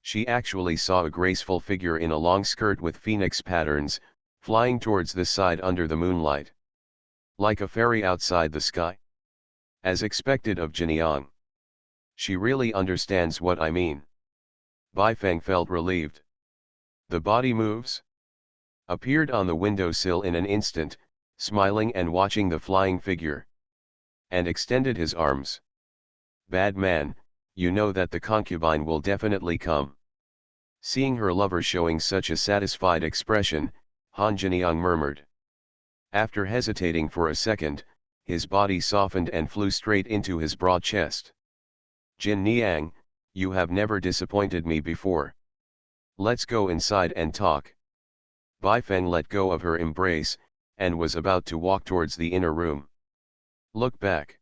Speaker 1: She actually saw a graceful figure in a long skirt with phoenix patterns, flying towards the side under the moonlight. Like a fairy outside the sky. As expected of Jiniang. She really understands what I mean. Bai Feng felt relieved. The body moves. Appeared on the windowsill in an instant, smiling and watching the flying figure. And extended his arms. Bad man, you know that the concubine will definitely come. Seeing her lover showing such a satisfied expression, Han Jiniang murmured. After hesitating for a second, his body softened and flew straight into his broad chest. Jin Niang, you have never disappointed me before. Let's go inside and talk. Bai Feng let go of her embrace, and was about to walk towards the inner room. Look back.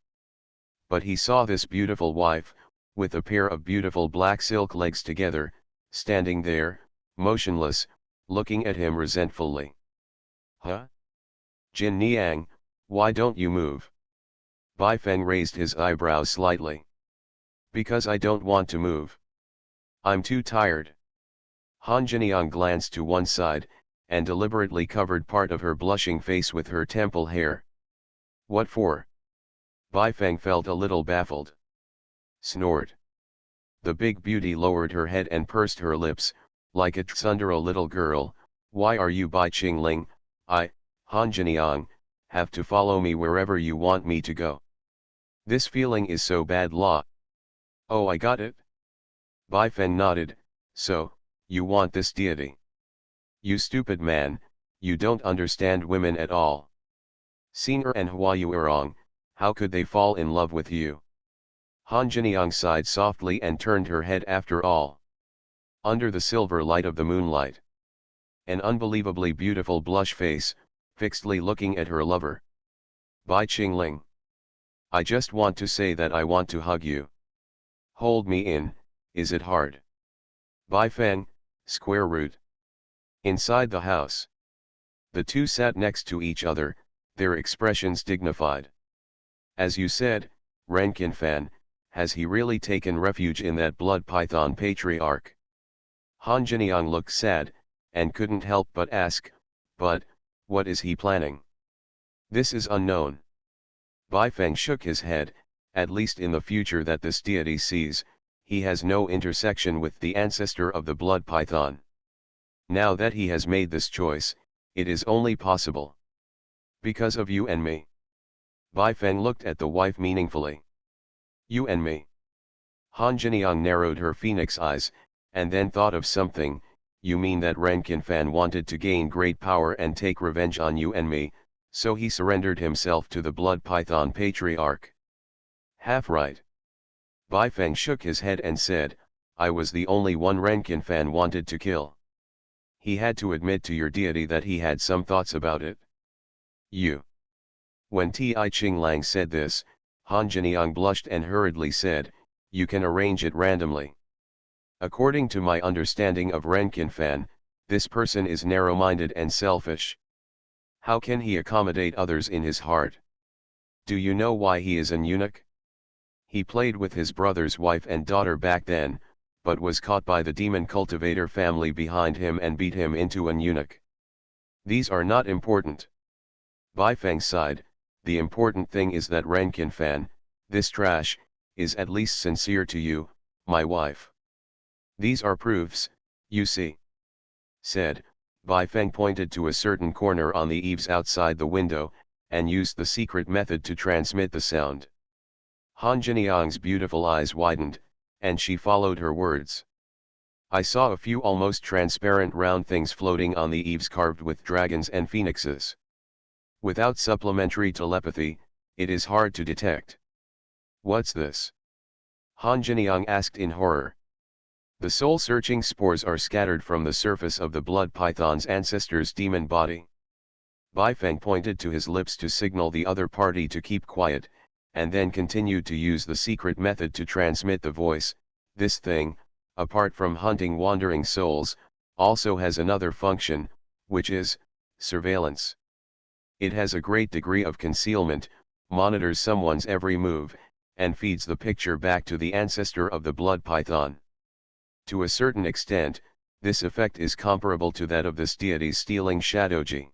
Speaker 1: But he saw this beautiful wife, with a pair of beautiful black silk legs together, standing there, motionless, looking at him resentfully. Huh? Jin Niang, why don't you move? Bai Feng raised his eyebrows slightly. Because I don't want to move. I'm too tired. Han Jiniang glanced to one side, and deliberately covered part of her blushing face with her temple hair. What for? Bai Feng felt a little baffled. Snored. The big beauty lowered her head and pursed her lips, like a tsundere little girl. Why are you Bai Qingling? I, Han Jiniang, have to follow me wherever you want me to go. This feeling is so bad law. Oh, I got it. Bai Feng nodded. So, you want this deity? You stupid man, you don't understand women at all. Senior and Huayuerong, how could they fall in love with you? Han Jiniang sighed softly and turned her head after all. Under the silver light of the moonlight. An unbelievably beautiful blush face, fixedly looking at her lover. Bai Qingling. I just want to say that I want to hug you. Hold me in, is it hard? Bai Feng, square root. Inside the house. The two sat next to each other, their expressions dignified. As you said, Rankin Fan, has he really taken refuge in that blood python patriarch? Han Jiniang looked sad, and couldn't help but ask, but, what is he planning? This is unknown. Bai Feng shook his head, at least in the future that this deity sees, he has no intersection with the ancestor of the blood python. Now that he has made this choice, it is only possible because of you and me. Bai Feng looked at the wife meaningfully. You and me. Han Jiniang narrowed her phoenix eyes, and then thought of something. You mean that Rankin Fan wanted to gain great power and take revenge on you and me, so he surrendered himself to the blood python patriarch. Half right. Bai Feng shook his head and said, I was the only one Rankin Fan wanted to kill. He had to admit to your deity that he had some thoughts about it. You. When Ti Qinglang said this, Han Jiniang blushed and hurriedly said, you can arrange it randomly. According to my understanding of Rankin Fan, this person is narrow-minded and selfish. How can he accommodate others in his heart? Do you know why he is an eunuch? He played with his brother's wife and daughter back then, but was caught by the demon cultivator family behind him and beat him into an eunuch. These are not important. Bai Feng sighed, the important thing is that Rankin Fan, this trash, is at least sincere to you, my wife. These are proofs, you see. Said, Bai Feng pointed to a certain corner on the eaves outside the window, and used the secret method to transmit the sound. Han Jiniang's beautiful eyes widened, and she followed her words. I saw a few almost transparent round things floating on the eaves carved with dragons and phoenixes. Without supplementary telepathy, it is hard to detect. What's this? Han Jiniang asked in horror. The soul-searching spores are scattered from the surface of the blood python's ancestor's demon body. Bai Feng pointed to his lips to signal the other party to keep quiet, and then continued to use the secret method to transmit the voice. This thing, apart from hunting wandering souls, also has another function, which is surveillance. It has a great degree of concealment, monitors someone's every move, and feeds the picture back to the ancestor of the blood python. To a certain extent, this effect is comparable to that of this deity's stealing Shadoji.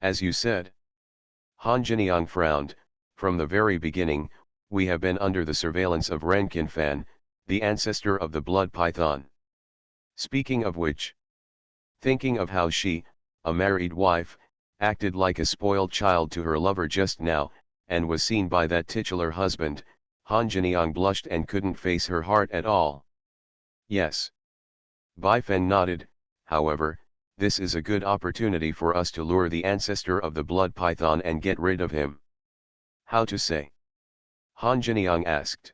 Speaker 1: As you said. Han Jiniang frowned. From the very beginning, we have been under the surveillance of Rankin Fan, the ancestor of the blood python. Speaking of which, thinking of how she, a married wife, acted like a spoiled child to her lover just now, and was seen by that titular husband, Han Jiniang blushed and couldn't face her heart at all. Yes. Bai Feng nodded. However, this is a good opportunity for us to lure the ancestor of the blood python and get rid of him. How to say? Han Jiniang asked.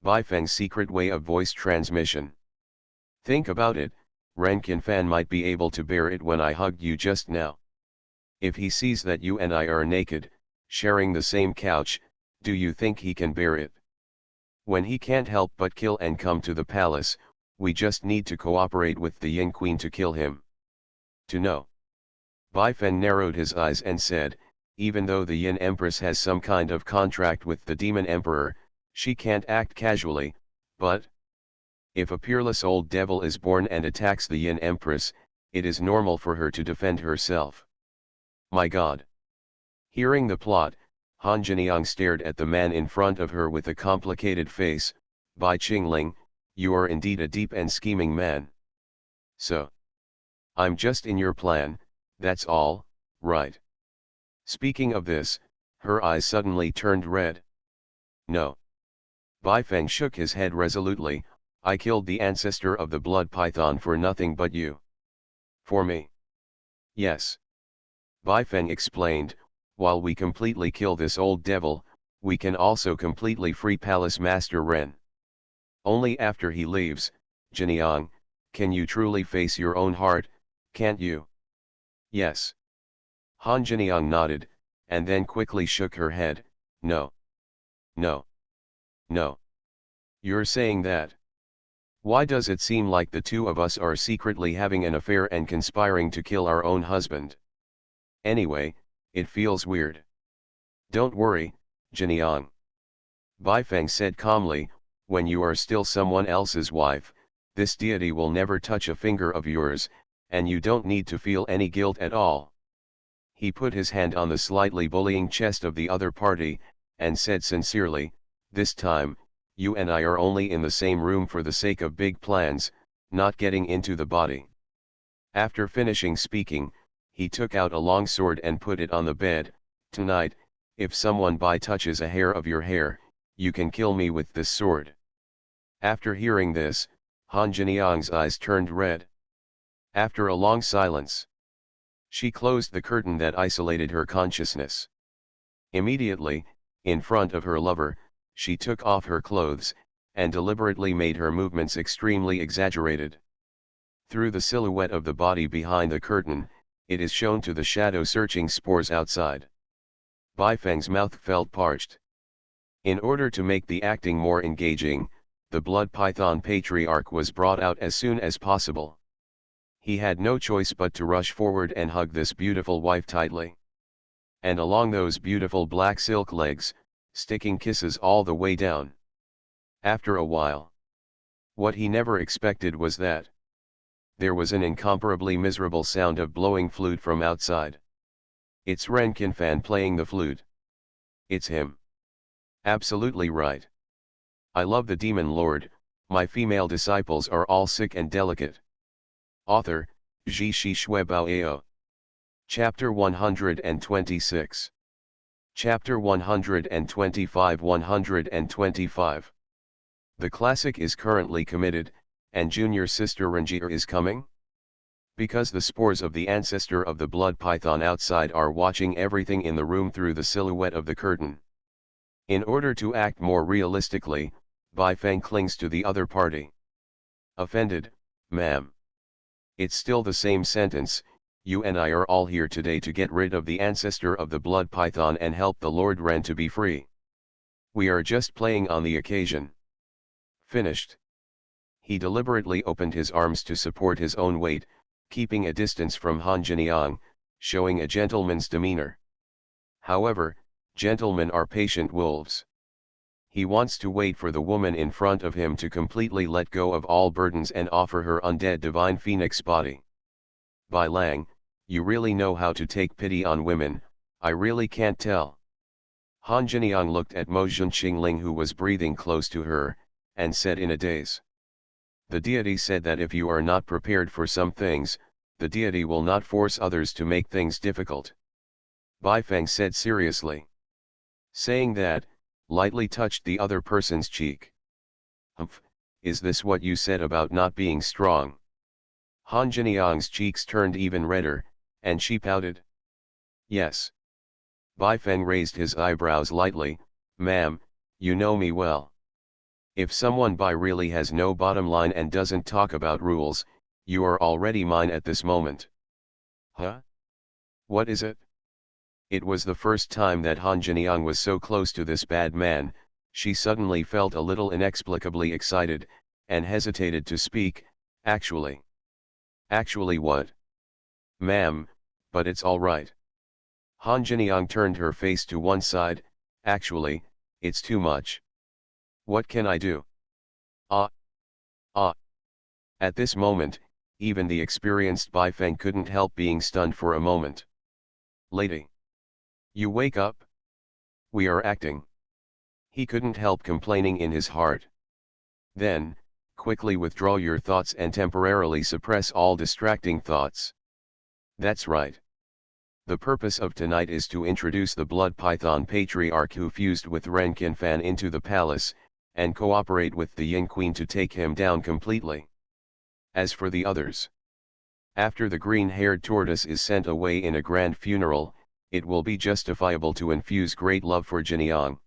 Speaker 1: Bai Feng's secret way of voice transmission. Think about it, Ren Qinfan might be able to bear it when I hugged you just now. If he sees that you and I are naked, sharing the same couch, do you think he can bear it? When he can't help but kill and come to the palace, we just need to cooperate with the Yin Queen to kill him. To know. Bai Feng narrowed his eyes and said, even though the Yin Empress has some kind of contract with the Demon Emperor, she can't act casually, but if a peerless old devil is born and attacks the Yin Empress, it is normal for her to defend herself. My God! Hearing the plot, Han Jiniang stared at the man in front of her with a complicated face. Bai Qingling, you are indeed a deep and scheming man. So, I'm just in your plan, that's all, right? Speaking of this, her eyes suddenly turned red. No. Bai Feng shook his head resolutely. I killed the ancestor of the blood python for nothing but you. For me? Yes. Bai Feng explained, while we completely kill this old devil, we can also completely free Palace Master Ren. Only after he leaves, Jiniang, can you truly face your own heart, can't you? Yes. Han Jiniang nodded, and then quickly shook her head. No. No. No. You're saying that? Why does it seem like the two of us are secretly having an affair and conspiring to kill our own husband? Anyway, it feels weird. Don't worry, Jiniang. Bai Feng said calmly, when you are still someone else's wife, this deity will never touch a finger of yours, and you don't need to feel any guilt at all. He put his hand on the slightly bullying chest of the other party, and said sincerely, this time, you and I are only in the same room for the sake of big plans, not getting into the body. After finishing speaking, he took out a long sword and put it on the bed. Tonight, if someone touches a hair of your hair, you can kill me with this sword. After hearing this, Han Jiniang's eyes turned red. After a long silence, she closed the curtain that isolated her consciousness. Immediately, in front of her lover, she took off her clothes, and deliberately made her movements extremely exaggerated. Through the silhouette of the body behind the curtain, it is shown to the shadow-searching spores outside. Bai Feng's mouth felt parched. In order to make the acting more engaging, the blood python patriarch was brought out as soon as possible. He had no choice but to rush forward and hug this beautiful wife tightly. And along those beautiful black silk legs, sticking kisses all the way down. After a while, what he never expected was that there was an incomparably miserable sound of blowing flute from outside. It's Ren Qinfan playing the flute. It's him. Absolutely right. I love the demon lord, my female disciples are all sick and delicate. Author, Zhi Shi Shui Bao. Chapter 126. Chapter 125. The classic is currently committed, and junior sister Ranjir is coming? Because the spores of the ancestor of the blood python outside are watching everything in the room through the silhouette of the curtain. In order to act more realistically, Bai Feng clings to the other party. Offended, ma'am. It's still the same sentence, you and I are all here today to get rid of the ancestor of the blood python and help the Lord Ren to be free. We are just playing on the occasion. Finished. He deliberately opened his arms to support his own weight, keeping a distance from Han Jiniang, showing a gentleman's demeanor. However, gentlemen are patient wolves. He wants to wait for the woman in front of him to completely let go of all burdens and offer her undead divine phoenix body. Bai Lang, you really know how to take pity on women, I really can't tell. Han Jiniang looked at Mo Junqingling, who was breathing close to her, and said in a daze. The deity said that if you are not prepared for some things, the deity will not force others to make things difficult. Bai Feng said seriously. Saying that, lightly touched the other person's cheek. Humph, is this what you said about not being strong? Han Jiniang's cheeks turned even redder, and she pouted. Yes. Baifeng raised his eyebrows lightly. Ma'am, you know me well. If someone Bai really has no bottom line and doesn't talk about rules, you are already mine at this moment. Huh? What is it? It was the first time that Han Jiniang was so close to this bad man. She suddenly felt a little inexplicably excited, and hesitated to speak. Actually. Actually what? Ma'am, but it's all right. Han Jiniang turned her face to one side. Actually, it's too much. What can I do? Ah. Ah. At this moment, even the experienced Baifeng couldn't help being stunned for a moment. Lady. You wake up? We are acting. He couldn't help complaining in his heart. Then, quickly withdraw your thoughts and temporarily suppress all distracting thoughts. That's right. The purpose of tonight is to introduce the blood python patriarch who fused with Ren Qinfan into the palace, and cooperate with the Yin Queen to take him down completely. As for the others, after the green-haired tortoise is sent away in a grand funeral, it will be justifiable to infuse great love for Jiniang.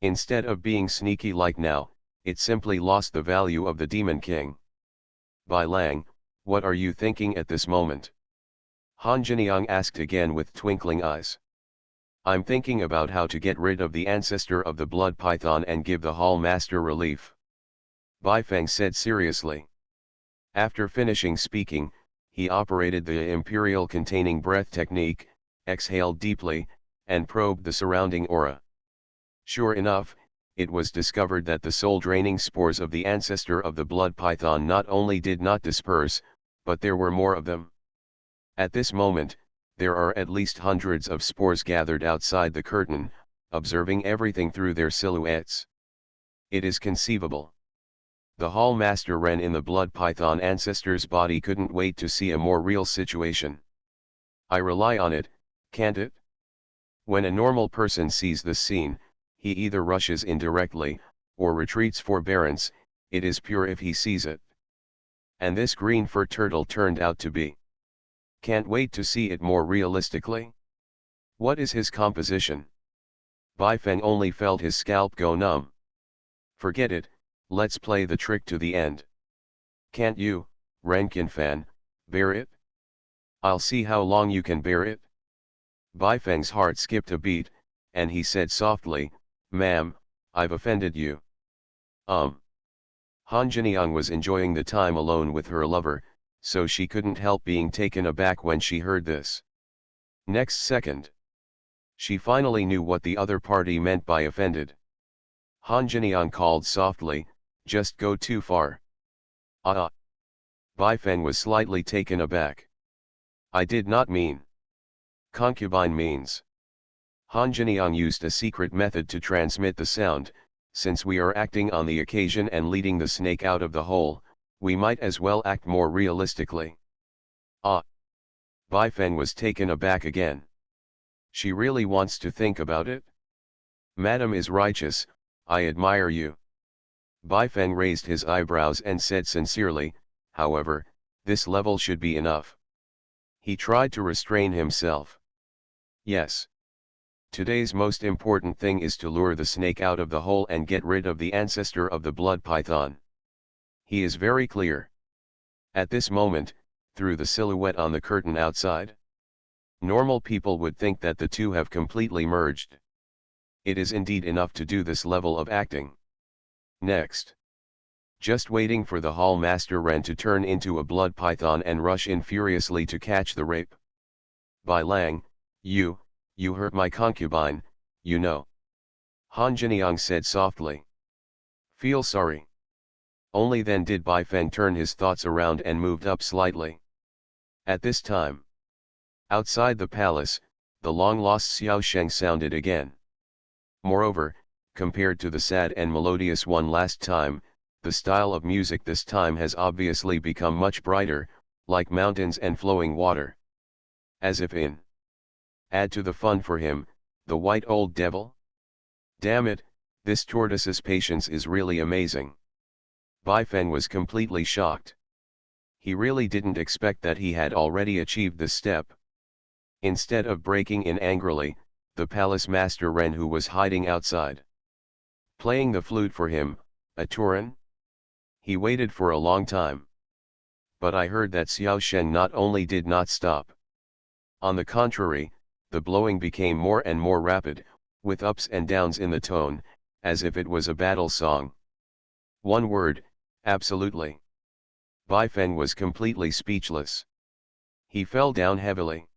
Speaker 1: Instead of being sneaky like now, it simply lost the value of the Demon King. Bai Lang, what are you thinking at this moment? Han Jiniang asked again with twinkling eyes. I'm thinking about how to get rid of the ancestor of the blood python and give the Hall Master relief. Baifeng said seriously. After finishing speaking, he operated the imperial containing breath technique, exhaled deeply, and probed the surrounding aura. Sure enough, it was discovered that the soul-draining spores of the ancestor of the blood python not only did not disperse, but there were more of them. At this moment, there are at least hundreds of spores gathered outside the curtain, observing everything through their silhouettes. It is conceivable. The Hall Master Ren in the blood python ancestor's body couldn't wait to see a more real situation. I rely on it, can't it? When a normal person sees this scene, he either rushes in directly, or retreats forbearance. It is pure if he sees it. And this green fur turtle turned out to be. Can't wait to see it more realistically. What is his composition? Baifeng only felt his scalp go numb. Forget it, let's play the trick to the end. Can't you, Ren Qinfan, bear it? I'll see how long you can bear it. Baifeng's heart skipped a beat, and he said softly, Ma'am, I've offended you. Han Jiniang was enjoying the time alone with her lover, so she couldn't help being taken aback when she heard this. Next second, she finally knew what the other party meant by offended. Han Jiniang called softly, just go too far. Ah. Baifeng was slightly taken aback. I did not mean. Concubine means. Han Jiniang used a secret method to transmit the sound. Since we are acting on the occasion and leading the snake out of the hole, we might as well act more realistically. Ah. Baifeng was taken aback again. She really wants to think about it? Madam is righteous, I admire you. Baifeng raised his eyebrows and said sincerely, however, this level should be enough. He tried to restrain himself. Yes. Today's most important thing is to lure the snake out of the hole and get rid of the ancestor of the blood python. He is very clear. At this moment, through the silhouette on the curtain outside, normal people would think that the two have completely merged. It is indeed enough to do this level of acting. Next. Just waiting for the Hall Master Ren to turn into a blood python and rush in furiously to catch the rape. Bai Lang, you hurt my concubine, you know. Han Jiniang said softly. Feel sorry. Only then did Baifeng turn his thoughts around and moved up slightly. At this time, outside the palace, the long-lost Xiao Sheng sounded again. Moreover, compared to the sad and melodious one last time, the style of music this time has obviously become much brighter, like mountains and flowing water. As if in. Add to the fun for him, the white old devil? Damn it, this tortoise's patience is really amazing. Baifeng was completely shocked. He really didn't expect that he had already achieved this step. Instead of breaking in angrily, the palace master Ren, who was hiding outside. Playing the flute for him, a Turan? He waited for a long time. But I heard that Xiao Shen not only did not stop. On the contrary, the blowing became more and more rapid, with ups and downs in the tone, as if it was a battle song. One word, absolutely. Bai Feng was completely speechless. He fell down heavily.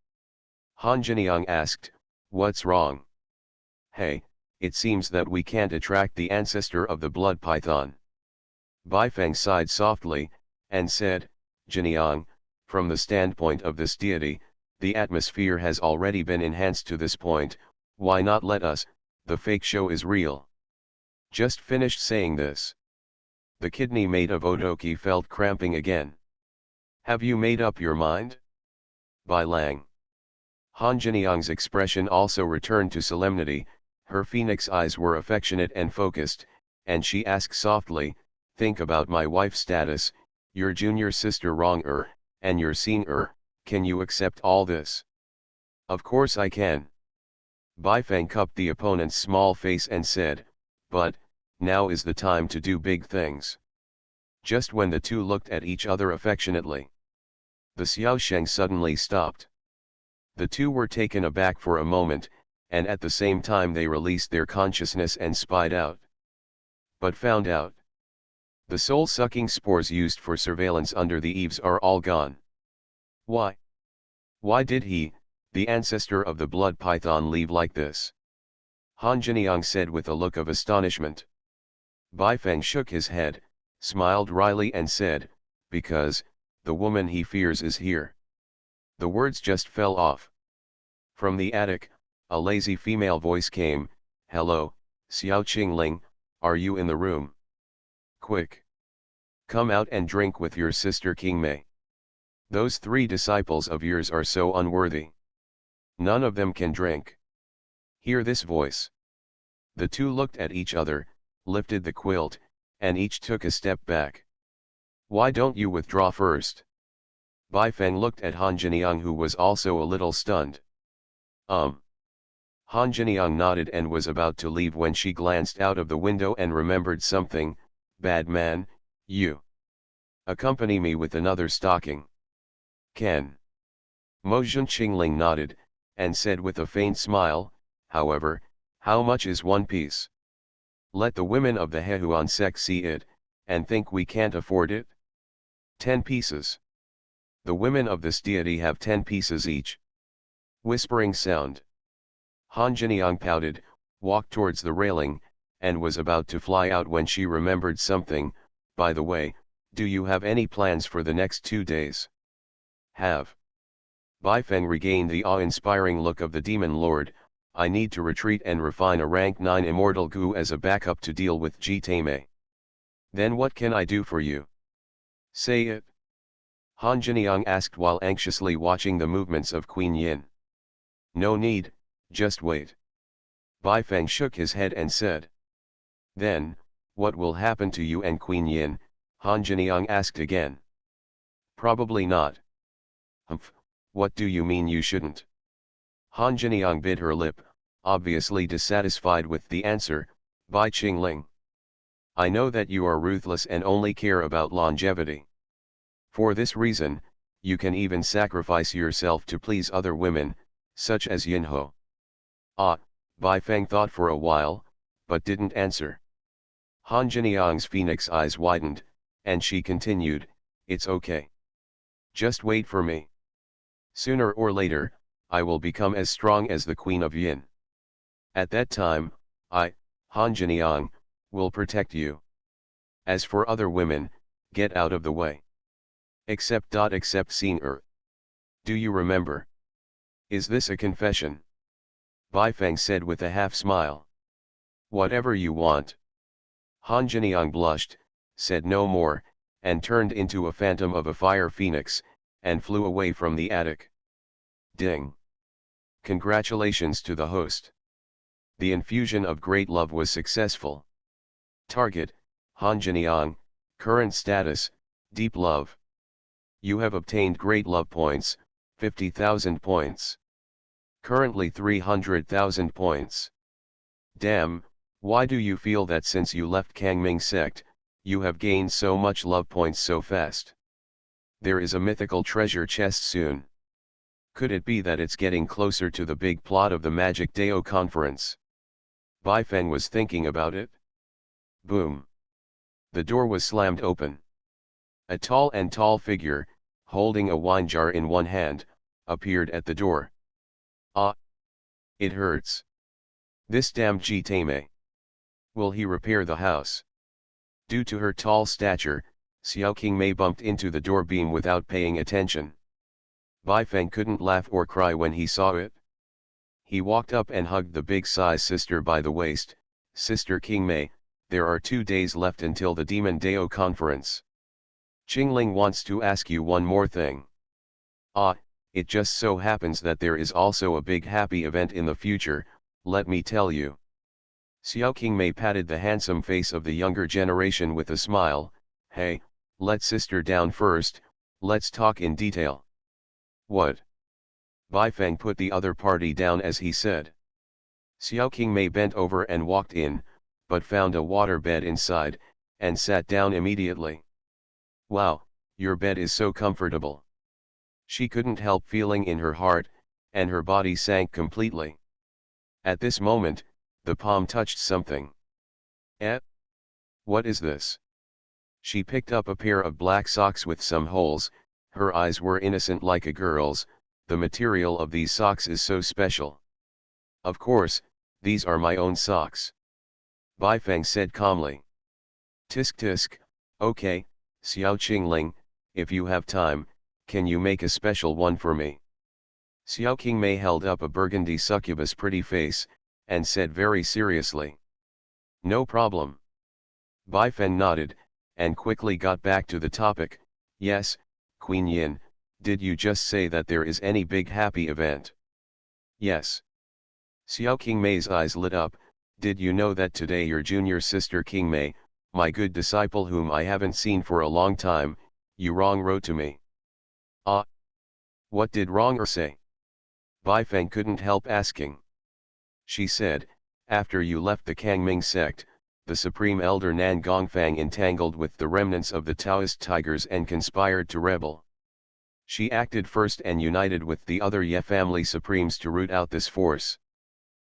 Speaker 1: Han Jiniang asked, "What's wrong?" "Hey, it seems that we can't attract the ancestor of the blood python." Bai Feng sighed softly, and said, "Jiniang, from the standpoint of this deity, the atmosphere has already been enhanced to this point, why not let us, the fake show is real." Just finished saying this. The kidney mate of Otoki felt cramping again. "Have you made up your mind?" Bai Lang. Han Jiniang's expression also returned to solemnity, her phoenix eyes were affectionate and focused, and she asked softly, "Think about my wife's status, your junior sister Rong and your Xing can you accept all this?" "Of course I can." Bai Feng cupped the opponent's small face and said, "But, now is the time to do big things." Just when the two looked at each other affectionately, the Xiaosheng suddenly stopped. The two were taken aback for a moment, and at the same time they released their consciousness and spied out. But found out. The soul-sucking spores used for surveillance under the eaves are all gone. Why? Why did he, the ancestor of the blood python, leave like this? Han Jiniang said with a look of astonishment. Bai Feng shook his head, smiled wryly and said, "Because, the woman he fears is here." The words just fell off. From the attic, a lazy female voice came, "Hello, Xiao Qingling, are you in the room? Quick! Come out and drink with your sister King Mei. Those 3 disciples of yours are so unworthy. None of them can drink." Hear this voice. The two looked at each other, lifted the quilt, and each took a step back. "Why don't you withdraw first?" Bai Feng looked at Han Jiniang, who was also a little stunned. Han Jiniang nodded and was about to leave when she glanced out of the window and remembered something. "Bad man, you. Accompany me with another stocking." "Can." Mojun Qingling nodded, and said with a faint smile, "However, how much is one piece? Let the women of the Hehuan sect see it, and think we can't afford it?" 10 pieces. The women of this deity have 10 pieces each. Whispering sound. Han Jiniang pouted, walked towards the railing, and was about to fly out when she remembered something. "By the way, do you have any plans for the next 2 days?" "Have." Bai Feng regained the awe-inspiring look of the demon lord. "I need to retreat and refine a rank 9 immortal Gu as a backup to deal with Ji Taimei." "Then what can I do for you? Say it." Han Jiniang asked while anxiously watching the movements of Queen Yin. "No need, just wait." Bai Feng shook his head and said. "Then, what will happen to you and Queen Yin?" Han Jiniang asked again. "Probably not." "Humph, what do you mean you shouldn't?" Han Jiniang bit her lip, obviously dissatisfied with the answer. "Bai Qingling, I know that you are ruthless and only care about longevity. For this reason, you can even sacrifice yourself to please other women, such as Yinho." "Ah," Bai Feng thought for a while, but didn't answer. Han Jiniang's phoenix eyes widened, and she continued, "It's okay. Just wait for me. Sooner or later, I will become as strong as the Queen of Yin. At that time, I, Han Jiniang, will protect you. As for other women, get out of the way. Except Xing. Do you remember? Is this a confession?" Bai Feng said with a half-smile. "Whatever you want." Han Jiniang blushed, said no more, and turned into a phantom of a fire phoenix, and flew away from the attic. Ding! Congratulations to the host. The infusion of great love was successful. Target, Han Jiniang, current status, deep love. You have obtained great love points, 50,000 points. Currently 300,000 points. Damn, why do you feel that since you left Kangming sect, you have gained so much love points so fast? There is a mythical treasure chest soon. Could it be that it's getting closer to the big plot of the Magic Dao conference? Baifeng was thinking about it. Boom. The door was slammed open. A tall figure, holding a wine jar in one hand, appeared at the door. Ah! It hurts. This damn Jitame. Will he repair the house? Due to her tall stature, Xiao Qingmei bumped into the door beam without paying attention. Baifeng couldn't laugh or cry when he saw it. He walked up and hugged the big-size sister by the waist. Sister Qingmei, there are 2 days left until the Demon Dao conference. Qingling wants to ask you one more thing. Ah, it just so happens that there is also a big happy event in the future, let me tell you. Xiao Qingmei patted the handsome face of the younger generation with a smile. Hey, let sister down first, let's talk in detail. What? Baifeng put the other party down as he said. Xiao Qingmei bent over and walked in, but found a water bed inside, and sat down immediately. Wow, your bed is so comfortable. She couldn't help feeling in her heart, and her body sank completely. At this moment, the palm touched something. Eh? What is this? She picked up a pair of black socks with some holes. Her eyes were innocent like a girl's. The material of these socks is so special. Of course, these are my own socks. Baifeng said calmly. Tisk tisk, okay, Xiao Qingling, if you have time, can you make a special one for me? Xiao Qingmei held up a burgundy succubus pretty face, and said very seriously. No problem. Baifeng nodded, and quickly got back to the topic. Yes, Queen Yin, did you just say that there is any big happy event? Yes. Xiao Qingmei's eyes lit up. Did you know that today your junior sister Qingmei, my good disciple whom I haven't seen for a long time, Yurong wrote to me? Ah. What did Rong say? Baifeng couldn't help asking. She said, after you left the Kangming sect, the Supreme Elder Nan Gongfang entangled with the remnants of the Taoist tigers and conspired to rebel. She acted first and united with the other Ye family supremes to root out this force.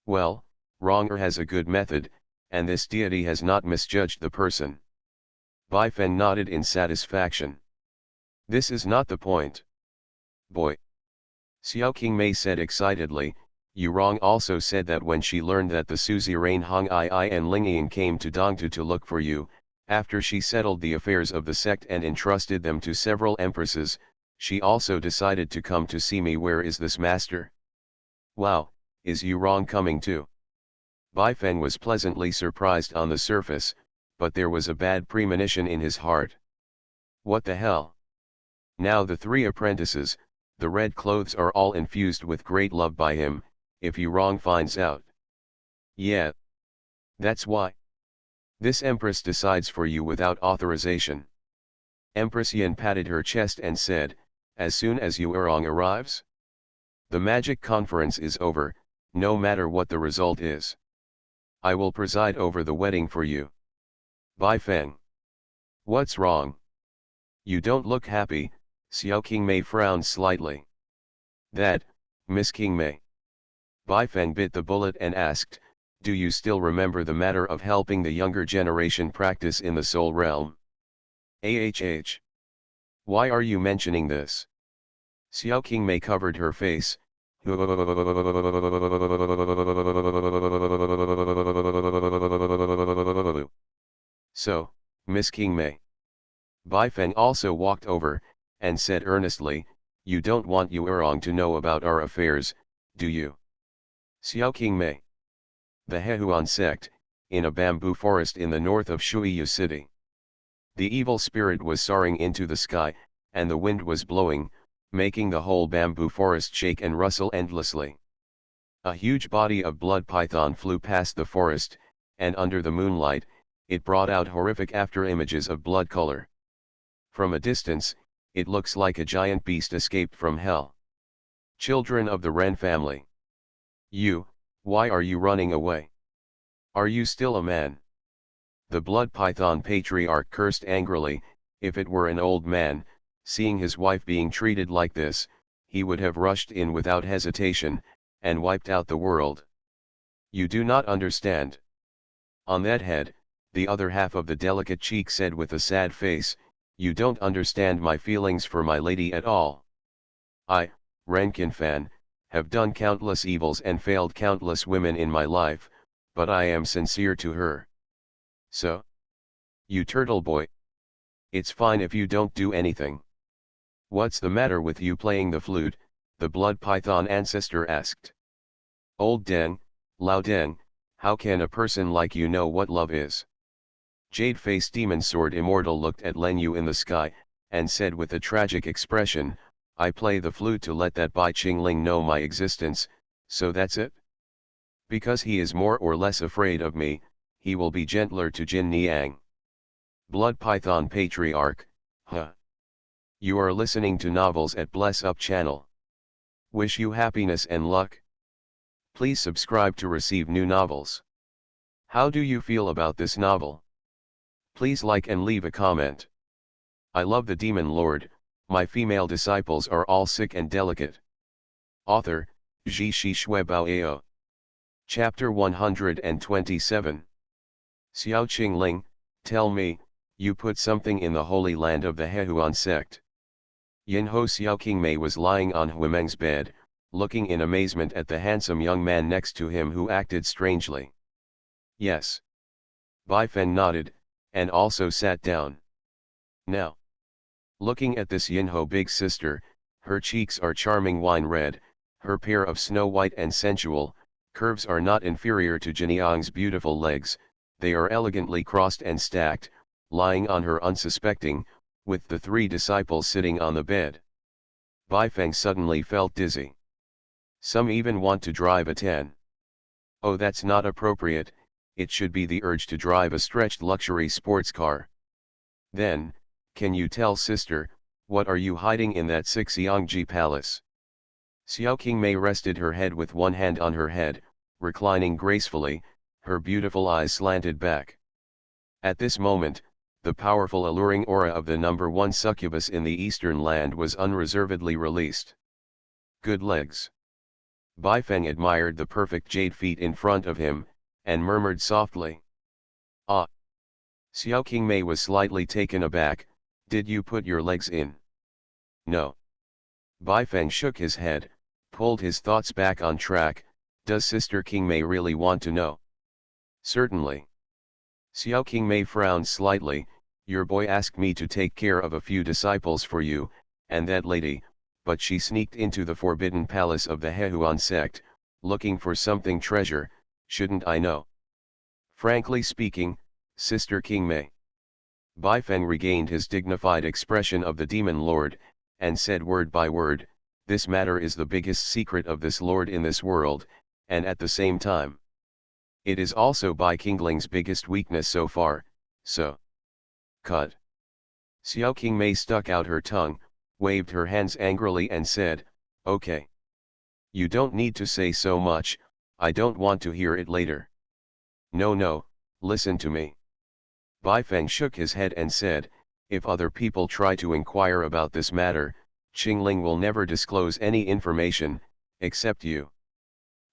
Speaker 1: Well, Ronger has a good method, and this deity has not misjudged the person. Baifeng nodded in satisfaction. This is not the point. Boy. Xiao Qingmei said excitedly. Yurong also said that when she learned that the suzerain Hong Ai and Lingying came to Dongtu to look for you, after she settled the affairs of the sect and entrusted them to several empresses, she also decided to come to see me. Where is this master? Wow, is Yurong coming too? Baifeng was pleasantly surprised on the surface, but there was a bad premonition in his heart. What the hell? Now the 3 apprentices, the red clothes are all infused with great love by him, if Yurong finds out. Yeah. That's why. This empress decides for you without authorization. Empress Yin patted her chest and said, as soon as Yurong arrives? The magic conference is over, no matter what the result is. I will preside over the wedding for you. Baifeng. What's wrong? You don't look happy. Xiao Qingmei frowned slightly. That, Miss Qingmei. Baifeng bit the bullet and asked, do you still remember the matter of helping the younger generation practice in the soul realm? AHH. Why are you mentioning this? Xiao Qingmei covered her face. So, Miss Qingmei. Baifeng also walked over, and said earnestly, you don't want Yurong to know about our affairs, do you? Xiao Qingmei. The Hehuan sect, in a bamboo forest in the north of Shuiyu City. The evil spirit was soaring into the sky, and the wind was blowing, making the whole bamboo forest shake and rustle endlessly. A huge body of blood python flew past the forest, and under the moonlight, it brought out horrific after-images of blood color. From a distance, it looks like a giant beast escaped from hell. Children of the Ren family. You, why are you running away? Are you still a man? The blood python patriarch cursed angrily. If it were an old man, seeing his wife being treated like this, he would have rushed in without hesitation, and wiped out the world. You do not understand. On that head, the other half of the delicate cheek said with a sad face, you don't understand my feelings for my lady at all. I, Renkinfan, have done countless evils and failed countless women in my life, but I am sincere to her. So? You turtle boy. It's fine if you don't do anything. What's the matter with you playing the flute? The blood python ancestor asked. Old Deng, Lao Deng, how can a person like you know what love is? Jade-faced demon sword immortal looked at Len Yu in the sky, and said with a tragic expression, I play the flute to let that Bai Qingling know my existence, so that's it? Because he is more or less afraid of me, he will be gentler to Jin Niang. Blood Python Patriarch, huh? You are listening to novels at Bless Up channel. Wish you happiness and luck. Please subscribe to receive new novels. How do you feel about this novel? Please like and leave a comment. I love the Demon Lord, my female disciples are all sick and delicate. Author, Zhi Shi Shui Bao. Chapter 127. Xiao Qingling, tell me, you put something in the holy land of the Hehuan sect. Yinho Xiao Qingmei was lying on Huimeng's bed, looking in amazement at the handsome young man next to him who acted strangely. Yes. Bai Feng nodded, and also sat down. Now, looking at this Yinho big sister, her cheeks are charming wine red, her pair of snow white and sensual, curves are not inferior to Jiniang's beautiful legs, they are elegantly crossed and stacked, lying on her unsuspecting, with the three disciples sitting on the bed. Bai Feng suddenly felt dizzy. Some even want to drive a 10. Oh, that's not appropriate, it should be the urge to drive a stretched luxury sports car. Then, can you tell sister, what are you hiding in that Xiangji palace? Xiao Qingmei rested her head with one hand on her head, reclining gracefully, her beautiful eyes slanted back. At this moment, the powerful alluring aura of the number one succubus in the eastern land was unreservedly released. Good legs. Bai Feng admired the perfect jade feet in front of him, and murmured softly. Ah! Xiao Qingmei was slightly taken aback, did you put your legs in? No. Bai Feng shook his head, pulled his thoughts back on track, does Sister Qingmei really want to know? Certainly. Xiao Qingmei frowned slightly, your boy asked me to take care of a few disciples for you, and that lady, but she sneaked into the forbidden palace of the Hehuan sect, looking for something treasure, shouldn't I know? Frankly speaking, Sister Qingmei. Bai Feng regained his dignified expression of the Demon Lord, and said word by word, this matter is the biggest secret of this lord in this world, and at the same time, it is also Bai Qingling's biggest weakness so far, so. Cut. Xiao Qingmei stuck out her tongue, waved her hands angrily and said, okay. You don't need to say so much, I don't want to hear it later. No, listen to me. Bai Feng shook his head and said, if other people try to inquire about this matter, Qingling will never disclose any information, except you.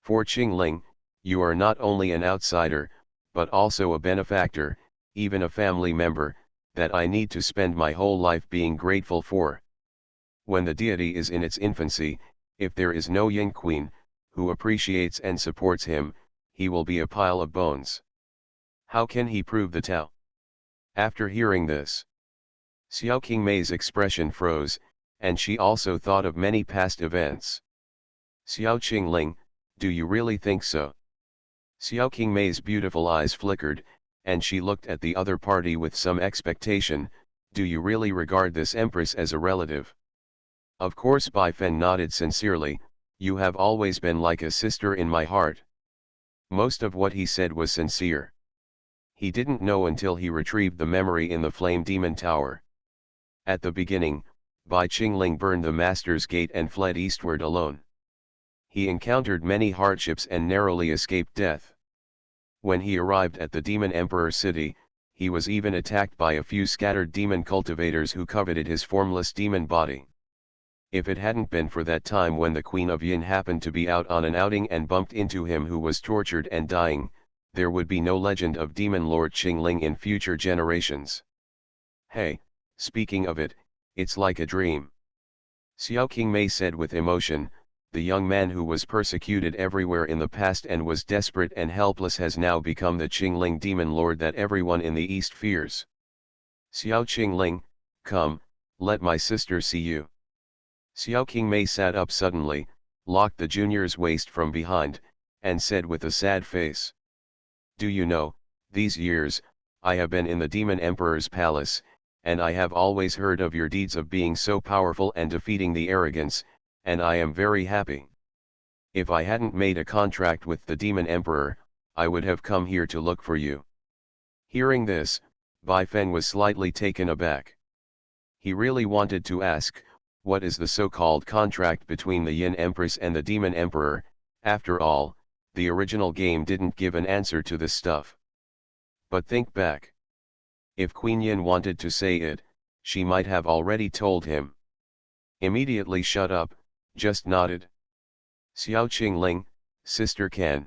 Speaker 1: For Qingling, you are not only an outsider, but also a benefactor, even a family member, that I need to spend my whole life being grateful for. When the deity is in its infancy, if there is no Yin Queen, who appreciates and supports him, he will be a pile of bones. How can he prove the Tao? After hearing this, Xiao Qingmei's expression froze, and she also thought of many past events. Xiao Qingling, do you really think so? Xiao Qingmei's beautiful eyes flickered, and she looked at the other party with some expectation, do you really regard this empress as a relative? Of course Bai Feng nodded sincerely, you have always been like a sister in my heart. Most of what he said was sincere. He didn't know until he retrieved the memory in the Flame Demon Tower. At the beginning, Bai Qingling burned the Master's Gate and fled eastward alone. He encountered many hardships and narrowly escaped death. When he arrived at the Demon Emperor city, he was even attacked by a few scattered demon cultivators who coveted his formless demon body. If it hadn't been for that time when the Queen of Yin happened to be out on an outing and bumped into him who was tortured and dying, there would be no legend of Demon Lord Qingling in future generations. Hey, speaking of it, it's like a dream. Xiao Qingmei said with emotion. The young man who was persecuted everywhere in the past and was desperate and helpless has now become the Qingling demon lord that everyone in the East fears. Xiao Qingling, come, let my sister see you. Xiao Qingmei sat up suddenly, locked the junior's waist from behind, and said with a sad face. Do you know, these years, I have been in the Demon Emperor's palace, and I have always heard of your deeds of being so powerful and defeating the arrogance, and I am very happy. If I hadn't made a contract with the Demon Emperor, I would have come here to look for you. Hearing this, Bai Feng was slightly taken aback. He really wanted to ask, what is the so-called contract between the Yin Empress and the Demon Emperor? After all, the original game didn't give an answer to this stuff. But think back. If Queen Yin wanted to say it, she might have already told him. Immediately shut up, just nodded. Xiao Qingling, sister can.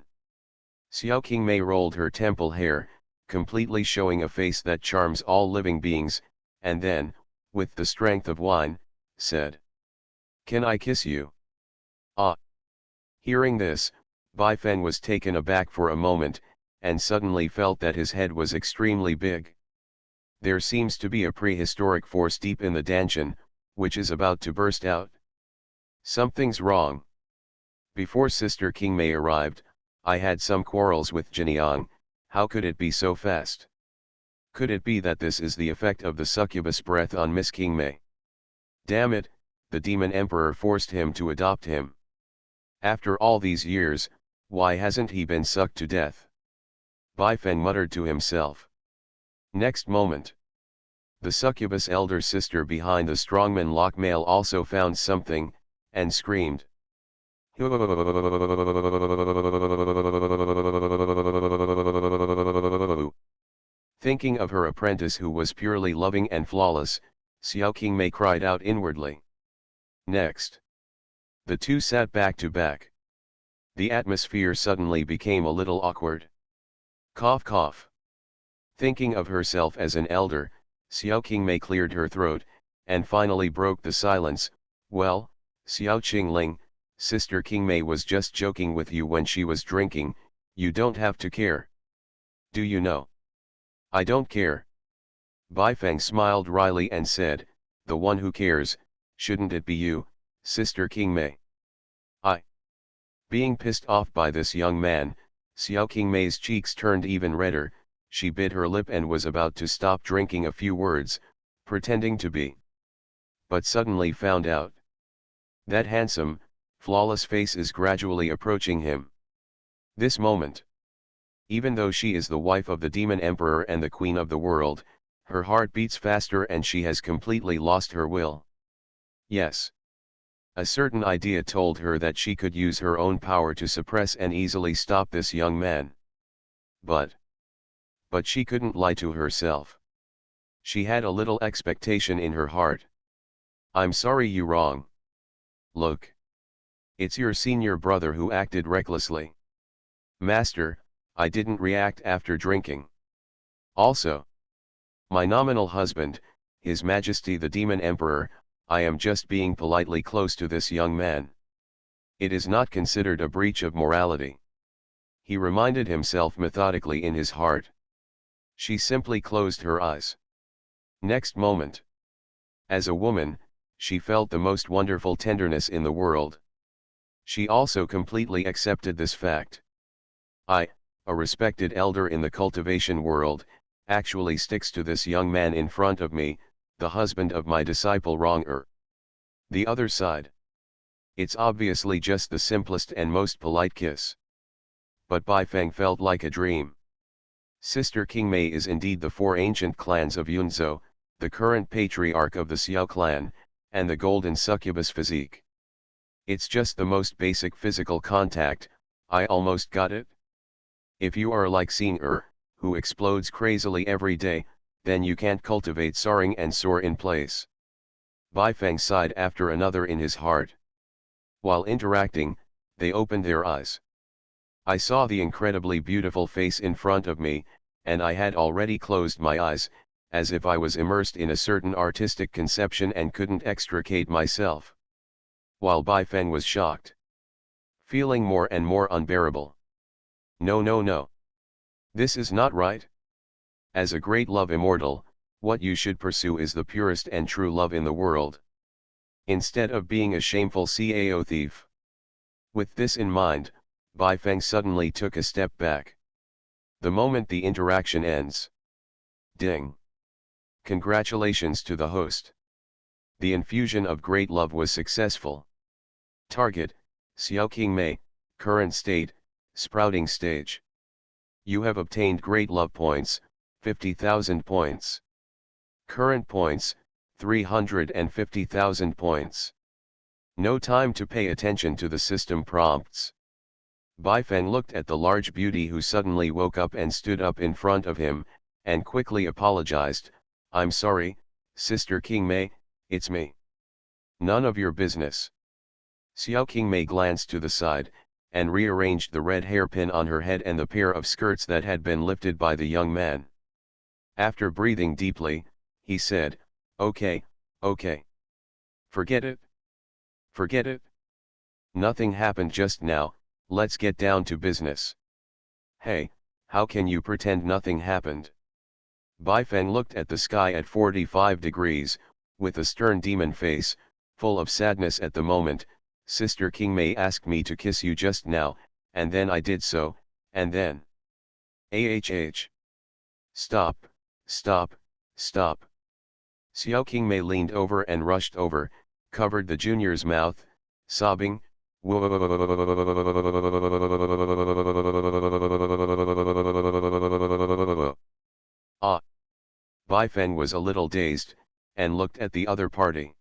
Speaker 1: Xiao Qingmei rolled her temple hair, completely showing a face that charms all living beings, and then, with the strength of wine, said. Can I kiss you? Ah! Hearing this, Bai Feng was taken aback for a moment, and suddenly felt that his head was extremely big. There seems to be a prehistoric force deep in the Danshan, which is about to burst out. Something's wrong. Before Sister Qingmei arrived, I had some quarrels with Jinyang. How could it be so fast? Could it be that this is the effect of the succubus breath on Miss Qingmei? Damn it, the Demon Emperor forced him to adopt him. After all these years, why hasn't he been sucked to death? Bai Feng muttered to himself. Next moment, the succubus elder sister behind the strongman lock male also found something, and screamed. Thinking of her apprentice who was purely loving and flawless, Xiao Qingmei cried out inwardly. Next, the two sat back to back. The atmosphere suddenly became a little awkward. Cough cough. Thinking of herself as an elder, Xiao Qingmei cleared her throat, and finally broke the silence. Well, Xiao Qingling, Sister Qingmei was just joking with you when she was drinking, you don't have to care. Do you know? I don't care. Bai Feng smiled wryly and said, the one who cares, shouldn't it be you, Sister Qingmei? Being pissed off by this young man, Xiao Qingmei's cheeks turned even redder. She bit her lip and was about to stop drinking a few words, pretending to be. But suddenly found out. That handsome, flawless face is gradually approaching him. This moment. Even though she is the wife of the Demon Emperor and the Queen of the world, her heart beats faster and she has completely lost her will. Yes. A certain idea told her that she could use her own power to suppress and easily stop this young man. But she couldn't lie to herself. She had a little expectation in her heart. I'm sorry you wrong. Look. It's your senior brother who acted recklessly. Master, I didn't react after drinking. Also, my nominal husband, His Majesty the Demon Emperor, I am just being politely close to this young man. It is not considered a breach of morality. He reminded himself methodically in his heart. She simply closed her eyes. Next moment. As a woman, she felt the most wonderful tenderness in the world. She also completely accepted this fact. I, a respected elder in the cultivation world, actually sticks to this young man in front of me, the husband of my disciple Wrong-er. The other side. It's obviously just the simplest and most polite kiss. But Bai Feng felt like a dream. Sister Qingmei is indeed the four ancient clans of Yunzhou, the current patriarch of the Xiao clan, and the golden succubus physique. It's just the most basic physical contact, I almost got it. If you are like seeing her, who explodes crazily every day, then you can't cultivate soaring and soar in place. Baifeng sighed after another in his heart. While interacting, they opened their eyes. I saw the incredibly beautiful face in front of me, and I had already closed my eyes, as if I was immersed in a certain artistic conception and couldn't extricate myself. While Baifeng was shocked, feeling more and more unbearable. No, no, no. This is not right. As a great love immortal, what you should pursue is the purest and true love in the world, instead of being a shameful cao thief. With this in mind, Baifeng suddenly took a step back. The moment the interaction ends. Ding. Congratulations to the host. The infusion of great love was successful. Target, Xiaoqing Mei, current state, sprouting stage. You have obtained great love points, 50,000 points. Current points, 350,000 points. No time to pay attention to the system prompts. Baifeng looked at the large beauty who suddenly woke up and stood up in front of him, and quickly apologized. I'm sorry, Sister King Mei, it's me. None of your business. Xiao King Mei glanced to the side, and rearranged the red hairpin on her head and the pair of skirts that had been lifted by the young man. After breathing deeply, he said, okay, okay. Forget it. Forget it. Nothing happened just now, let's get down to business. Hey, how can you pretend nothing happened? Baifeng looked at the sky at 45 degrees, with a stern demon face, full of sadness at the moment. Sister King Mei asked me to kiss you just now, and then I did so, and then. AHH. Stop, stop, stop. Xiao King Mei leaned over and rushed over, covered the junior's mouth, sobbing, ah. Baifeng was a little dazed, and looked at the other party.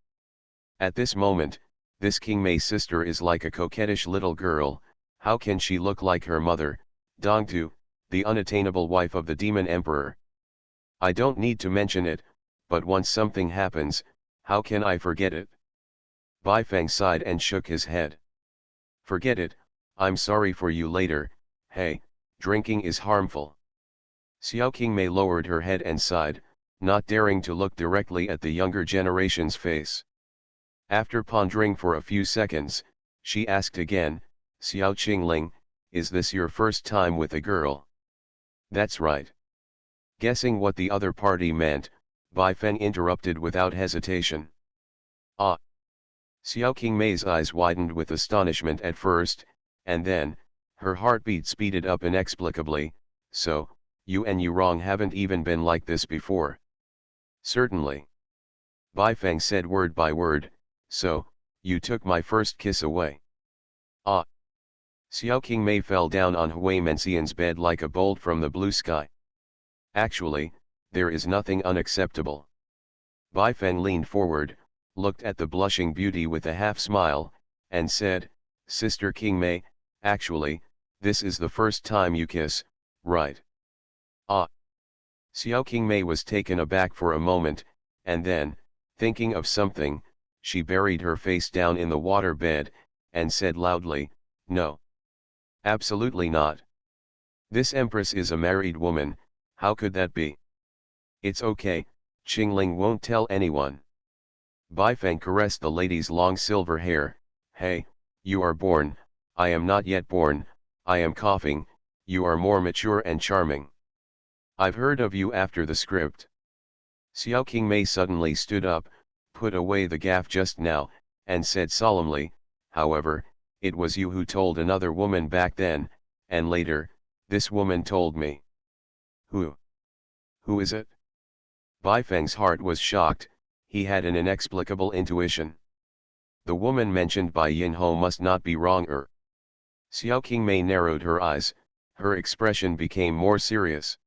Speaker 1: At this moment, this King Mei sister is like a coquettish little girl. How can she look like her mother, Dongtu, the unattainable wife of the demon emperor? I don't need to mention it, but once something happens, how can I forget it? Baifeng sighed and shook his head. Forget it, I'm sorry for you later. Hey, drinking is harmful. Xiao King Mei lowered her head and sighed, not daring to look directly at the younger generation's face. After pondering for a few seconds, she asked again, Xiao Qingling, is this your first time with a girl? That's right. Guessing what the other party meant, Baifeng interrupted without hesitation. Ah! Xiao King Mei's eyes widened with astonishment at first, and then, her heartbeat speeded up inexplicably. So, you and Yurong haven't even been like this before? Certainly. Baifeng said word by word. So, you took my first kiss away. Ah! Xiao King Mei fell down on Hui Menxian's bed like a bolt from the blue sky. Actually, there is nothing unacceptable. Baifeng leaned forward, looked at the blushing beauty with a half-smile, and said, Sister King Mei, actually, this is the first time you kiss, right? Ah! Xiao King Mei was taken aback for a moment, and then, thinking of something, she buried her face down in the water bed, and said loudly, no. Absolutely not. This empress is a married woman, how could that be? It's okay, Qingling won't tell anyone. Baifeng caressed the lady's long silver hair. Hey, you are born, I am not yet born, I am coughing, you are more mature and charming. I've heard of you after the script. Xiao King Mei suddenly stood up, put away the gaff just now, and said solemnly, however, it was you who told another woman back then, and later, this woman told me. Who? Who is it? Baifeng's heart was shocked, he had an inexplicable intuition. The woman mentioned by Yinho must not be wrong. Xiao King Mei narrowed her eyes, her expression became more serious.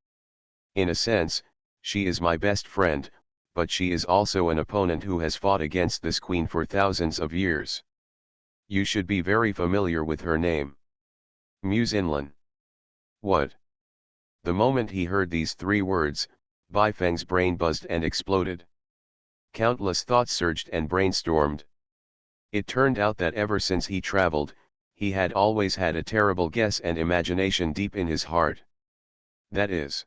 Speaker 1: In a sense, she is my best friend, but she is also an opponent who has fought against this queen for thousands of years. You should be very familiar with her name. Muse Inlan. What? The moment he heard these 3 words, Bai Feng's brain buzzed and exploded. Countless thoughts surged and brainstormed. It turned out that ever since he traveled, he had always had a terrible guess and imagination deep in his heart. That is,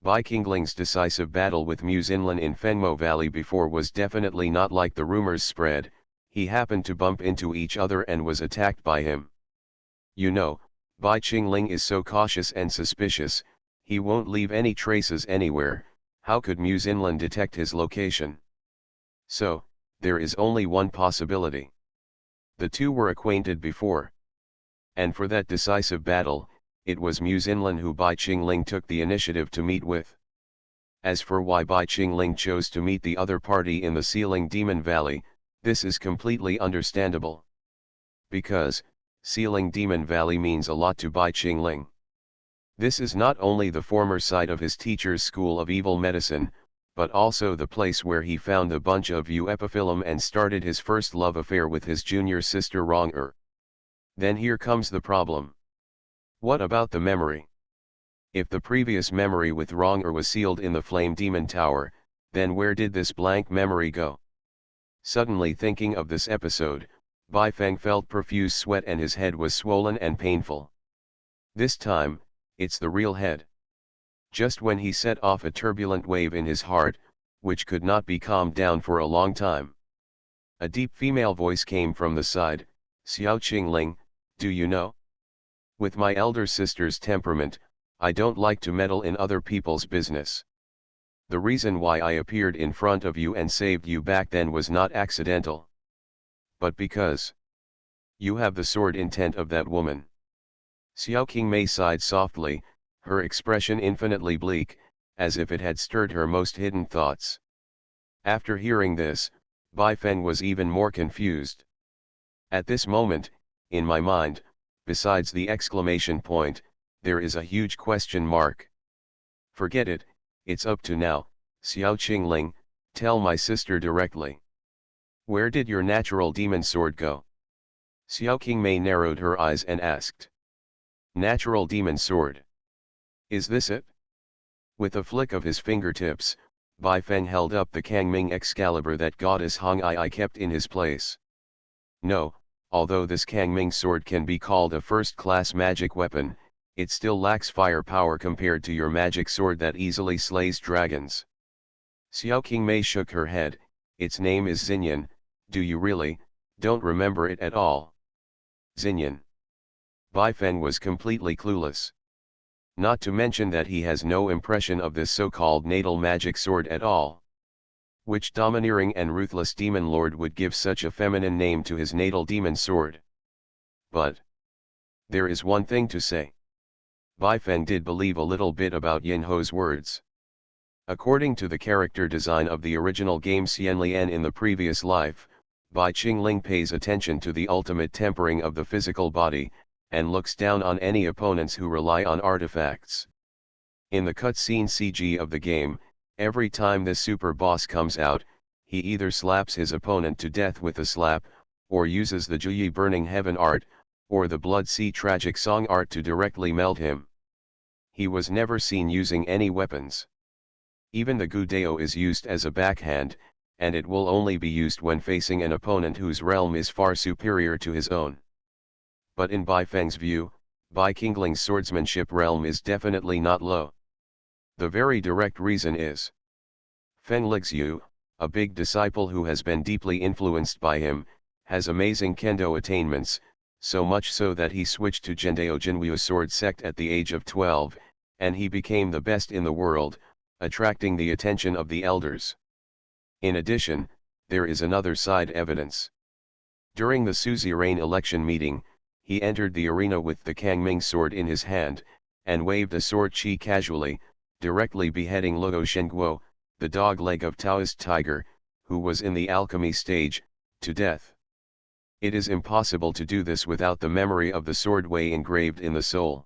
Speaker 1: Bai Qingling's decisive battle with Muse Inlan in Fenmo Valley before was definitely not like the rumors spread. He happened to bump into each other and was attacked by him. You know, Bai Qingling is so cautious and suspicious, he won't leave any traces anywhere. How could Muse Inlan detect his location? So, there is only one possibility. The two were acquainted before. And for that decisive battle, it was Muse Inlan who Bai Qingling took the initiative to meet with. As for why Bai Qingling chose to meet the other party in the Sealing Demon Valley, this is completely understandable. Because, Sealing Demon Valley means a lot to Bai Qingling. This is not only the former site of his teacher's school of evil medicine, but also the place where he found the bunch of U epiphyllum and started his first love affair with his junior sister Rong-er. Then here comes the problem. What about the memory? If the previous memory with Rong-er was sealed in the Flame Demon Tower, then where did this blank memory go? Suddenly thinking of this episode, Bai Feng felt profuse sweat and his head was swollen and painful. This time, it's the real head. Just when he set off a turbulent wave in his heart, which could not be calmed down for a long time. A deep female voice came from the side. Xiao Qingling, do you know? With my elder sister's temperament, I don't like to meddle in other people's business. The reason why I appeared in front of you and saved you back then was not accidental. But because you have the sword intent of that woman. Xiao Qingmei sighed softly, her expression infinitely bleak, as if it had stirred her most hidden thoughts. After hearing this, Bai Feng was even more confused. At this moment, in my mind, besides the exclamation point, there is a huge question mark. Forget it, it's up to now, Xiao Qingling, tell my sister directly. Where did your natural demon sword go? Xiao Qingmei narrowed her eyes and asked. Natural demon sword. Is this it? With a flick of his fingertips, Bai Feng held up the Kangming Excalibur that goddess Hong Ai kept in his place. No, although this Kangming sword can be called a first-class magic weapon, it still lacks firepower compared to your magic sword that easily slays dragons. Xiao Qingmei shook her head. Its name is Xinyan. Do you really, don't remember it at all? Xinyan. Bai Feng was completely clueless. Not to mention that he has no impression of this so-called natal magic sword at all. Which domineering and ruthless demon lord would give such a feminine name to his natal demon sword? But there is one thing to say. Bai Feng did believe a little bit about Yin Ho's words. According to the character design of the original game Xianlian in the previous life, Bai Qingling pays attention to the ultimate tempering of the physical body, and looks down on any opponents who rely on artifacts. In the cutscene CG of the game, every time this super boss comes out, he either slaps his opponent to death with a slap, or uses the Juyi Burning Heaven art, or the Blood Sea Tragic Song art to directly melt him. He was never seen using any weapons. Even the Gudeo is used as a backhand, and it will only be used when facing an opponent whose realm is far superior to his own. But in Bai Feng's view, Bai Qingling's swordsmanship realm is definitely not low. The very direct reason is Feng Lixiu, a big disciple who has been deeply influenced by him, has amazing kendo attainments, so much so that he switched to Jendao Jinwu sword sect at the age of 12, and he became the best in the world, attracting the attention of the elders. In addition, there is another side evidence. During the suzerain election meeting, he entered the arena with the Kangming sword in his hand, and waved a sword chi casually, directly beheading Luo Shengguo, the dog leg of Taoist tiger, who was in the alchemy stage, to death. It is impossible to do this without the memory of the sword way engraved in the soul.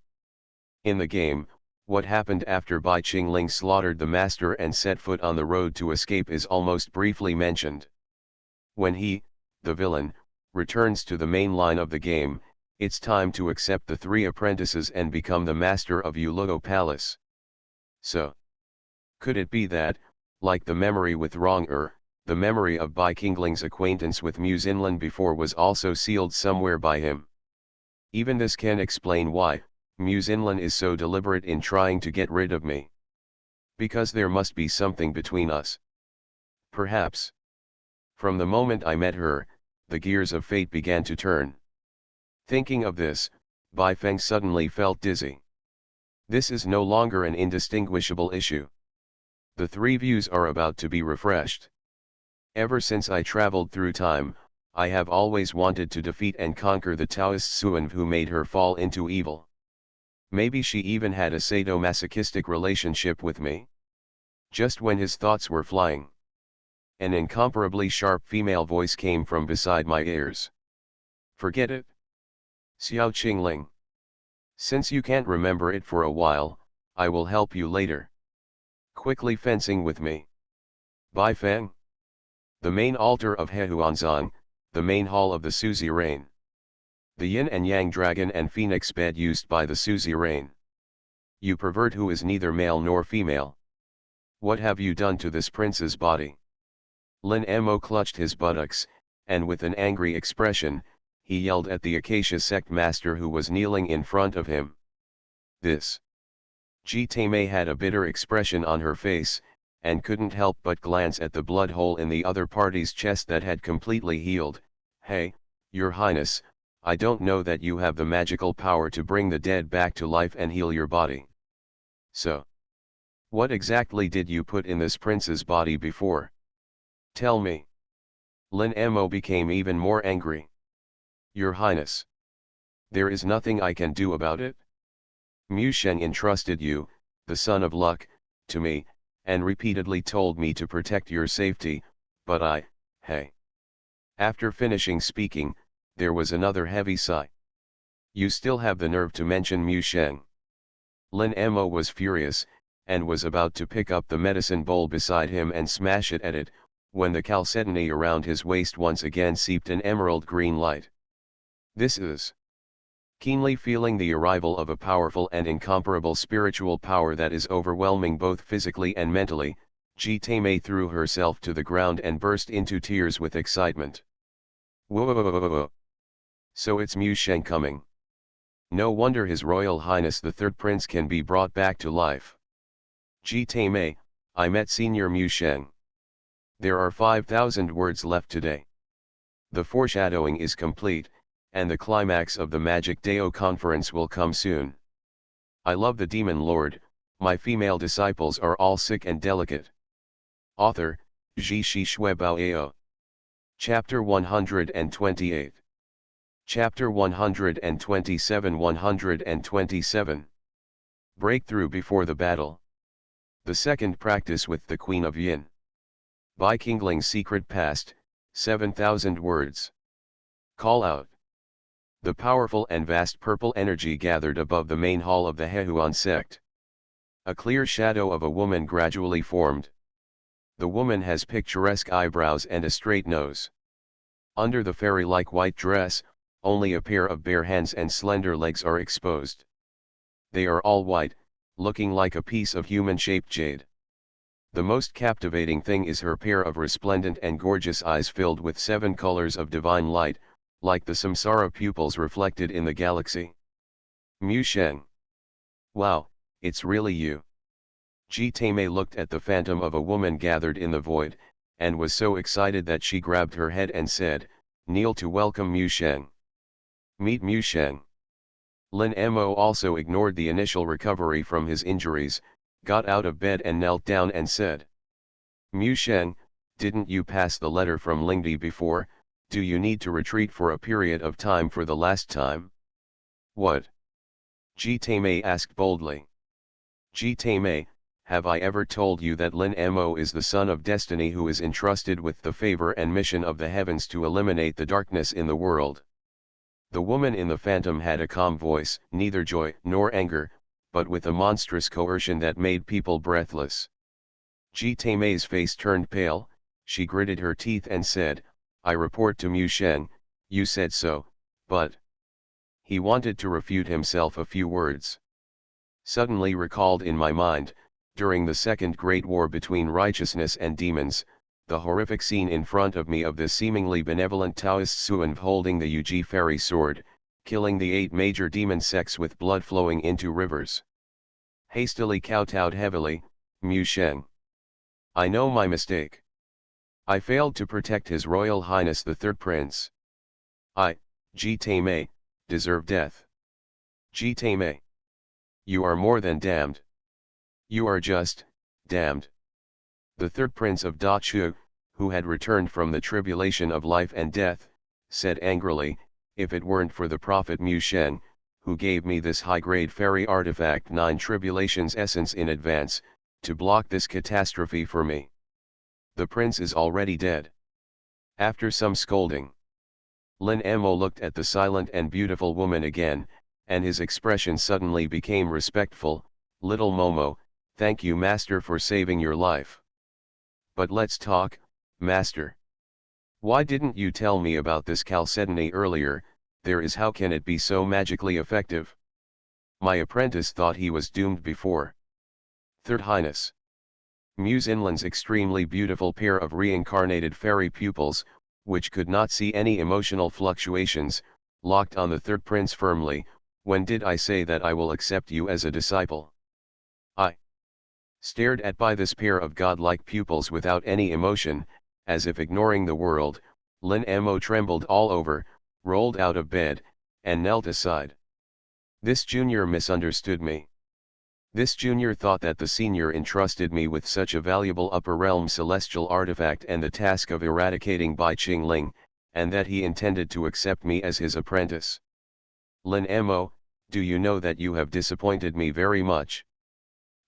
Speaker 1: In the game, what happened after Bai Qingling slaughtered the master and set foot on the road to escape is almost briefly mentioned. When he, the villain, returns to the main line of the game. It's time to accept the 3 apprentices and become the master of Uluo Palace. So, could it be that, like the memory with Wrong-er, the memory of Bai Qingling's acquaintance with Mu Xinlan before was also sealed somewhere by him? Even this can explain why Mu Xinlan is so deliberate in trying to get rid of me. Because there must be something between us. Perhaps. From the moment I met her, the gears of fate began to turn. Thinking of this, Bai Feng suddenly felt dizzy. This is no longer an indistinguishable issue. The 3 views are about to be refreshed. Ever since I traveled through time, I have always wanted to defeat and conquer the Taoist Suan who made her fall into evil. Maybe she even had a sadomasochistic relationship with me. Just when his thoughts were flying, an incomparably sharp female voice came from beside my ears. Forget it. Xiao Qingling. Since you can't remember it for a while, I will help you later. Quickly fencing with me. Bai Feng. The main altar of Hehuanzong, the main hall of the suzerain. The yin and yang dragon and phoenix bed used by the suzerain. You pervert who is neither male nor female. What have you done to this prince's body? Lin Mo clutched his buttocks, and with an angry expression, he yelled at the Acacia sect master who was kneeling in front of him. This. Ji Taimei had a bitter expression on her face, and couldn't help but glance at the blood hole in the other party's chest that had completely healed. Hey, Your Highness, I don't know that you have the magical power to bring the dead back to life and heal your body. So, what exactly did you put in this prince's body before? Tell me. Lin Mo became even more angry. Your Highness. There is nothing I can do about it. Mu Sheng entrusted you, the son of luck, to me, and repeatedly told me to protect your safety, but hey. After finishing speaking, there was another heavy sigh. You still have the nerve to mention Mu Sheng. Lin Mo was furious, and was about to pick up the medicine bowl beside him and smash it at it, when the chalcedony around his waist once again seeped an emerald green light. This is. Keenly feeling the arrival of a powerful and incomparable spiritual power that is overwhelming both physically and mentally, Ji Taimei threw herself to the ground and burst into tears with excitement. Whoa! So it's Mu Sheng coming. No wonder His Royal Highness the Third Prince can be brought back to life. Ji Taimei, I met Senior Mu Sheng. There are 5,000 words left today. The foreshadowing is complete, and the climax of the Magic Dao conference will come soon. I love the Demon Lord, my female disciples are all sick and delicate. Author, Zhi Shi Shui Bao Ao. Chapter 128. Chapter 127. Breakthrough before the battle. The second practice with the Queen of Yin. Bai Qingling's secret past, 7,000 words. Call out. The powerful and vast purple energy gathered above the main hall of the Hehuan sect. A clear shadow of a woman gradually formed. The woman has picturesque eyebrows and a straight nose. Under the fairy-like white dress, only a pair of bare hands and slender legs are exposed. They are all white, looking like a piece of human-shaped jade. The most captivating thing is her pair of resplendent and gorgeous eyes filled with 7 colors of divine light, like the samsara pupils reflected in the galaxy. Mu Sheng. Wow, it's really you. Ji Taimei looked at the phantom of a woman gathered in the void, and was so excited that she grabbed her head and said, kneel to welcome Mu Sheng. Meet Mu Sheng. Lin Mo also ignored the initial recovery from his injuries, got out of bed and knelt down and said, Mu Sheng, didn't you pass the letter from Lingdi before? Do you need to retreat for a period of time for the last time? What? Ji Taimei asked boldly. Ji Taimei, have I ever told you that Lin Mo is the son of destiny who is entrusted with the favor and mission of the heavens to eliminate the darkness in the world? The woman in the phantom had a calm voice, neither joy nor anger, but with a monstrous coercion that made people breathless. Ji Taimei's face turned pale, she gritted her teeth and said, I report to Mu Sheng, You said so, but... He wanted to refute himself a few words. Suddenly recalled in my mind, during the Second Great War between righteousness and demons, the horrific scene in front of me of the seemingly benevolent Taoist Suanv holding the Yuji fairy sword, killing the 8 major demon sects with blood flowing into rivers. Hastily kowtowed heavily, Mu Sheng. I know my mistake. I failed to protect His Royal Highness the Third Prince. I, Ji Mei, deserve death. Ji Mei. You are more than damned. You are just, damned. The third prince of Da Chu, who had returned from the tribulation of life and death, said angrily, if it weren't for the prophet Mu Sheng, who gave me this high-grade fairy artifact 9 tribulations essence in advance, to block this catastrophe for me. The prince is already dead. After some scolding, Lin Mo looked at the silent and beautiful woman again, and his expression suddenly became respectful. Little Momo, thank you master for saving your life. But let's talk, master. Why didn't you tell me about this chalcedony earlier? There is, how can it be so magically effective? My apprentice thought he was doomed before. Third Highness. Mu Zinlan's extremely beautiful pair of reincarnated fairy pupils, which could not see any emotional fluctuations, locked on the third prince firmly. When did I say that I will accept you as a disciple? I stared at by this pair of godlike pupils without any emotion, as if ignoring the world. Lin Mo trembled all over, rolled out of bed, and knelt aside. This junior misunderstood me. This junior thought that the senior entrusted me with such a valuable upper realm celestial artifact and the task of eradicating Bai Qingling, and that he intended to accept me as his apprentice. Lin Mo, do you know that you have disappointed me very much?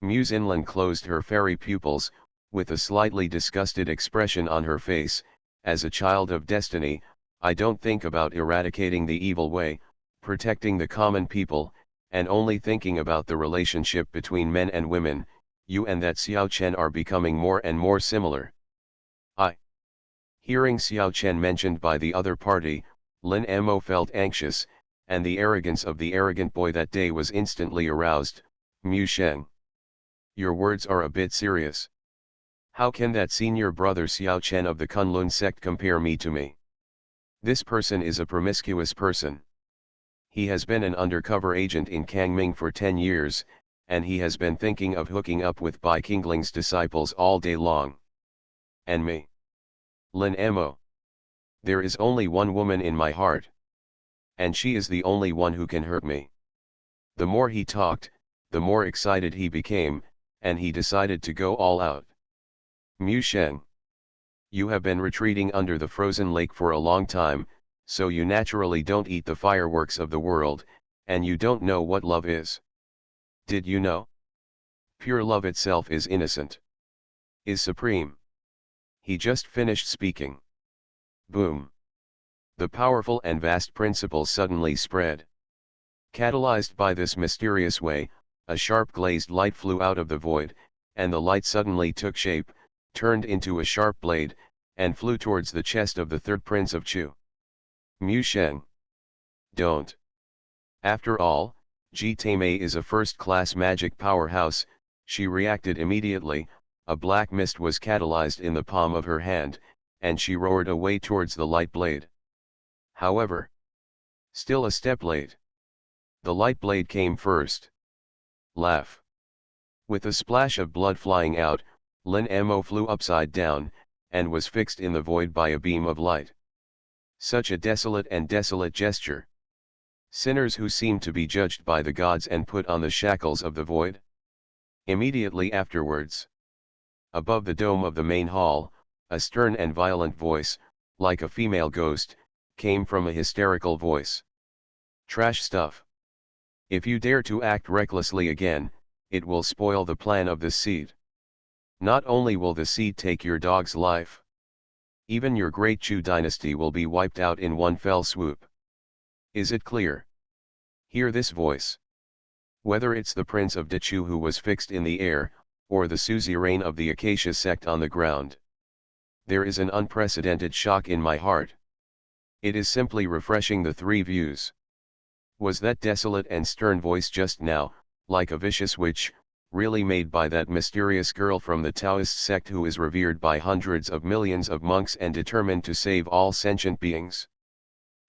Speaker 1: Mu Zinlan closed her fairy pupils, with a slightly disgusted expression on her face. As a child of destiny, I don't think about eradicating the evil way, protecting the common people, and only thinking about the relationship between men and women. You and that Xiao Chen are becoming more and more similar. Hearing Xiao Chen mentioned by the other party, Lin Mo felt anxious, and the arrogance of the arrogant boy that day was instantly aroused. Mu Sheng. Your words are a bit serious. How can that senior brother Xiao Chen of the Kunlun sect compare me to me? This person is a promiscuous person. He has been an undercover agent in Kangming for 10 years, and he has been thinking of hooking up with Bai Qingling's disciples all day long. And me? Lin Mo. There is only one woman in my heart. And she is the only one who can hurt me. The more he talked, the more excited he became, and he decided to go all out. Mu Sheng. You have been retreating under the frozen lake for a long time, so you naturally don't eat the fireworks of the world, and you don't know what love is. Did you know? Pure love itself is innocent. Is supreme. He just finished speaking. Boom. The powerful and vast principle suddenly spread. Catalyzed by this mysterious way, a sharp glazed light flew out of the void, and the light suddenly took shape, turned into a sharp blade, and flew towards the chest of the third prince of Chu. Mu Sheng. Don't. After all, Ji Mei is a first-class magic powerhouse. She reacted immediately. A black mist was catalyzed in the palm of her hand, and she roared away towards the light blade. However, still a step late. The light blade came first. Laugh. With a splash of blood flying out, Lin Mo flew upside down, and was fixed in the void by a beam of light. Such a desolate gesture. Sinners who seem to be judged by the gods and put on the shackles of the void. Immediately afterwards, above the dome of the main hall, a stern and violent voice, like a female ghost, came from a hysterical voice. Trash stuff. If you dare to act recklessly again, it will spoil the plan of this seed. Not only will the seed take your dog's life, even your great Chu dynasty will be wiped out in one fell swoop. Is it clear? Hear this voice. Whether it's the prince of Dechu who was fixed in the air, or the suzerain of the Acacia sect on the ground, there is an unprecedented shock in my heart. It is simply refreshing the three views. Was that desolate and stern voice just now, like a vicious witch, really made by that mysterious girl from the Taoist sect who is revered by hundreds of millions of monks and determined to save all sentient beings?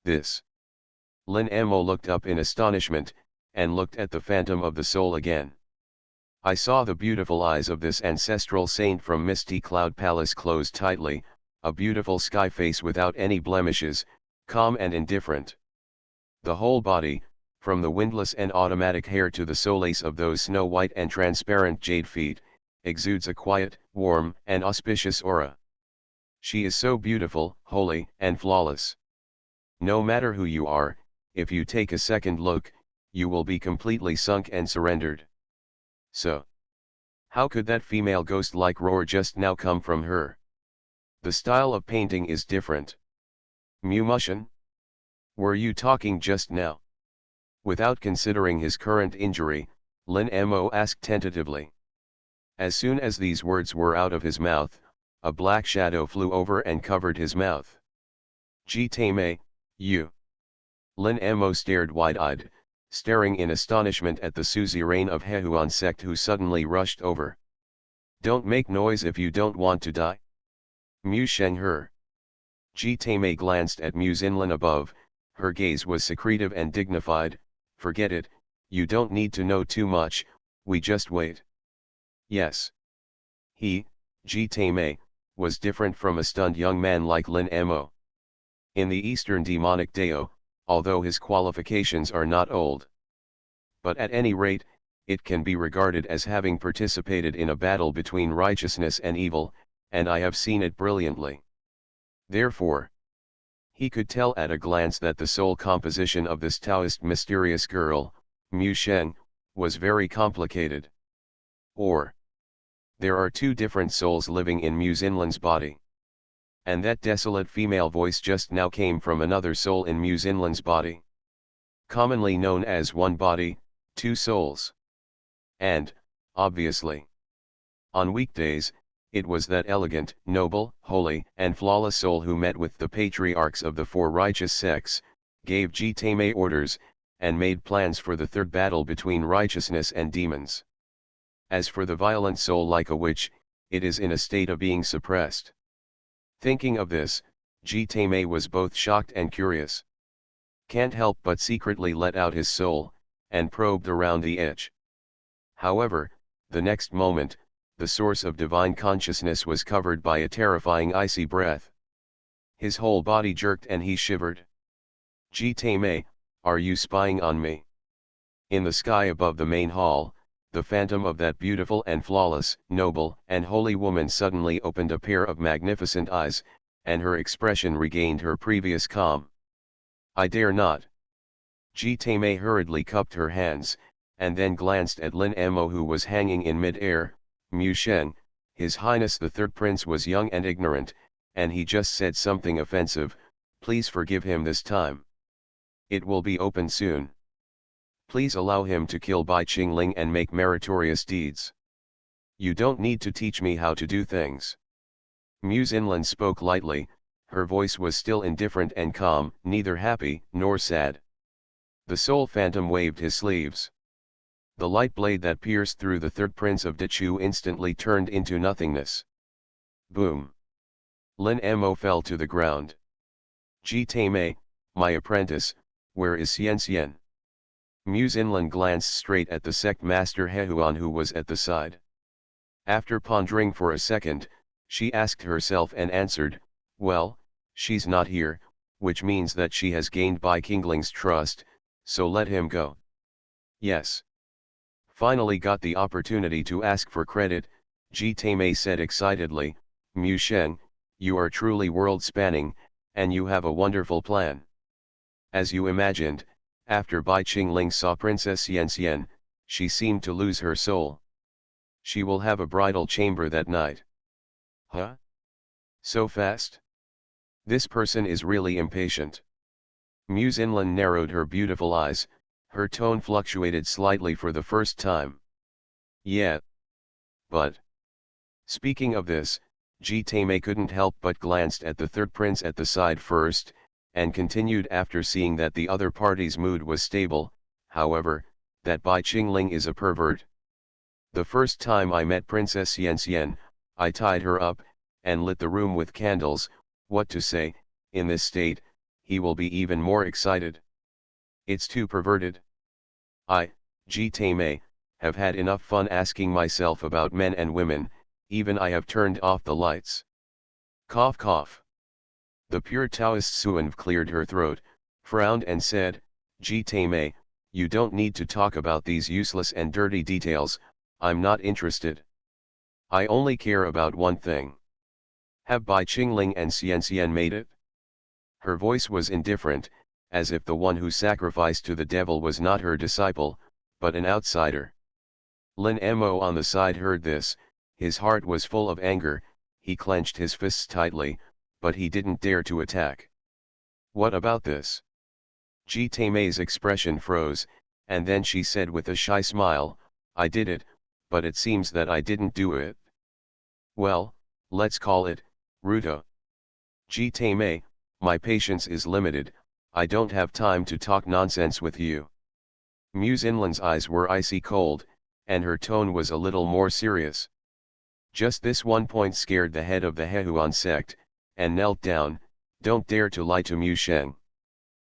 Speaker 1: This. Lin Mo looked up in astonishment, and looked at the phantom of the soul again. I saw the beautiful eyes of this ancestral saint from Misty Cloud Palace close tightly, a beautiful sky face without any blemishes, calm and indifferent. The whole body, from the windless and automatic hair to the solace of those snow-white and transparent jade feet, exudes a quiet, warm, and auspicious aura. She is so beautiful, holy, and flawless. No matter who you are, if you take a second look, you will be completely sunk and surrendered. So, how could that female ghost-like roar just now come from her? The style of painting is different. Musician? Were you talking just now? Without considering his current injury, Lin Mo asked tentatively. As soon as these words were out of his mouth, a black shadow flew over and covered his mouth. Ji Tame, you. Lin Mo stared wide-eyed, staring in astonishment at the suzerain of Hehuan sect who suddenly rushed over. Don't make noise if you don't want to die. Mu Sheng her. Ji Tame glanced at Mu Xinlan above, her gaze was secretive and dignified. Forget it, you don't need to know too much, we just wait. Yes. He, Ji Tame, was different from a stunned young man like Lin Mo. In the Eastern demonic Dao, although his qualifications are not old. But at any rate, it can be regarded as having participated in a battle between righteousness and evil, and I have seen it brilliantly. Therefore, he could tell at a glance that the soul composition of this Taoist mysterious girl, Mu Sheng, was very complicated. Or, there are two different souls living in Mu Xinlan's body. And that desolate female voice just now came from another soul in Mu Xinlan's body. Commonly known as one body, two souls. And, obviously, on weekdays, it was that elegant, noble, holy, and flawless soul who met with the patriarchs of the four righteous sects, gave Ji Tame orders, and made plans for the third battle between righteousness and demons. As for the violent soul like a witch, it is in a state of being suppressed. Thinking of this, Ji Tame was both shocked and curious. Can't help but secretly let out his soul, and probed around the edge. However, the next moment, the source of divine consciousness was covered by a terrifying icy breath. His whole body jerked and he shivered. Ji Tame, are you spying on me? In the sky above the main hall, the phantom of that beautiful and flawless, noble, and holy woman suddenly opened a pair of magnificent eyes, and her expression regained her previous calm. I dare not. Ji Tame hurriedly cupped her hands, and then glanced at Lin Mo who was hanging in mid-air. Mu Sheng, His Highness the Third Prince was young and ignorant, and he just said something offensive, please forgive him this time. It will be open soon. Please allow him to kill Bai Qingling and make meritorious deeds. You don't need to teach me how to do things. Mu Xinlan spoke lightly, her voice was still indifferent and calm, neither happy nor sad. The soul phantom waved his sleeves. The light blade that pierced through the third prince of Dechu instantly turned into nothingness. Boom! Lin Mo fell to the ground. Ji Tame, my apprentice, where is Xian Xian? Mu Xinlan glanced straight at the sect master Hehuan who was at the side. After pondering for a second, she asked herself and answered, well, she's not here, which means that she has gained Bai Qingling's trust, so let him go. Yes. Finally got the opportunity to ask for credit, Ji Tame said excitedly, Mu Sheng, you are truly world-spanning, and you have a wonderful plan. As you imagined, after Bai Qingling saw Princess Xian Xian, she seemed to lose her soul. She will have a bridal chamber that night. Huh? So fast? This person is really impatient. Mu Xinlan narrowed her beautiful eyes, her tone fluctuated slightly for the first time. Yeah. But. Speaking of this, Ji Tame couldn't help but glanced at the third prince at the side first, and continued after seeing that the other party's mood was stable, however, that Bai Qingling is a pervert. The first time I met Princess Xian, I tied her up, and lit the room with candles. What to say, in this state, he will be even more excited. It's too perverted. I, Ji Mei, have had enough fun asking myself about men and women, even I have turned off the lights. Cough cough. The pure Taoist Suan cleared her throat, frowned and said, Ji Mei, you don't need to talk about these useless and dirty details, I'm not interested. I only care about one thing. Have Bai Qingling and Xian made it? Her voice was indifferent, as if the one who sacrificed to the devil was not her disciple, but an outsider. Lin Mo on the side heard this, his heart was full of anger, he clenched his fists tightly, but he didn't dare to attack. What about this? Ji Mei's expression froze, and then she said with a shy smile, I did it, but it seems that I didn't do it. Well, let's call it, Ruto. Ji Mei, my patience is limited, I don't have time to talk nonsense with you. Mu Xinlan's eyes were icy cold, and her tone was a little more serious. Just this one point scared the head of the Hehuan sect, and knelt down, don't dare to lie to Mu Sheng.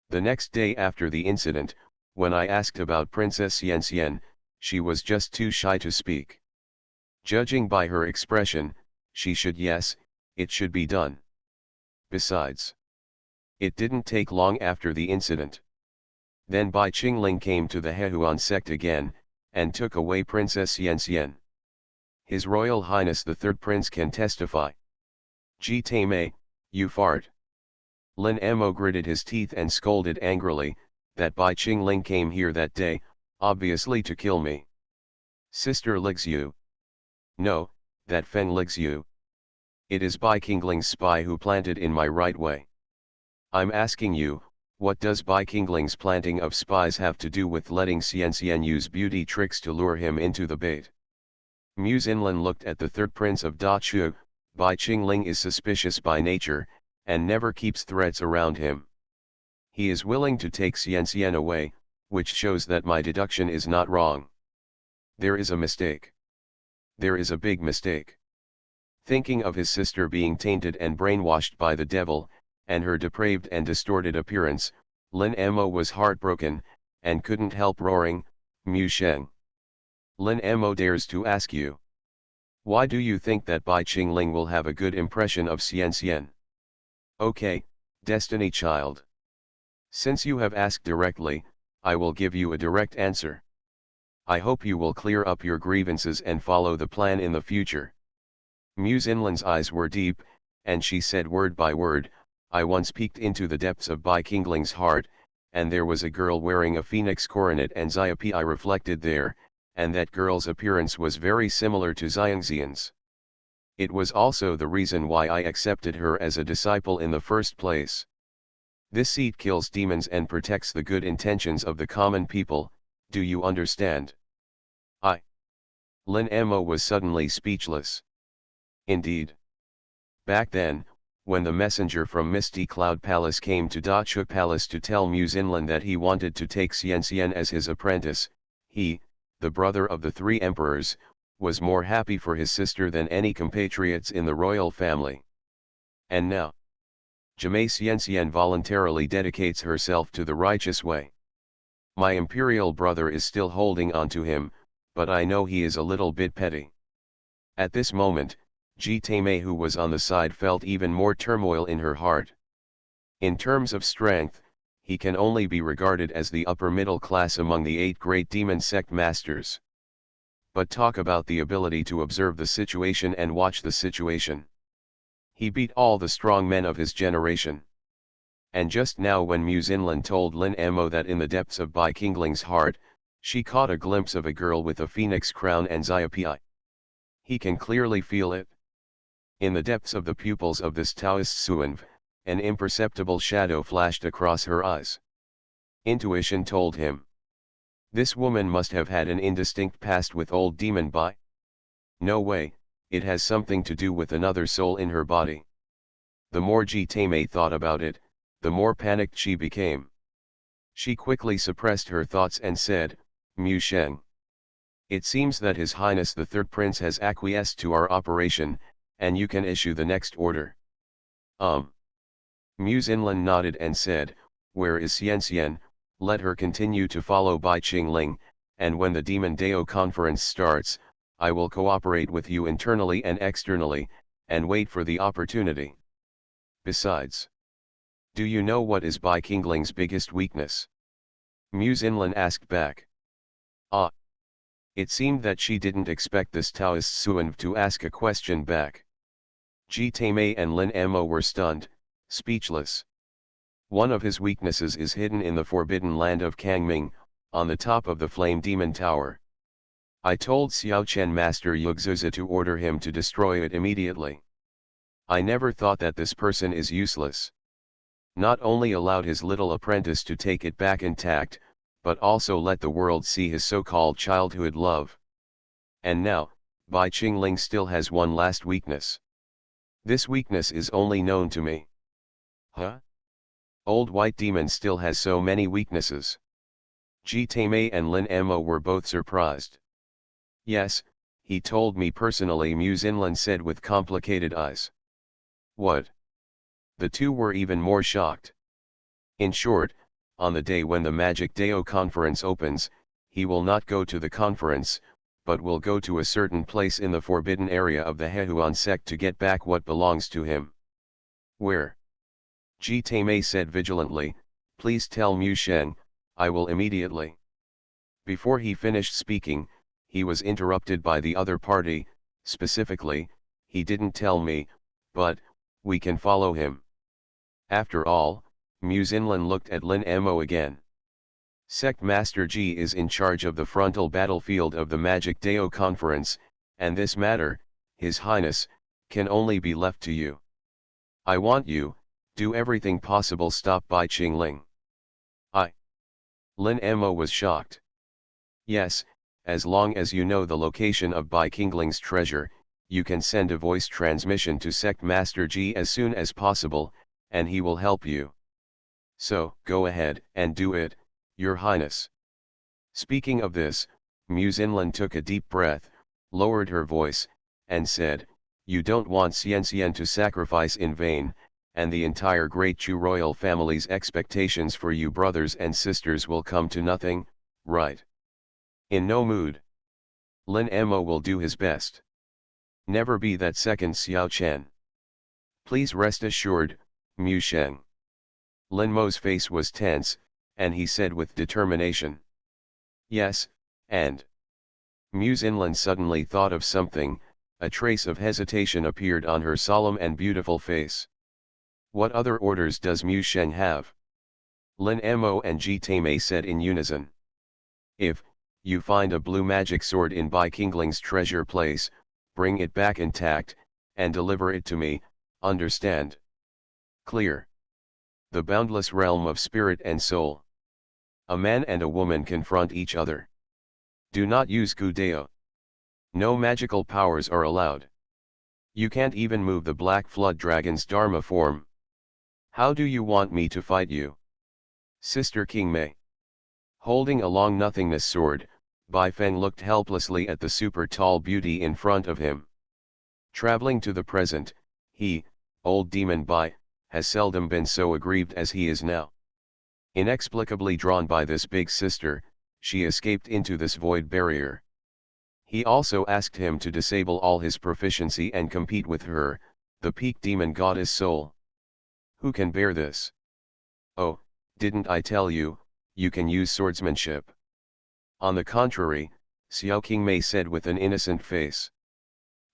Speaker 1: The next day after the incident, when I asked about Princess Xian, she was just too shy to speak. Judging by her expression, she should yes, it should be done. Besides, it didn't take long after the incident. Then Bai Qingling came to the Hehuan sect again, and took away Princess Xian. His Royal Highness the Third Prince can testify. Ji Mei, you fart. Lin Mo gritted his teeth and scolded angrily, that Bai Qingling came here that day, obviously to kill me. Sister Lixiu. No, that Feng Lixiu. It is Bai Qingling's spy who planted in my right way. I'm asking you, what does Bai Qingling's planting of spies have to do with letting Xian use beauty tricks to lure him into the bait? Mu Xinlan looked at the third prince of Da Chu. Bai Qingling is suspicious by nature, and never keeps threats around him. He is willing to take Xian away, which shows that my deduction is not wrong. There is a mistake. There is a big mistake. Thinking of his sister being tainted and brainwashed by the devil, and her depraved and distorted appearance, Lin Mo was heartbroken, and couldn't help roaring, Mu Sheng. Lin Mo dares to ask you. Why do you think that Bai Qingling will have a good impression of Xian? Okay, Destiny Child. Since you have asked directly, I will give you a direct answer. I hope you will clear up your grievances and follow the plan in the future. Mu Xinlan's eyes were deep, and she said word by word, I once peeked into the depths of Bai Qingling's heart, and there was a girl wearing a phoenix coronet and Xiaopi reflected there, and that girl's appearance was very similar to Xiangxian's. It was also the reason why I accepted her as a disciple in the first place. This seat kills demons and protects the good intentions of the common people, do you understand? Lin Mo was suddenly speechless. Indeed. Back then, when the messenger from Misty Cloud Palace came to Da Chuk Palace to tell Mu Xinlan that he wanted to take Xian as his apprentice, he, the brother of the three emperors, was more happy for his sister than any compatriots in the royal family. And now, Jimei Xian voluntarily dedicates herself to the righteous way. My imperial brother is still holding on to him, but I know he is a little bit petty. At this moment, Ji Mei who was on the side felt even more turmoil in her heart. In terms of strength, he can only be regarded as the upper middle class among the 8 great demon sect masters. But talk about the ability to observe the situation and watch the situation. He beat all the strong men of his generation. And just now when Mu Xinlan told Lin Mo that in the depths of Bai Qingling's heart, she caught a glimpse of a girl with a phoenix crown and Xiaopi. He can clearly feel it. In the depths of the pupils of this Taoist Suanv, an imperceptible shadow flashed across her eyes. Intuition told him. This woman must have had an indistinct past with old demon Bai. No way, it has something to do with another soul in her body. The more Ji Mei thought about it, the more panicked she became. She quickly suppressed her thoughts and said, Mu Sheng. It seems that His Highness the Third Prince has acquiesced to our operation, and you can issue the next order. Mu Xinlan nodded and said, where is Xian? Let her continue to follow Bai Qingling, and when the Demon Dao conference starts, I will cooperate with you internally and externally, and wait for the opportunity. Besides, do you know what is Bai Qingling's biggest weakness? Mu Xinlan asked back. It seemed that she didn't expect this Taoist Suan to ask a question back. Ji Taimei and Lin Mo were stunned, speechless. One of his weaknesses is hidden in the forbidden land of Kangming, on the top of the Flame Demon Tower. I told Xiao Chen Master Yugzuzi to order him to destroy it immediately. I never thought that this person is useless. Not only allowed his little apprentice to take it back intact, but also let the world see his so-called childhood love. And now, Bai Qingling still has one last weakness. This weakness is only known to me. Huh? Old White Demon still has so many weaknesses. Ji Taimei and Lin Mo were both surprised. Yes, he told me personally, Mu Xinlan said with complicated eyes. What? The two were even more shocked. In short, on the day when the Magic Dao conference opens, he will not go to the conference, but will go to a certain place in the forbidden area of the Hehuan sect to get back what belongs to him. Where? Ji Taimei said vigilantly, please tell Mu Sheng, I will immediately. Before he finished speaking, he was interrupted by the other party, specifically, he didn't tell me, but, we can follow him. After all, Mu Xinlan looked at Lin Mo again. Sect Master Ji is in charge of the frontal battlefield of the Magic Dao conference, and this matter, His Highness, can only be left to you. I want you, do everything possible stop Bai Qingling. Lin Mo was shocked. Yes, as long as you know the location of Bai Qingling's treasure, you can send a voice transmission to Sect Master Ji as soon as possible, and he will help you. So, go ahead and do it, Your Highness. Speaking of this, Mu Xinlan took a deep breath, lowered her voice, and said, you don't want Xian to sacrifice in vain, and the entire Great Chu royal family's expectations for you brothers and sisters will come to nothing, right? In no mood. Lin Mo will do his best. Never be that second Xiao Chen. Please rest assured, Mu Sheng. Lin Mo's face was tense, and he said with determination. Yes, and. Mu Xinlan suddenly thought of something, a trace of hesitation appeared on her solemn and beautiful face. What other orders does Mu Sheng have? Lin Mo and Ji Taimei said in unison. If you find a blue magic sword in Bai Qingling's treasure place, bring it back intact, and deliver it to me, understand? Clear. The boundless realm of spirit and soul. A man and a woman confront each other. Do not use Gu Dao. No magical powers are allowed. You can't even move the Black Flood Dragon's Dharma form. How do you want me to fight you? Sister King Mei. Holding a long nothingness sword, Bai Feng looked helplessly at the super tall beauty in front of him. Traveling to the present, he, old demon Bai, has seldom been so aggrieved as he is now. Inexplicably drawn by this big sister, she escaped into this void barrier. He also asked him to disable all his proficiency and compete with her, the peak demon goddess soul. Who can bear this? Oh, didn't I tell you, you can use swordsmanship. On the contrary, Xiao Qingmei said with an innocent face.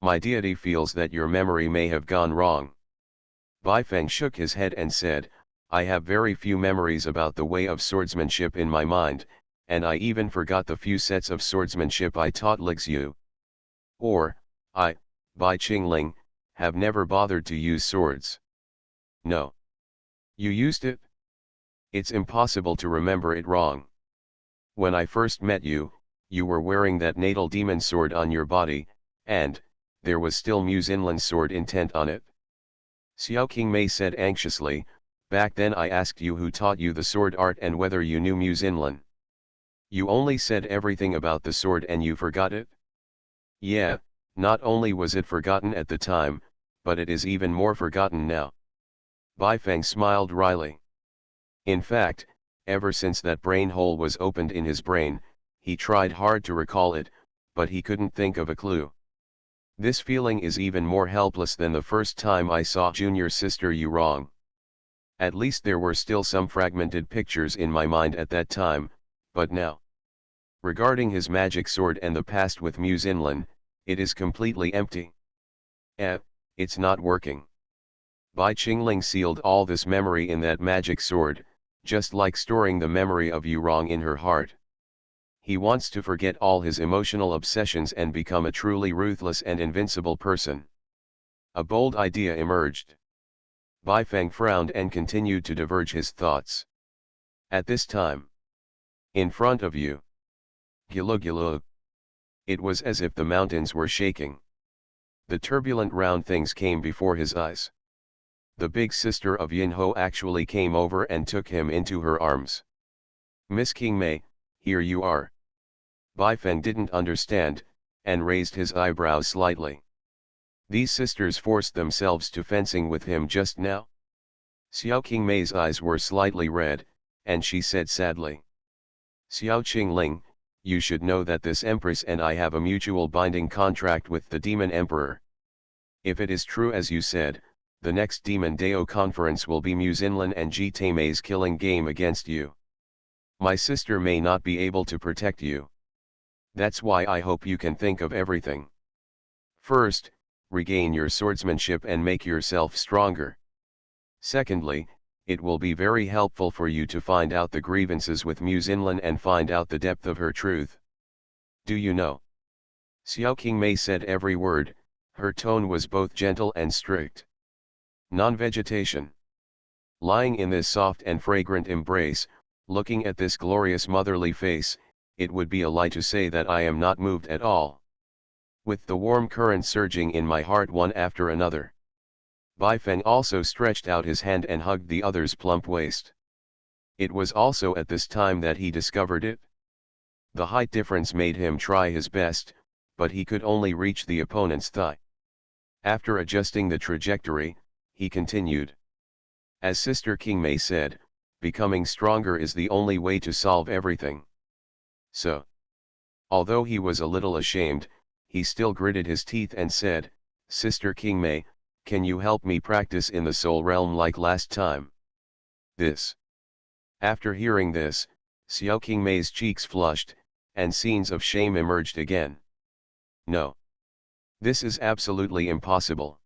Speaker 1: My deity feels that your memory may have gone wrong. Bai Feng shook his head and said, I have very few memories about the way of swordsmanship in my mind, and I even forgot the few sets of swordsmanship I taught Lixu. Or, I, Bai Qingling, have never bothered to use swords. No. You used it? It's impossible to remember it wrong. When I first met you, you were wearing that natal demon sword on your body, and, there was still Mu Xinlan's sword intent on it. Xiao Qingmei said anxiously, Back then I asked you who taught you the sword art and whether you knew Mu Zinlin. You only said everything about the sword and you forgot it? Yeah, not only was it forgotten at the time, but it is even more forgotten now. Baifeng smiled wryly. In fact, ever since that brain hole was opened in his brain, he tried hard to recall it, but he couldn't think of a clue. This feeling is even more helpless than the first time I saw junior sister Yu Rong. At least there were still some fragmented pictures in my mind at that time, but now. Regarding his magic sword and the past with Mu Zinlin, it is completely empty. It's not working. Bai Qingling sealed all this memory in that magic sword, just like storing the memory of Yu Rong in her heart. He wants to forget all his emotional obsessions and become a truly ruthless and invincible person. A bold idea emerged. Baifeng frowned and continued to diverge his thoughts. At this time, in front of you, Gilu. It was as if the mountains were shaking. The turbulent round things came before his eyes. The big sister of Yin Ho actually came over and took him into her arms. Miss King Mei, here you are. Baifeng didn't understand, and raised his eyebrows slightly. These sisters forced themselves to fencing with him just now? Xiao King Mei's eyes were slightly red, and she said sadly. Xiao Qingling, you should know that this Empress and I have a mutual binding contract with the Demon Emperor. If it is true as you said, the next Demon Dao conference will be Mu Zinlin and Ji Taimei's killing game against you. My sister may not be able to protect you. That's why I hope you can think of everything. First, regain your swordsmanship and make yourself stronger. Secondly, it will be very helpful for you to find out the grievances with Mu Zinlin and find out the depth of her truth. Do you know? Xiao Qingmei said every word, her tone was both gentle and strict. Non-vegetation. Lying in this soft and fragrant embrace, looking at this glorious motherly face, it would be a lie to say that I am not moved at all. With the warm current surging in my heart one after another. Baifeng also stretched out his hand and hugged the other's plump waist. It was also at this time that he discovered it. The height difference made him try his best, but he could only reach the opponent's thigh. After adjusting the trajectory, he continued. As Sister Qingmei said, becoming stronger is the only way to solve everything. So, although he was a little ashamed, he still gritted his teeth and said, Sister Qingmei, can you help me practice in the soul realm like last time? This. After hearing this, Xiao Qingmei's cheeks flushed, and scenes of shame emerged again. No. This is absolutely impossible.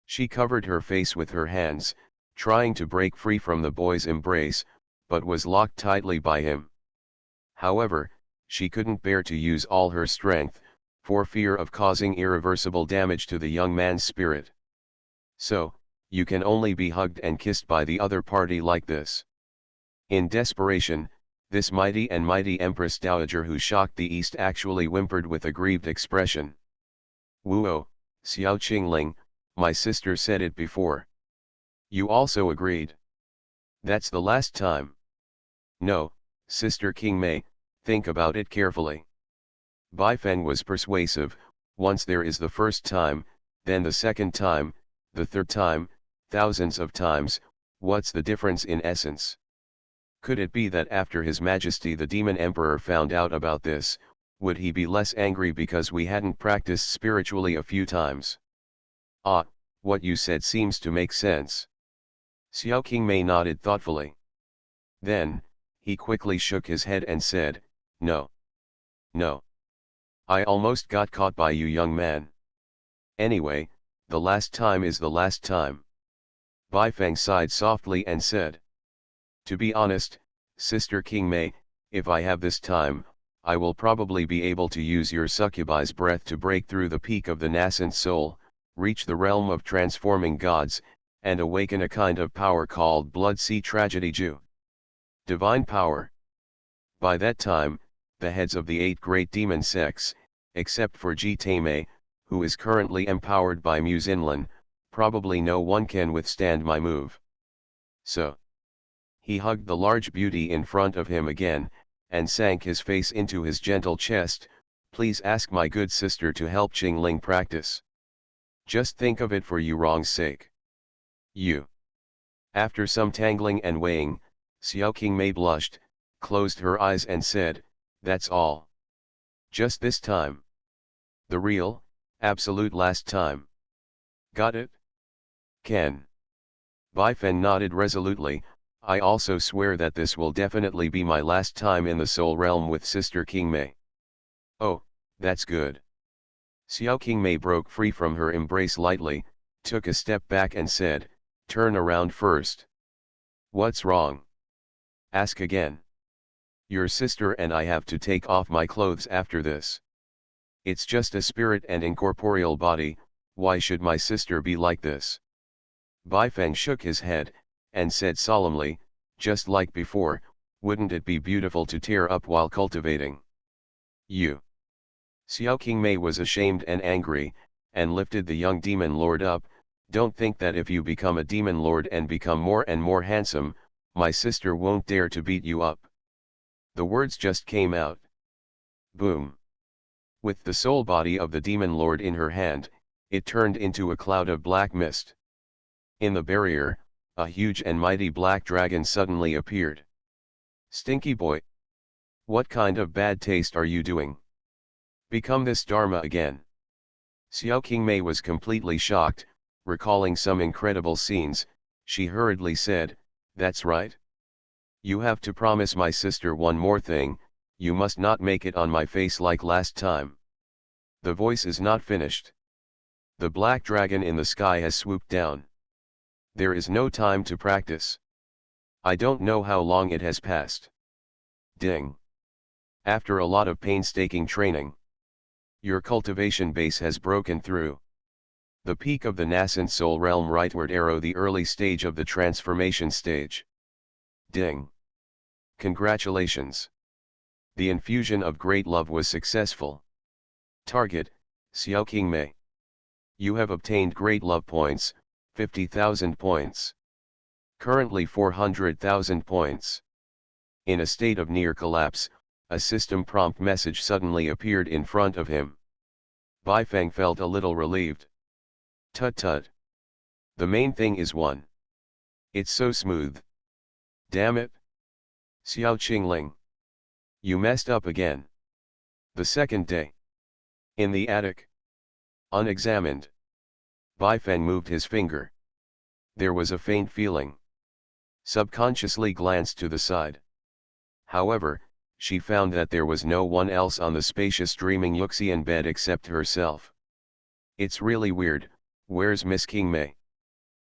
Speaker 1: She covered her face with her hands, trying to break free from the boy's embrace, but was locked tightly by him. However, she couldn't bear to use all her strength, for fear of causing irreversible damage to the young man's spirit. So, you can only be hugged and kissed by the other party like this. In desperation, this mighty Empress Dowager who shocked the East actually whimpered with a grieved expression. Wuo, Xiao Qingling, my sister said it before. You also agreed. That's the last time. No, Sister Qingmei, think about it carefully. Baifeng was persuasive, once there is the first time, then the second time, the third time, thousands of times, what's the difference in essence? Could it be that after His Majesty the Demon Emperor found out about this, would he be less angry because we hadn't practiced spiritually a few times? Ah, what you said seems to make sense. Xiao Qingmei nodded thoughtfully. Then, he quickly shook his head and said, No. No. I almost got caught by you, young man. Anyway, the last time is the last time. Baifeng sighed softly and said. To be honest, Sister Qingmei, if I have this time, I will probably be able to use your succubi's breath to break through the peak of the nascent soul, reach the realm of transforming gods, and awaken a kind of power called Blood Sea Tragedy Ju. Divine power. By that time, the heads of the 8 great demon sects, except for Ji Taimei, who is currently empowered by Mu Zinlin, probably no one can withstand my move. so. He hugged the large beauty in front of him again, and sank his face into his gentle chest. Please ask my good sister to help Qingling practice. Just think of it for Yurong's sake. You. After some tangling and weighing, Xiao Qingmei blushed, closed her eyes and said, that's all. Just this time. The real, absolute last time. Got it? Ken. Bai Fen nodded resolutely. I also swear that this will definitely be my last time in the Soul Realm with Sister Qingmei. Oh, that's good. Xiao Qingmei broke free from her embrace lightly, took a step back and said, turn around first. What's wrong? Ask again. Your sister and I have to take off my clothes after this. It's just a spirit and incorporeal body, why should my sister be like this? Bai Feng shook his head, and said solemnly, just like before, wouldn't it be beautiful to tear up while cultivating? You. Xiao Qingmei was ashamed and angry, and lifted the young demon lord up. Don't think that if you become a demon lord and become more and more handsome, my sister won't dare to beat you up. The words just came out. Boom. With the soul body of the demon lord in her hand, it turned into a cloud of black mist. In the barrier, a huge and mighty black dragon suddenly appeared. Stinky boy. What kind of bad taste are you doing? Become this Dharma again. Xiao Qingmei was completely shocked, recalling some incredible scenes. She hurriedly said, that's right. You have to promise my sister one more thing, you must not make it on my face like last time. The voice is not finished. The black dragon in the sky has swooped down. There is no time to practice. I don't know how long it has passed. Ding. After a lot of painstaking training, your cultivation base has broken through. The peak of the nascent soul realm rightward arrow, the early stage of the transformation stage. Ding. Congratulations. The infusion of great love was successful. Target, Xiao Qingmei. You have obtained great love points, 50,000 points. Currently 400,000 points. In a state of near collapse, a system prompt message suddenly appeared in front of him. Bai Feng felt a little relieved. Tut tut. The main thing is one. It's so smooth. Damn it. Xiao Qingling. You messed up again. The second day. In the attic. Unexamined. Bai Feng moved his finger. There was a faint feeling. Subconsciously glanced to the side. However, she found that there was no one else on the spacious dreaming Yuxian bed except herself. It's really weird, where's Miss Qingmei?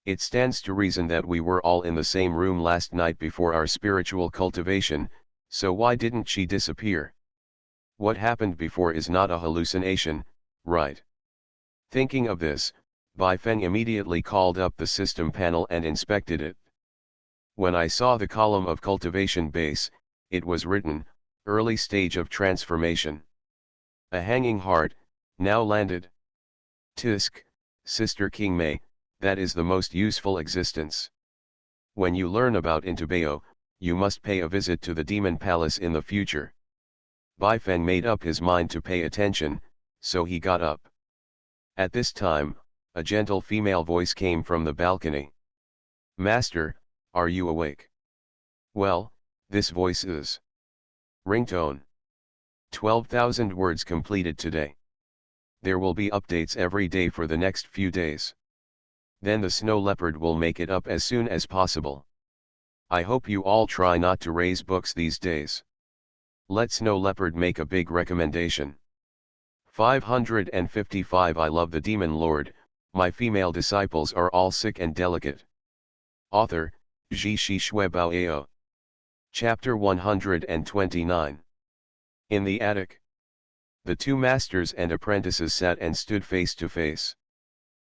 Speaker 1: It stands to reason that we were all in the same room last night before our spiritual cultivation, so why didn't she disappear? What happened before is not a hallucination, right? Thinking of this, Bai Feng immediately called up the system panel and inspected it. When I saw the column of cultivation base, it was written, early stage of transformation. A hanging heart, now landed. Tisk, Sister Qingmei, that is the most useful existence. When you learn about Intubeo, you must pay a visit to the Demon Palace in the future. Bai Feng made up his mind to pay attention, so he got up. At this time, a gentle female voice came from the balcony. Master, are you awake? Well, this voice is. Ringtone. 12,000 words completed today. There will be updates every day for the next few days. Then the snow leopard will make it up as soon as possible. I hope you all try not to raise books these days. Let Snow Leopard make a big recommendation. 555 I love the Demon Lord, my female disciples are all sick and delicate. Author, Ji Shi Shui Bao Ao. Chapter 129. In the attic. The two masters and apprentices sat and stood face to face.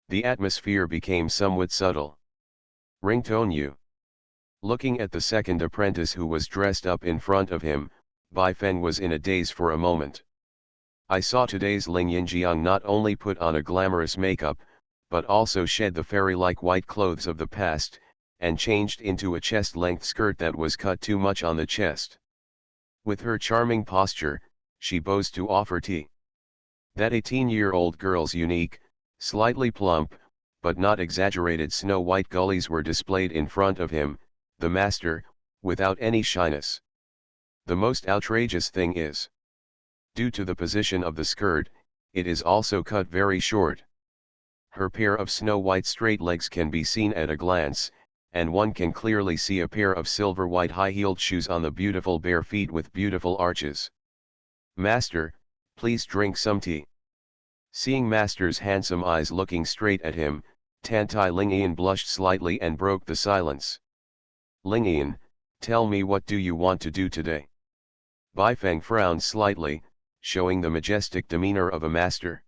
Speaker 1: The atmosphere became somewhat subtle. Ringtone you. Looking at the second apprentice who was dressed up in front of him, Bai Feng was in a daze for a moment. I saw today's Ling Yinjiang not only put on a glamorous makeup, but also shed the fairy-like white clothes of the past, and changed into a chest-length skirt that was cut too much on the chest. With her charming posture, she bows to offer tea. That 18-year-old girl's unique, slightly plump, but not exaggerated snow-white gullies were displayed in front of him, the master, without any shyness. The most outrageous thing is, due to the position of the skirt, it is also cut very short. Her pair of snow-white straight legs can be seen at a glance, and one can clearly see a pair of silver-white high-heeled shoes on the beautiful bare feet with beautiful arches. Master, please drink some tea. Seeing Master's handsome eyes looking straight at him, Tantai Lingian blushed slightly and broke the silence. Lingian, tell me, what do you want to do today? Baifeng frowned slightly, showing the majestic demeanor of a master.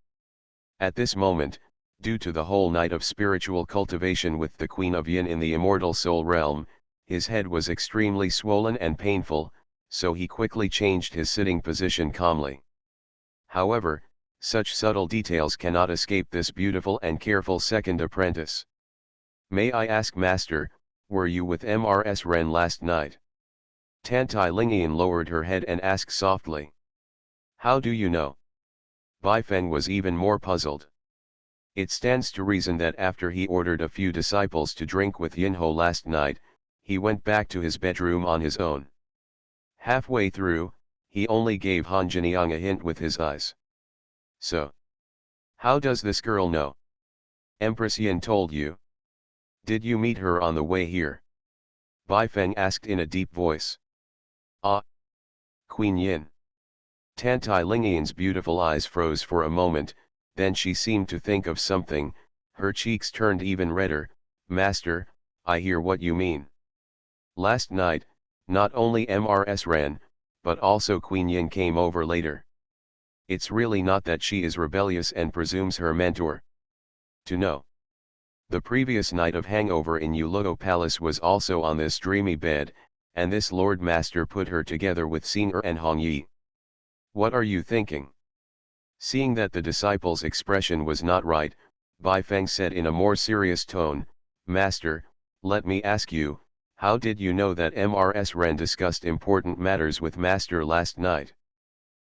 Speaker 1: At this moment, due to the whole night of spiritual cultivation with the Queen of Yin in the immortal soul realm, his head was extremely swollen and painful, so he quickly changed his sitting position calmly. However, such subtle details cannot escape this beautiful and careful second apprentice. May I ask, Master, were you with Mrs. Ren last night? Tantai Lingian lowered her head and asked softly. How do you know? Baifeng was even more puzzled. It stands to reason that after he ordered a few disciples to drink with Yinho last night, he went back to his bedroom on his own. Halfway through, he only gave Han Jiniang a hint with his eyes. So, how does this girl know? Empress Yin told you. Did you meet her on the way here? Baifeng asked in a deep voice. Ah! Queen Yin. Tantai Lingian's beautiful eyes froze for a moment, then she seemed to think of something, her cheeks turned even redder. Master, I hear what you mean. Last night, not only Mrs. Ren, but also Queen Yin came over later. It's really not that she is rebellious and presumes her mentor to know. The previous night of hangover in Yuluo Palace was also on this dreamy bed, and this Lord Master put her together with Xing'er and Hong Yi. What are you thinking? Seeing that the disciple's expression was not right, Baifeng said in a more serious tone, Master, let me ask you, how did you know that Mrs. Ren discussed important matters with Master last night?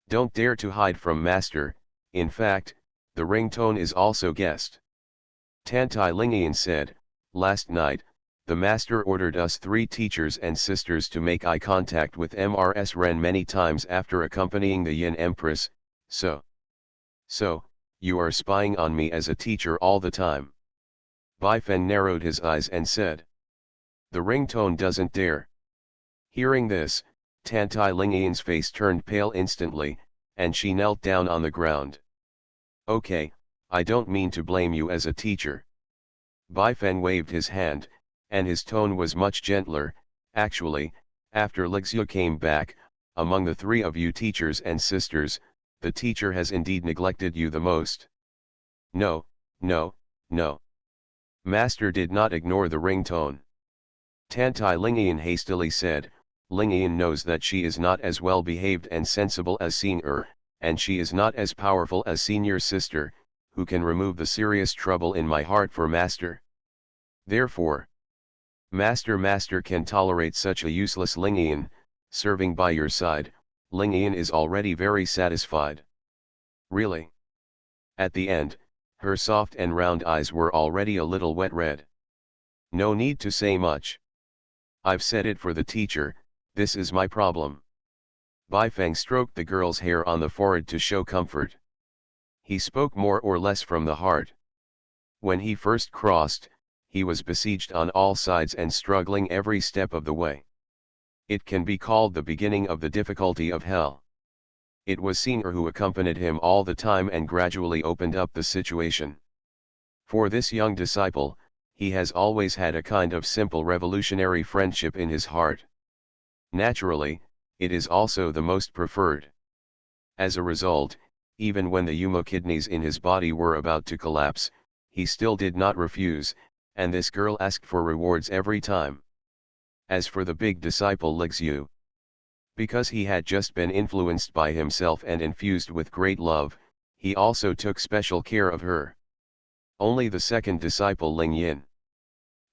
Speaker 1: Don't dare to hide from Master, in fact, the ringtone is also guessed. Tantai Lingian said, last night, the Master ordered us 3 teachers and sisters to make eye contact with Mrs. Ren many times after accompanying the Yin Empress, so, you are spying on me as a teacher all the time. Baifeng narrowed his eyes and said. The ringtone doesn't dare. Hearing this, Tantai Lingian's face turned pale instantly, and she knelt down on the ground. Okay, I don't mean to blame you as a teacher. Baifeng waved his hand, and his tone was much gentler. Actually, after Lixia came back, among the 3 of you teachers and sisters, the teacher has indeed neglected you the most. No. Master did not ignore the ringtone. Tantai Lingian hastily said, Lingian knows that she is not as well behaved and sensible as Xing'er, and she is not as powerful as senior sister, who can remove the serious trouble in my heart for Master. Therefore, Master can tolerate such a useless Lingian, serving by your side, Lingian is already very satisfied. Really? At the end, her soft and round eyes were already a little wet red. No need to say much. I've said it for the teacher, this is my problem. Baifeng stroked the girl's hair on the forehead to show comfort. He spoke more or less from the heart. When he first crossed, he was besieged on all sides and struggling every step of the way. It can be called the beginning of the difficulty of hell. It was Xing'er who accompanied him all the time and gradually opened up the situation. For this young disciple, he has always had a kind of simple revolutionary friendship in his heart. Naturally, it is also the most preferred. As a result, even when the Yumo kidneys in his body were about to collapse, he still did not refuse, and this girl asked for rewards every time. As for the big disciple Lixu, because he had just been influenced by himself and infused with great love, he also took special care of her. Only the second disciple Ling Yin.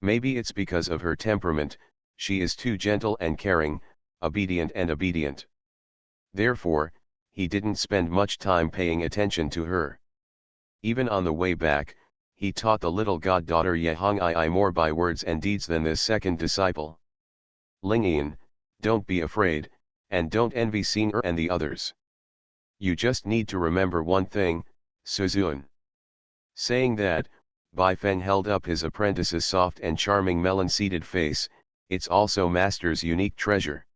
Speaker 1: Maybe it's because of her temperament, she is too gentle and caring, obedient. Therefore, he didn't spend much time paying attention to her. Even on the way back, he taught the little goddaughter Yehong more by words and deeds than this second disciple. Lingyan, don't be afraid, and don't envy Xing'er and the others. You just need to remember one thing, Suzun. Saying that, Bai Feng held up his apprentice's soft and charming melon-seeded face. It's also Master's unique treasure.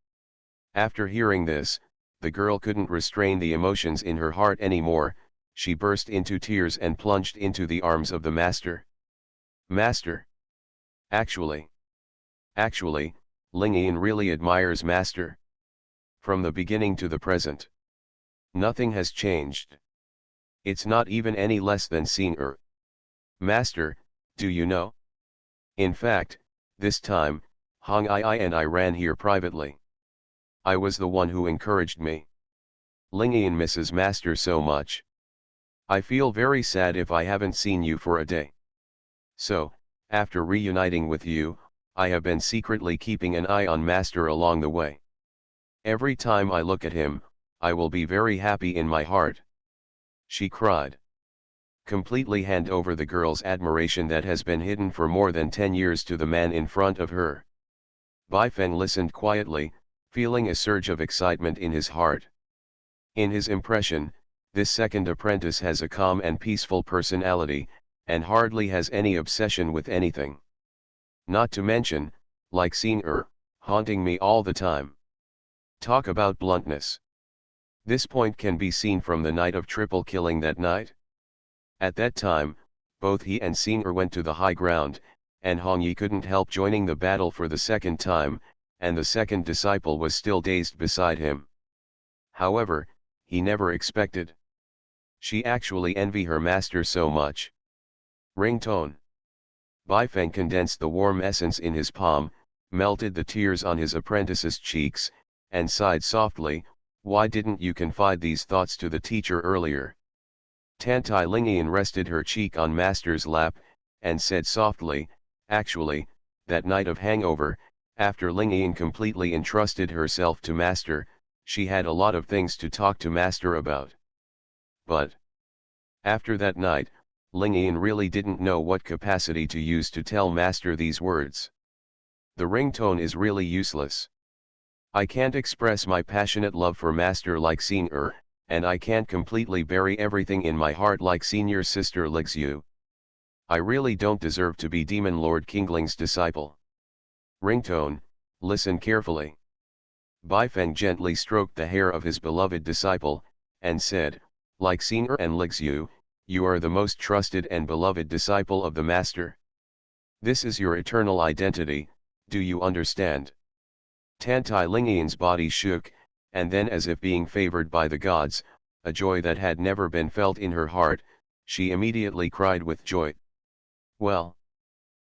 Speaker 1: After hearing this, the girl couldn't restrain the emotions in her heart anymore. She burst into tears and plunged into the arms of the Master. Master! Actually, Lingyan really admires Master. From the beginning to the present, nothing has changed. It's not even any less than Xing'er. Master, do you know? In fact, this time, Hong Ai and I ran here privately. I was the one who encouraged me. Lingyan misses Master so much. I feel very sad if I haven't seen you for a day. So, after reuniting with you, I have been secretly keeping an eye on Master along the way. Every time I look at him, I will be very happy in my heart. She cried. Completely hand over the girl's admiration that has been hidden for more than 10 years to the man in front of her. Bai Feng listened quietly, feeling a surge of excitement in his heart. In his impression, this second apprentice has a calm and peaceful personality, and hardly has any obsession with anything. Not to mention, like Xing'er, haunting me all the time. Talk about bluntness. This point can be seen from the night of triple killing that night. At that time, both he and Xing'er went to the high ground, and Hong Yi couldn't help joining the battle for the second time, and the second disciple was still dazed beside him. However, he never expected. She actually envy her master so much. Ringtone. Bai Feng condensed the warm essence in his palm, melted the tears on his apprentice's cheeks, and sighed softly, "Why didn't you confide these thoughts to the teacher earlier?" Tantai Lingyan rested her cheek on Master's lap, and said softly, "Actually, that night of hangover, after Lingyan completely entrusted herself to Master, she had a lot of things to talk to Master about. But after that night, Lingyan really didn't know what capacity to use to tell Master these words. The ringtone is really useless. I can't express my passionate love for Master like Xing'er, and I can't completely bury everything in my heart like senior sister Lixu. I really don't deserve to be Demon Lord Qingling's disciple. Ringtone, listen carefully." Bai Feng gently stroked the hair of his beloved disciple, and said, "Like Xing'er and Lixu, you are the most trusted and beloved disciple of the Master. This is your eternal identity, do you understand?" Tantai Lingyan's body shook, and then, as if being favored by the gods, a joy that had never been felt in her heart, she immediately cried with joy. "Well,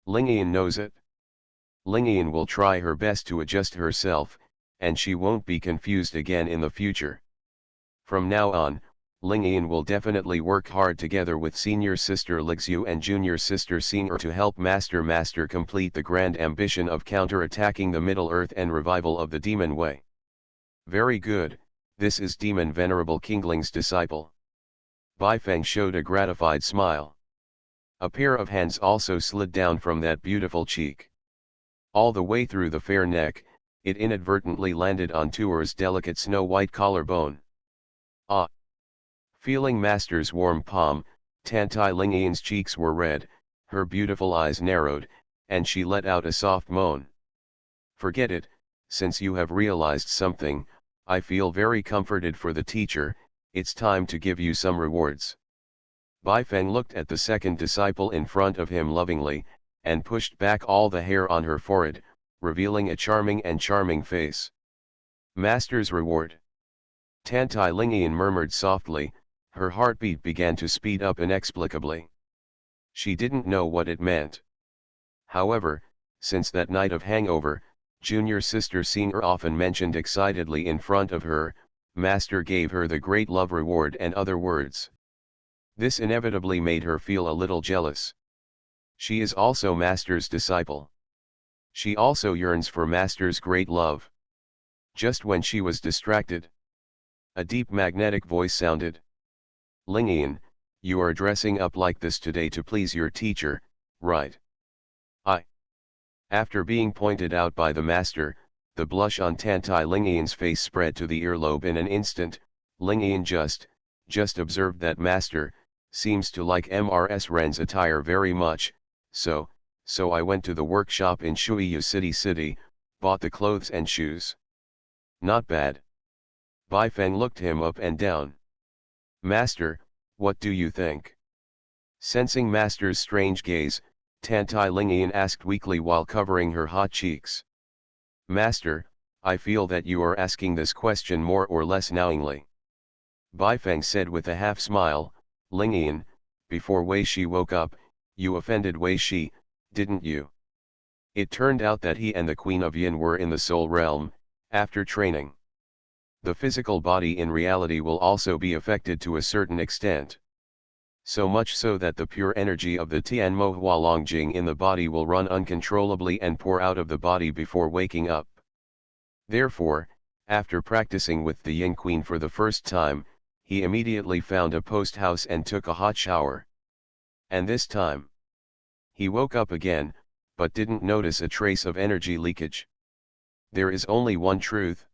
Speaker 1: Lingyan knows it. Lingyan will try her best to adjust herself, and she won't be confused again in the future. From now on, Lingyan will definitely work hard together with senior sister Lixu and junior sister Xing'er to help Master complete the grand ambition of counter-attacking the Middle Earth and revival of the Demon Way. Very good, this is Demon Venerable Qingling's disciple." Bai Feng showed a gratified smile. A pair of hands also slid down from that beautiful cheek. All the way through the fair neck, it inadvertently landed on Tuer's delicate snow-white collarbone. Ah! Feeling Master's warm palm, Tantai Lingyan's cheeks were red, her beautiful eyes narrowed, and she let out a soft moan. "Forget it, since you have realized something, I feel very comforted for the teacher. It's time to give you some rewards." Bai Feng looked at the second disciple in front of him lovingly, and pushed back all the hair on her forehead, revealing a charming face. "Master's reward." Tantai Lingyan murmured softly, her heartbeat began to speed up inexplicably. She didn't know what it meant. However, since that night of hangover, junior sister Xing'er often mentioned excitedly in front of her, Master gave her the great love reward and other words. This inevitably made her feel a little jealous. She is also Master's disciple. She also yearns for Master's great love. Just when she was distracted, a deep magnetic voice sounded. Lingian, you are dressing up like this today to please your teacher, right? I. After being pointed out by the master, the blush on Tantai Lingian's face spread to the earlobe in an instant. Lingian just observed that master seems to like Mrs. Ren's attire very much, so I went to the workshop in Shuiyu City, bought the clothes and shoes. Not bad. Bai Feng looked him up and down. Master, what do you think? Sensing master's strange gaze, Tantai Lingian asked weakly while covering her hot cheeks. Master, I feel that you are asking this question more or less knowingly. Bai Feng said with a half smile. Lingian, before Wei Shi woke up, you offended Wei Shi, didn't you? It turned out that he and the Queen of Yin were in the soul realm, after training. The physical body in reality will also be affected to a certain extent. So much so that the pure energy of the Tianmo Hualongjing in the body will run uncontrollably and pour out of the body before waking up. Therefore, after practicing with the Yin Queen for the first time, he immediately found a post house and took a hot shower. And this time, he woke up again, but didn't notice a trace of energy leakage. There is only one truth.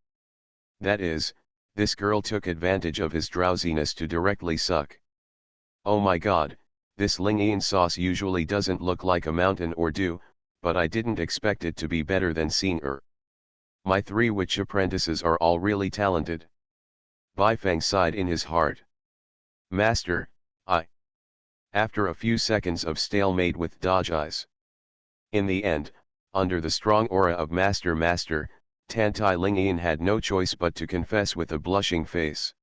Speaker 1: That is, this girl took advantage of his drowsiness to directly suck. Oh my god, this Lingian sauce usually doesn't look like a mountain or dew, but I didn't expect it to be better than seeing her. My 3 witch apprentices are all really talented. Bai Feng sighed in his heart. Master, After a few seconds of stalemate with dodge eyes. In the end, under the strong aura of Master, Tantai Lingian had no choice but to confess with a blushing face.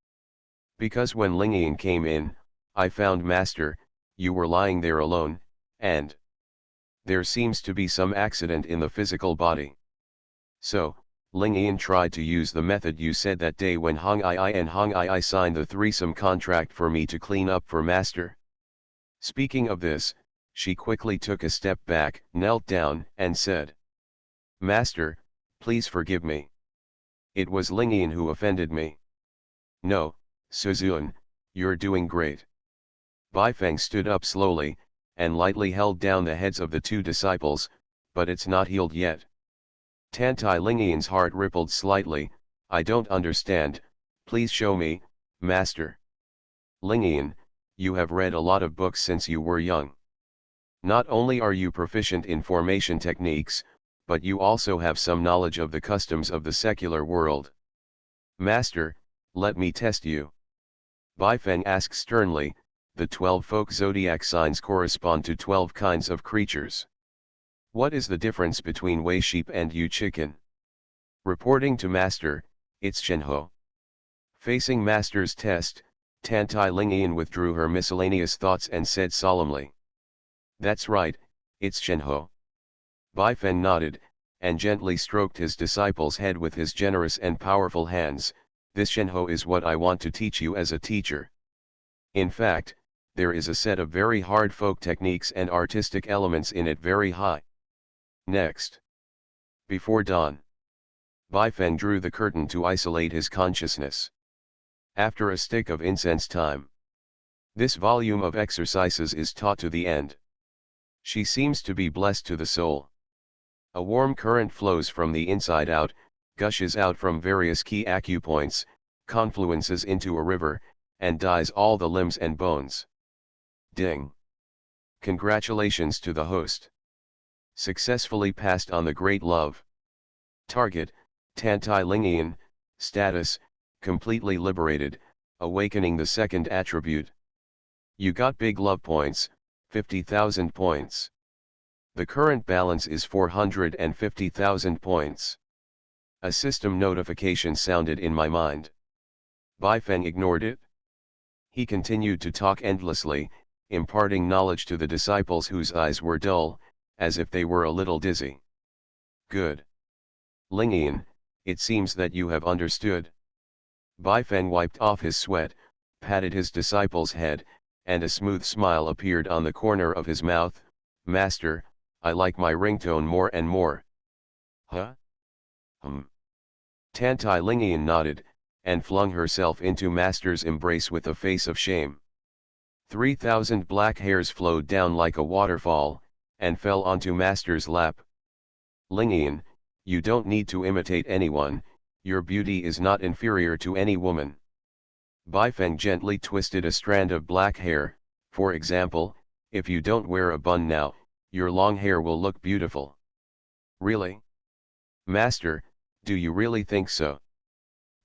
Speaker 1: Because when Lingian came in, I found Master, you were lying there alone, and there seems to be some accident in the physical body. So, Lingian tried to use the method you said that day when Hong Ai and Hong Ai signed the threesome contract for me to clean up for Master. Speaking of this, she quickly took a step back, knelt down, and said, Master, please forgive me. It was Lingian who offended me. No, Suzun, you're doing great. Bai Feng stood up slowly, and lightly held down the heads of the 2 disciples, but it's not healed yet. Tantai Lingian's heart rippled slightly. I don't understand, please show me, Master. Lingian, you have read a lot of books since you were young. Not only are you proficient in formation techniques, but you also have some knowledge of the customs of the secular world. Master, let me test you. Bai Feng asked sternly. The 12 folk zodiac signs correspond to 12 kinds of creatures. What is the difference between Wei sheep and Yu chicken? Reporting to Master, it's Shenhe. Facing Master's test, Tantai Lingian withdrew her miscellaneous thoughts and said solemnly. That's right, it's Shenhe. Bai Feng nodded, and gently stroked his disciple's head with his generous and powerful hands. This Shenhe is what I want to teach you as a teacher. In fact, there is a set of very hard folk techniques and artistic elements in it very high. Next. Before dawn. Bai Feng drew the curtain to isolate his consciousness. After a stick of incense time. This volume of exercises is taught to the end. She seems to be blessed to the soul. A warm current flows from the inside out, gushes out from various key acupoints, confluences into a river, and dyes all the limbs and bones. Ding! Congratulations to the host. Successfully passed on the great love. Target, Tantai Lingian, status, completely liberated, awakening the second attribute. You got big love points, 50,000 points. The current balance is 450,000 points. A system notification sounded in my mind. Bai Feng ignored it. He continued to talk endlessly, imparting knowledge to the disciples whose eyes were dull, as if they were a little dizzy. Good. Lingian, it seems that you have understood. Bai Feng wiped off his sweat, patted his disciple's head, and a smooth smile appeared on the corner of his mouth. Master, I like my ringtone more and more. Huh? Tantai Lingian nodded, and flung herself into Master's embrace with a face of shame. 3,000 black hairs flowed down like a waterfall, and fell onto Master's lap. Lingian, you don't need to imitate anyone, your beauty is not inferior to any woman. Baifeng gently twisted a strand of black hair. For example, if you don't wear a bun now, your long hair will look beautiful. Really? Master, do you really think so?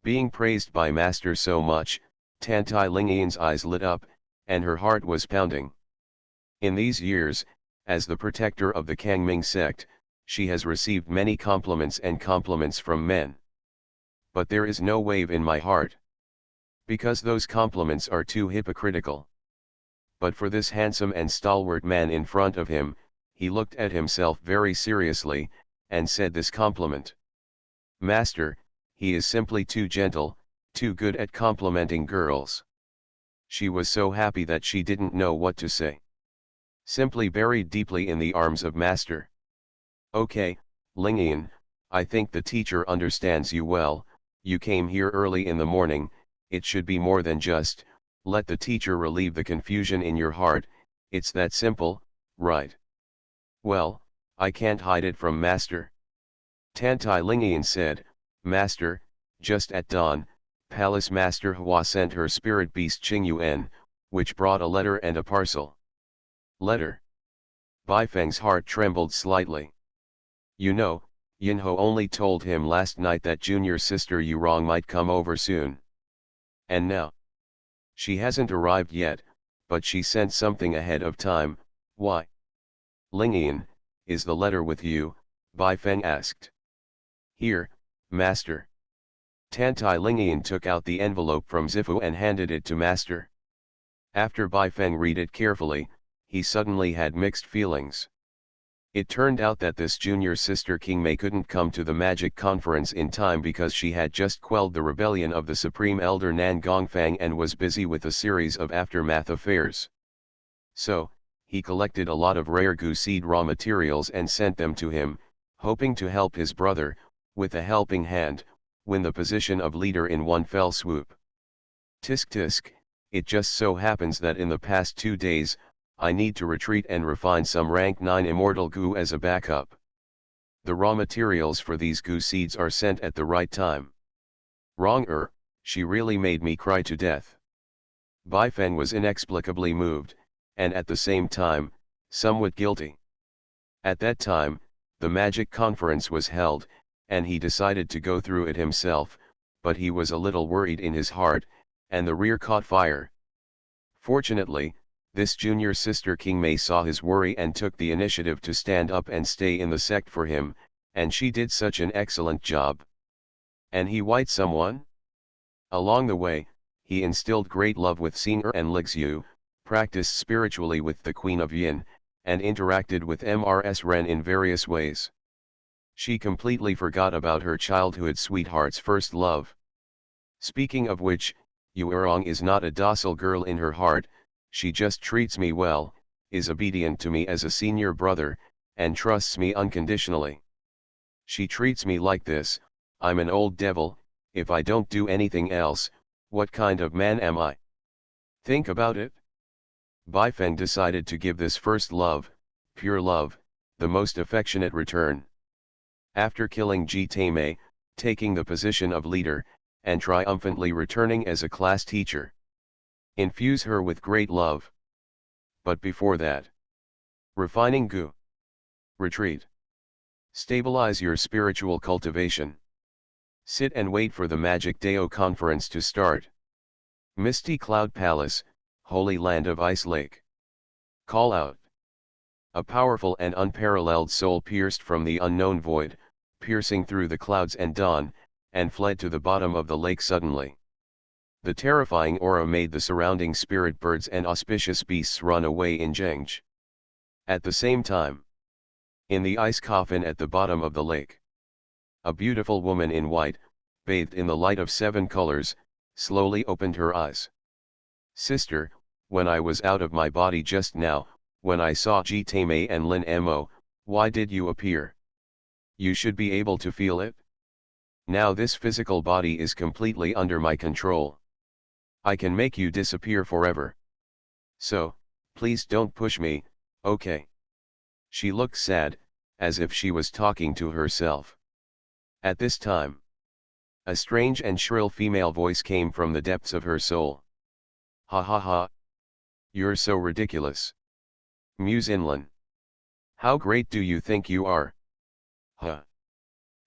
Speaker 1: Being praised by Master so much, Tantai Lingian's eyes lit up, and her heart was pounding. In these years, as the protector of the Kangming sect, she has received many compliments from men. But there is no wave in my heart. Because those compliments are too hypocritical. But for this handsome and stalwart man in front of him, he looked at himself very seriously, and said this compliment. Master, he is simply too gentle, too good at complimenting girls. She was so happy that she didn't know what to say. Simply buried deeply in the arms of Master. Okay, Lingian, I think the teacher understands you well. You came here early in the morning, it should be more than just, let the teacher relieve the confusion in your heart, it's that simple, right? Well, I can't hide it from Master. Tantai Lingian said, Master, just at dawn, Palace Master Hua sent her spirit beast Qingyuan, which brought a letter and a parcel. Letter? Baifeng's heart trembled slightly. You know, Yinho only told him last night that junior sister Yurong might come over soon. And now? She hasn't arrived yet, but she sent something ahead of time. Why? Lingian, is the letter with you? Baifeng asked. Here, Master. Tantai Lingian took out the envelope from Zifu and handed it to Master. After Baifeng read it carefully, he suddenly had mixed feelings. It turned out that this junior sister Qingmei couldn't come to the magic conference in time because she had just quelled the rebellion of the Supreme Elder Nan Gongfang and was busy with a series of aftermath affairs. So, he collected a lot of rare goo seed raw materials and sent them to him, hoping to help his brother, with a helping hand, win the position of leader in one fell swoop. Tisk tisk, it just so happens that in the past 2 days, I need to retreat and refine some rank 9 immortal goo as a backup. The raw materials for these goo seeds are sent at the right time. Wrong she really made me cry to death. Baifeng was inexplicably moved, and at the same time, somewhat guilty. At that time, the magic conference was held, and he decided to go through it himself, but he was a little worried in his heart, and the rear caught fire. Fortunately, this junior sister Qingmei saw his worry and took the initiative to stand up and stay in the sect for him, and she did such an excellent job. And he white someone? Along the way, he instilled great love with Xing'er and Lixu, practiced spiritually with the Queen of Yin, and interacted with Mrs. Ren in various ways. She completely forgot about her childhood sweetheart's first love. Speaking of which, Yuerong is not a docile girl in her heart, she just treats me well, is obedient to me as a senior brother, and trusts me unconditionally. She treats me like this, I'm an old devil, if I don't do anything else, what kind of man am I? Think about it. Baifeng decided to give this first love, pure love, the most affectionate return. After killing Ji Taimei, taking the position of leader, and triumphantly returning as a class teacher. Infuse her with great love. But before that, refining goo. Retreat. Stabilize your spiritual cultivation. Sit and wait for the Magic Dao conference to start. Misty Cloud Palace, Holy Land of Ice Lake. Call out. A powerful and unparalleled soul pierced from the unknown void, piercing through the clouds and dawn, and fled to the bottom of the lake suddenly. The terrifying aura made the surrounding spirit birds and auspicious beasts run away in Zhengzh. At the same time, in the ice coffin at the bottom of the lake, a beautiful woman in white, bathed in the light of 7 colors, slowly opened her eyes. Sister, when I was out of my body just now, when I saw Ji Taimei and Lin Mo, why did you appear? You should be able to feel it. Now this physical body is completely under my control. I can make you disappear forever. So, please don't push me, okay? She looked sad, as if she was talking to herself. At this time, a strange and shrill female voice came from the depths of her soul. Ha ha ha. You're so ridiculous. Muse Inlan. How great do you think you are? Huh.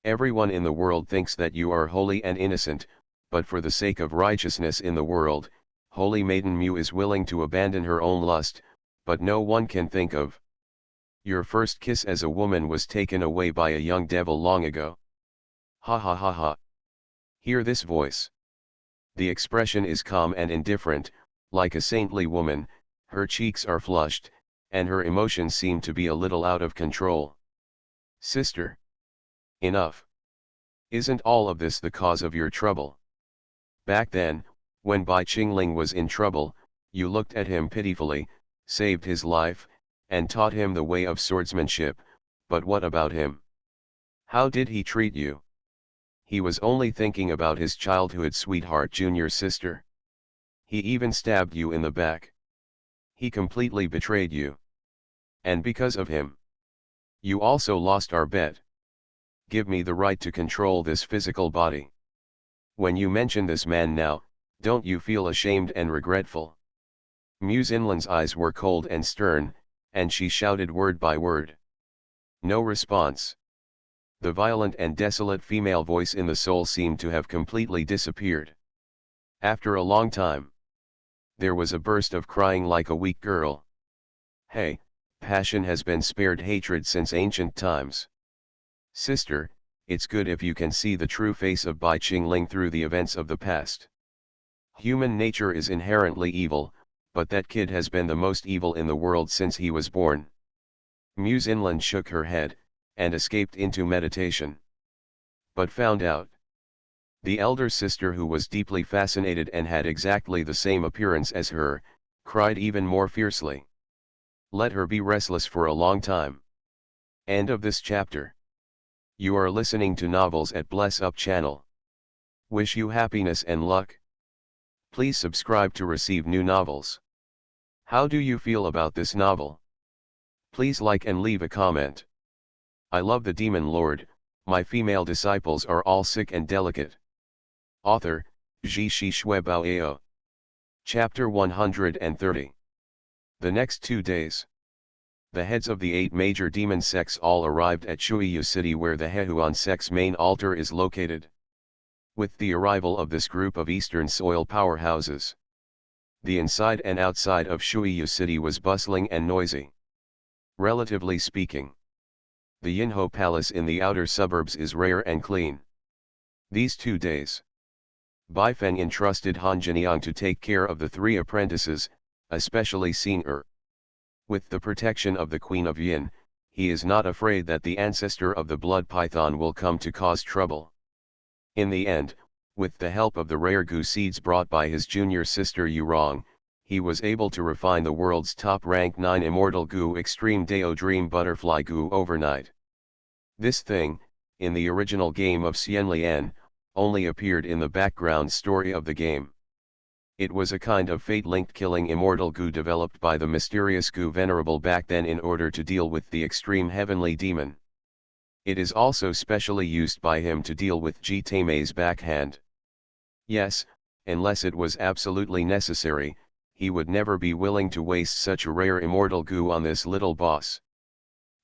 Speaker 1: Everyone in the world thinks that you are holy and innocent, but for the sake of righteousness in the world, holy maiden Mu is willing to abandon her own lust, but no one can think of. Your first kiss as a woman was taken away by a young devil long ago. Ha ha ha ha. Hear this voice. The expression is calm and indifferent, like a saintly woman, her cheeks are flushed, and her emotions seem to be a little out of control. Sister. Enough. Isn't all of this the cause of your trouble? Back then, when Bai Qingling was in trouble, you looked at him pitifully, saved his life, and taught him the way of swordsmanship, but what about him? How did he treat you? He was only thinking about his childhood sweetheart junior sister. He even stabbed you in the back. He completely betrayed you. And because of him, you also lost our bet. Give me the right to control this physical body. When you mention this man now, don't you feel ashamed and regretful? Muse Inlan's eyes were cold and stern, and she shouted word by word. No response. The violent and desolate female voice in the soul seemed to have completely disappeared. After a long time, there was a burst of crying like a weak girl. Hey, passion has been spared hatred since ancient times. Sister, it's good if you can see the true face of Bai Qingling through the events of the past. Human nature is inherently evil, but that kid has been the most evil in the world since he was born. Muse Inlan shook her head, and escaped into meditation. But found out. The elder sister, who was deeply fascinated and had exactly the same appearance as her, cried even more fiercely. Let her be restless for a long time. End of this chapter. You are listening to Novels at Bless Up channel. Wish you happiness and luck. Please subscribe to receive new novels. How do you feel about this novel? Please like and leave a comment. I love the Demon Lord, my female disciples are all sick and delicate. Author, Ji Shi Shui Bao. Chapter 130. The next 2 days. The heads of the 8 major demon sects all arrived at Shuiyu City, where the Hehuan sect's main altar is located. With the arrival of this group of Eastern soil powerhouses, the inside and outside of Shuiyu City was bustling and noisy. Relatively speaking, the Yinho Palace in the outer suburbs is rare and clean. These 2 days, Bai Feng entrusted Han Jiniang to take care of the 3 apprentices, especially Xing. With the protection of the Queen of Yin, he is not afraid that the ancestor of the blood python will come to cause trouble. In the end, with the help of the rare goo seeds brought by his junior sister Yurong, he was able to refine the world's top rank 9 immortal goo extreme Dao Dream Butterfly goo overnight. This thing, in the original game of Xianlian, only appeared in the background story of the game. It was a kind of fate-linked killing immortal goo developed by the mysterious goo venerable back then in order to deal with the extreme heavenly demon. It is also specially used by him to deal with Ji Taimei's backhand. Yes, unless it was absolutely necessary, he would never be willing to waste such a rare immortal goo on this little boss.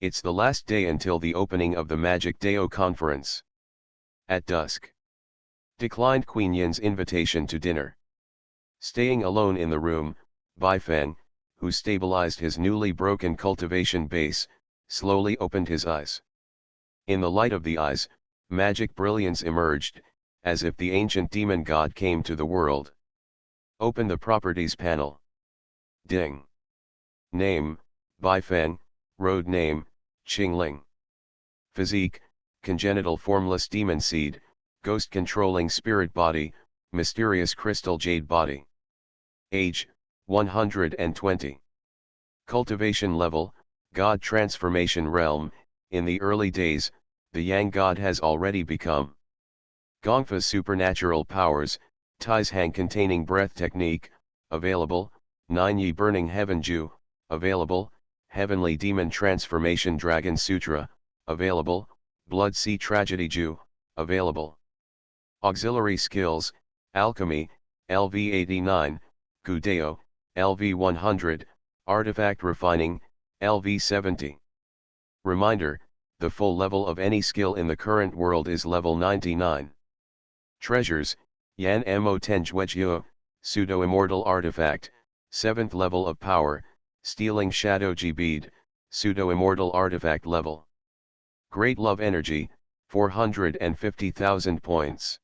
Speaker 1: It's the last day until the opening of the Magic Dao conference. At dusk. Declined Queen Yin's invitation to dinner. Staying alone in the room, Bai Feng, who stabilized his newly broken cultivation base, slowly opened his eyes. In the light of the eyes, magic brilliance emerged, as if the ancient demon god came to the world. Open the properties panel. Ding. Name, Bai Feng, road name, Qingling. Physique, congenital formless demon seed, ghost controlling spirit body, mysterious crystal jade body. Age, 120. Cultivation level, God transformation realm. In the early days, the Yang God has already become Gongfa's supernatural powers, Taizhang containing breath technique, available, 9 Yi burning heaven Ju, available, heavenly demon transformation dragon sutra, available, blood sea tragedy Ju, available. Auxiliary skills, alchemy, LV89, Gudeo, LV100, artifact refining, LV70. Reminder, the full level of any skill in the current world is level 99. Treasures, Yan Mo Tenjuejiu, pseudo-immortal artifact, 7th level of power, stealing shadow G bead, pseudo-immortal artifact level. Great love energy, 450,000 points.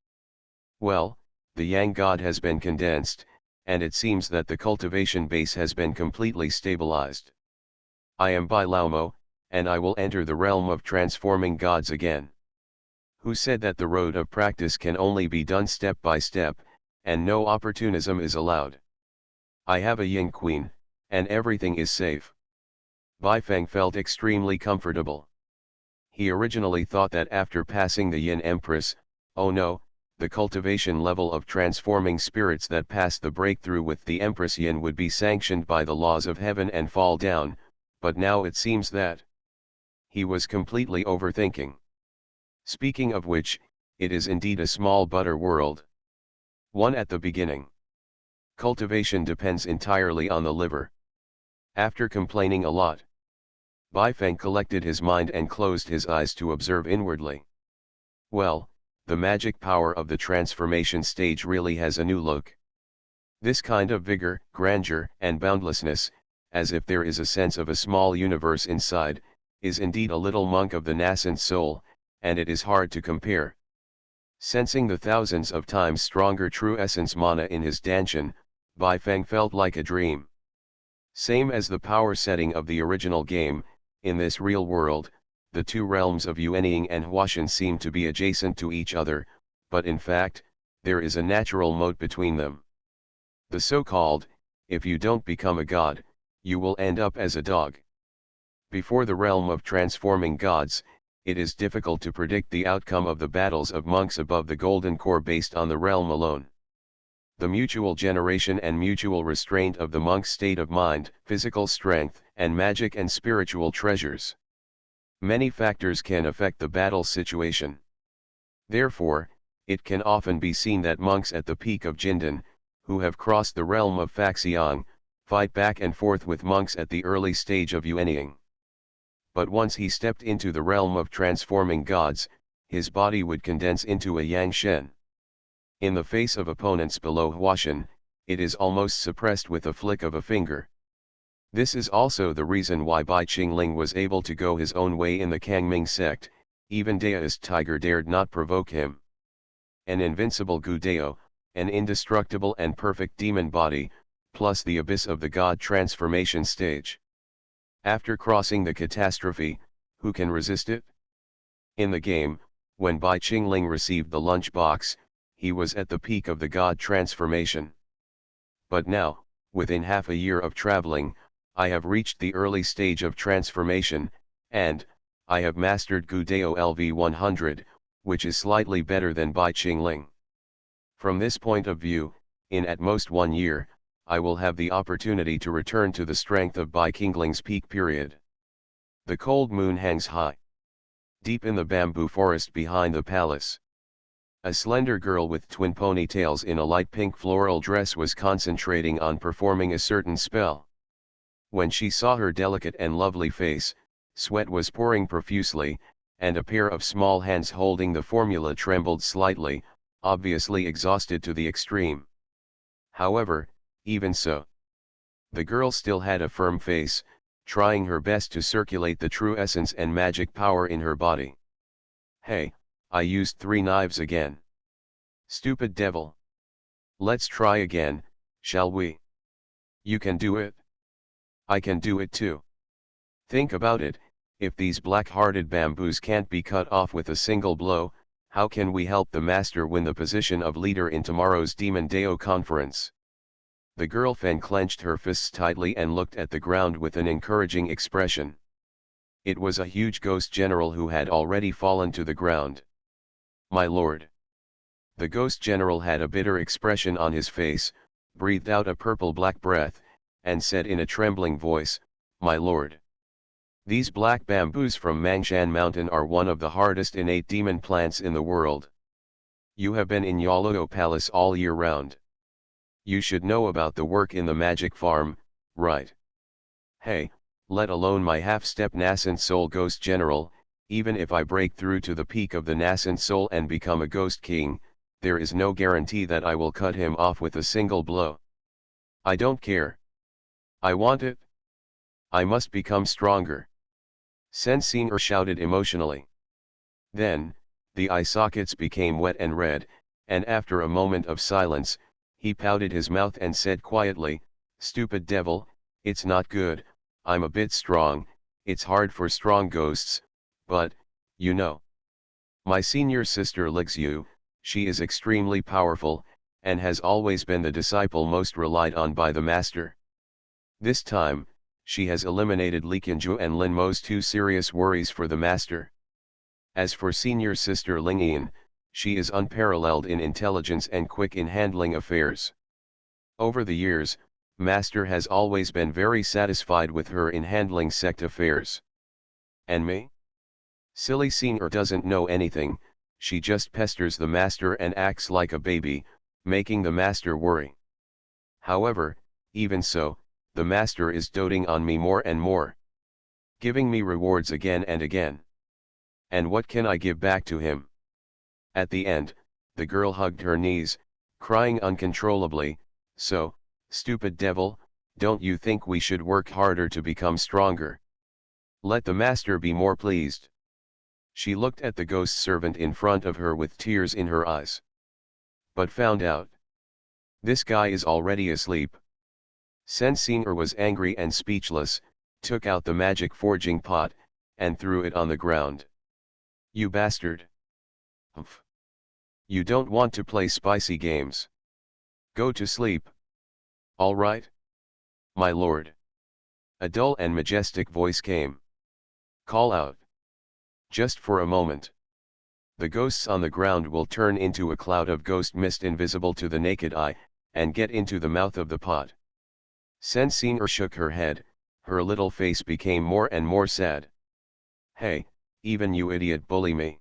Speaker 1: Well, the Yang God has been condensed, and it seems that the cultivation base has been completely stabilized. I am Bai Laomo, and I will enter the realm of transforming gods again. Who said that the road of practice can only be done step by step, and no opportunism is allowed? I have a Yin Queen, and everything is safe. Bai Feng felt extremely comfortable. He originally thought that after passing the Yin Empress, oh no, the cultivation level of transforming spirits that passed the breakthrough with the Empress Yin would be sanctioned by the laws of heaven and fall down, but now it seems that he was completely overthinking. Speaking of which, it is indeed a small butter world. 1 At the beginning. Cultivation depends entirely on the liver. After complaining a lot, Bai Feng collected his mind and closed his eyes to observe inwardly. Well, the magic power of the transformation stage really has a new look. This kind of vigor, grandeur, and boundlessness, as if there is a sense of a small universe inside, is indeed a little monk of the nascent soul, and it is hard to compare. Sensing the thousands of times stronger true essence mana in his Danshan, Bai Feng felt like a dream. Same as the power setting of the original game, in this real world, the two realms of Yuanying and Huashan seem to be adjacent to each other, but in fact, there is a natural moat between them. The so-called, if you don't become a god, you will end up as a dog. Before the realm of transforming gods, it is difficult to predict the outcome of the battles of monks above the golden core based on the realm alone. The mutual generation and mutual restraint of the monk's state of mind, physical strength, and magic and spiritual treasures. Many factors can affect the battle situation. Therefore, it can often be seen that monks at the peak of Jindan, who have crossed the realm of Faxiang, fight back and forth with monks at the early stage of Yuanying. But once he stepped into the realm of transforming gods, his body would condense into a Yang Shen. In the face of opponents below Huashan, it is almost suppressed with a flick of a finger. This is also the reason why Bai Qingling was able to go his own way in the Kangming sect, even Daoist Tiger dared not provoke him. An invincible Gudeo, an indestructible and perfect demon body, plus the abyss of the god transformation stage. After crossing the catastrophe, who can resist it? In the game, when Bai Qingling received the lunch box, he was at the peak of the god transformation. But now, within half a year of traveling, I have reached the early stage of transformation, and I have mastered Gudeo LV100, which is slightly better than Bai Qingling. From this point of view, in at most 1 year, I will have the opportunity to return to the strength of Bai Qingling's peak period. The cold moon hangs high. Deep in the bamboo forest behind the palace, a slender girl with twin ponytails in a light pink floral dress was concentrating on performing a certain spell. When she saw her delicate and lovely face, sweat was pouring profusely, and a pair of small hands holding the formula trembled slightly, obviously exhausted to the extreme. However, even so, the girl still had a firm face, trying her best to circulate the true essence and magic power in her body. Hey, I used 3 knives again. Stupid devil. Let's try again, shall we? You can do it. I can do it too. Think about it, if these black-hearted bamboos can't be cut off with a single blow, how can we help the master win the position of leader in tomorrow's Demon Deo conference? The girlfriend clenched her fists tightly and looked at the ground with an encouraging expression. It was a huge ghost general who had already fallen to the ground. "My lord." The ghost general had a bitter expression on his face, breathed out a purple-black breath, and said in a trembling voice, "My lord. These black bamboos from Mangshan Mountain are one of the hardest innate demon plants in the world. You have been in Yologo Palace all year round. You should know about the work in the magic farm, right? Hey, let alone my half-step nascent soul ghost general, even if I break through to the peak of the nascent soul and become a ghost king, there is no guarantee that I will cut him off with a single blow. I don't care. I want it. I must become stronger." Senseinger shouted emotionally. Then, the eye sockets became wet and red, and after a moment of silence, he pouted his mouth and said quietly, "Stupid devil, it's not good, I'm a bit strong, it's hard for strong ghosts, but, you know. My senior sister Lixu, she is extremely powerful, and has always been the disciple most relied on by the master. This time, she has eliminated Li Qianju and Lin Mo's two serious worries for the master. As for senior sister Lingyan, she is unparalleled in intelligence and quick in handling affairs. Over the years, master has always been very satisfied with her in handling sect affairs. And me? Silly Singer doesn't know anything, she just pesters the master and acts like a baby, making the master worry. However, even so, the master is doting on me more and more, giving me rewards again and again. And what can I give back to him?" At the end, the girl hugged her knees, crying uncontrollably, "So, stupid devil, don't you think we should work harder to become stronger? Let the master be more pleased." She looked at the ghost servant in front of her with tears in her eyes. But found out. This guy is already asleep. Senseinger was angry and speechless, took out the magic forging pot, and threw it on the ground. "You bastard! Humph! You don't want to play spicy games. Go to sleep. All right? My lord." A dull and majestic voice came. "Call out. Just for a moment. The ghosts on the ground will turn into a cloud of ghost mist invisible to the naked eye, and get into the mouth of the pot." Senseinger shook her head, her little face became more and more sad. "Hey, even you idiot bully me.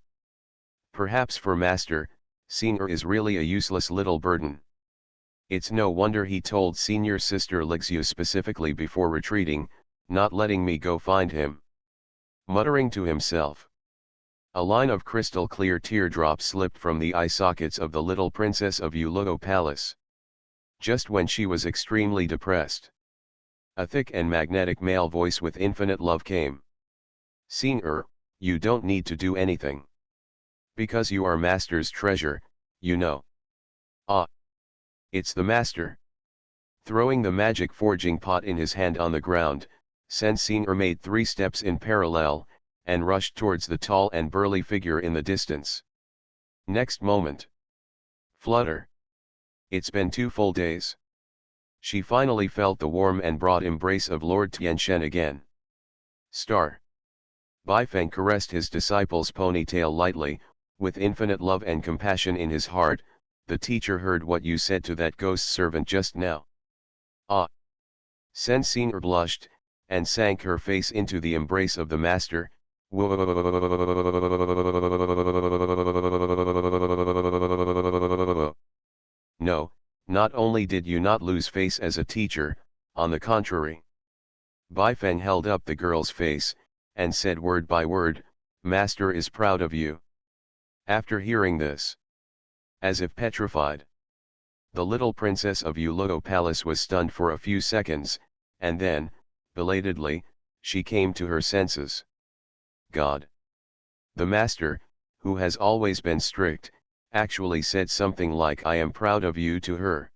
Speaker 1: Perhaps for master, Singer is really a useless little burden. It's no wonder he told senior sister Lixu specifically before retreating, not letting me go find him." Muttering to himself. A line of crystal clear teardrops slipped from the eye sockets of the little princess of Yulugo Palace. Just when she was extremely depressed, a thick and magnetic male voice with infinite love came. "Singer, you don't need to do anything. Because you are master's treasure, you know." "Ah. It's the master." Throwing the magic forging pot in his hand on the ground, Senseinger made 3 steps in parallel, and rushed towards the tall and burly figure in the distance. Next moment. Flutter. It's been 2 full days. She finally felt the warm and broad embrace of Lord Tianshen again. Star. Baifeng caressed his disciple's ponytail lightly, with infinite love and compassion in his heart. "The teacher heard what you said to that ghost servant just now." "Ah." Senseinger blushed, and sank her face into the embrace of the master. "No, not only did you not lose face as a teacher, on the contrary." Baifeng held up the girl's face, and said word by word, "Master is proud of you." After hearing this, as if petrified, the little princess of Yulugo Palace was stunned for a few seconds, and then, belatedly, she came to her senses. God! The master, who has always been strict, actually said something like "I am proud of you" to her.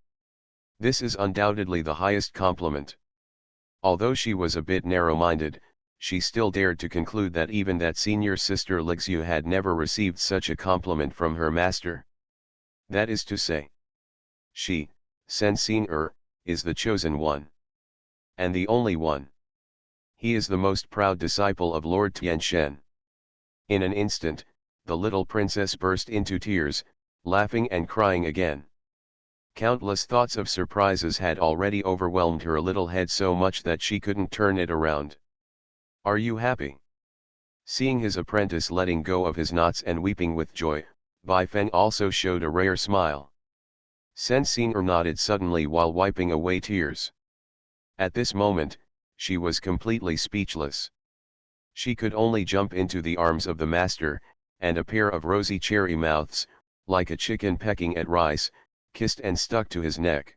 Speaker 1: This is undoubtedly the highest compliment. Although she was a bit narrow-minded, she still dared to conclude that even that senior sister Lixu had never received such a compliment from her master. That is to say, she, Senseinger, is the chosen one. And the only one. He is the most proud disciple of Lord Tianxian. In an instant, the little princess burst into tears, laughing and crying again. Countless thoughts of surprises had already overwhelmed her little head so much that she couldn't turn it around. Are you happy? Seeing his apprentice letting go of his knots and weeping with joy, Bai Feng also showed a rare smile. Sen Xing'er nodded suddenly while wiping away tears. At this moment, she was completely speechless. She could only jump into the arms of the master, and a pair of rosy cherry mouths, like a chicken pecking at rice, kissed and stuck to his neck.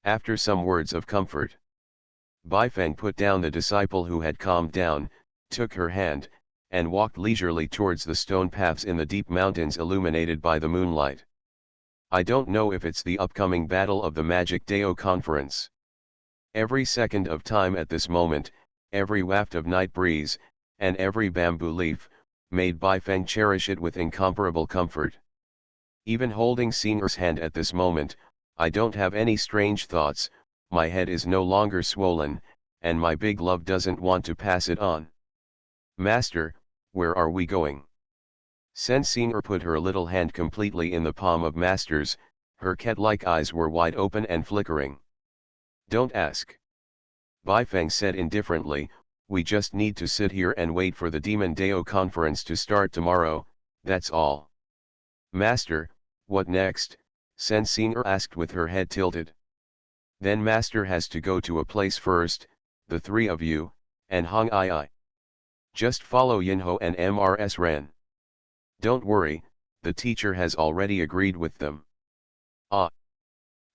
Speaker 1: After some words of comfort, Bai Feng put down the disciple who had calmed down, took her hand, and walked leisurely towards the stone paths in the deep mountains illuminated by the moonlight. I don't know if it's the upcoming battle of the Magic Dao Conference. Every second of time at this moment, every waft of night breeze, and every bamboo leaf, made Bai Feng cherish it with incomparable comfort. Even holding Xing'er's hand at this moment, I don't have any strange thoughts, my head is no longer swollen, and my big love doesn't want to pass it on. Master, where are we going? Sen Xing'er put her little hand completely in the palm of Master's, her cat-like eyes were wide open and flickering. Don't ask. Bai Feng said indifferently, we just need to sit here and wait for the Demon Dao conference to start tomorrow, that's all. Master, what next? Sen Xing'er asked with her head tilted. Then Master has to go to a place first, the three of you, and Hong Ai. Just follow Yinho and Mrs. Ren. Don't worry, the teacher has already agreed with them. Ah.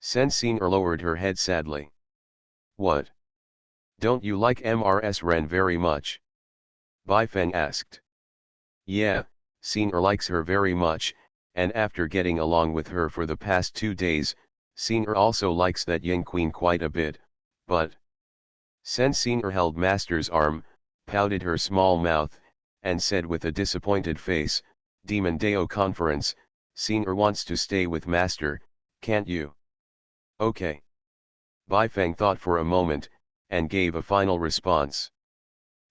Speaker 1: Sen Xing'er lowered her head sadly. What? Don't you like Mrs. Ren very much? Bai Feng asked. Yeah, Xing'er likes her very much, and after getting along with her for the past 2 days, Xing'er also likes that Ying Queen quite a bit, but... Sen Xing'er held Master's arm, pouted her small mouth, and said with a disappointed face, Demon Dao Conference, Xing'er wants to stay with Master, can't you? Okay. Bai Feng thought for a moment, and gave a final response.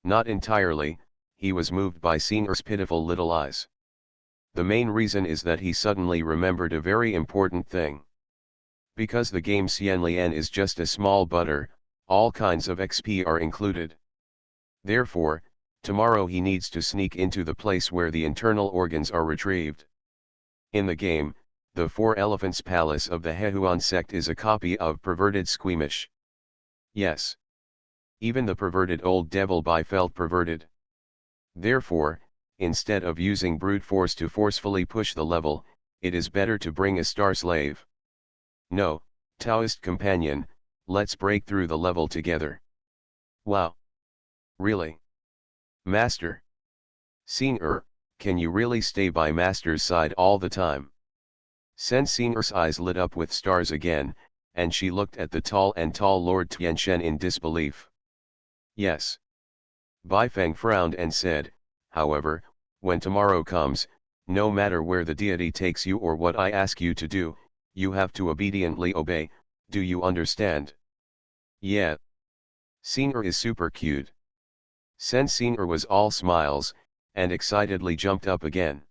Speaker 1: Not entirely, he was moved by Xing'er's pitiful little eyes. The main reason is that he suddenly remembered a very important thing. Because the game Xianlian is just a small butter, all kinds of XP are included. Therefore, tomorrow he needs to sneak into the place where the internal organs are retrieved. In the game, the Four Elephants Palace of the Hehuan sect is a copy of perverted squeamish. Yes. Even the perverted old devil Bai felt perverted. Therefore, instead of using brute force to forcefully push the level, it is better to bring a star slave. No, Taoist companion, let's break through the level together. Wow. Really? Master. Xing'er, can you really stay by Master's side all the time? Sen Xing'er's eyes lit up with stars again, and she looked at the tall Lord Tianxian in disbelief. Yes. Bai Feng frowned and said, however, when tomorrow comes, no matter where the deity takes you or what I ask you to do, you have to obediently obey, do you understand? Yeah. Xing'er is super cute. Sen Xing'er was all smiles, and excitedly jumped up again.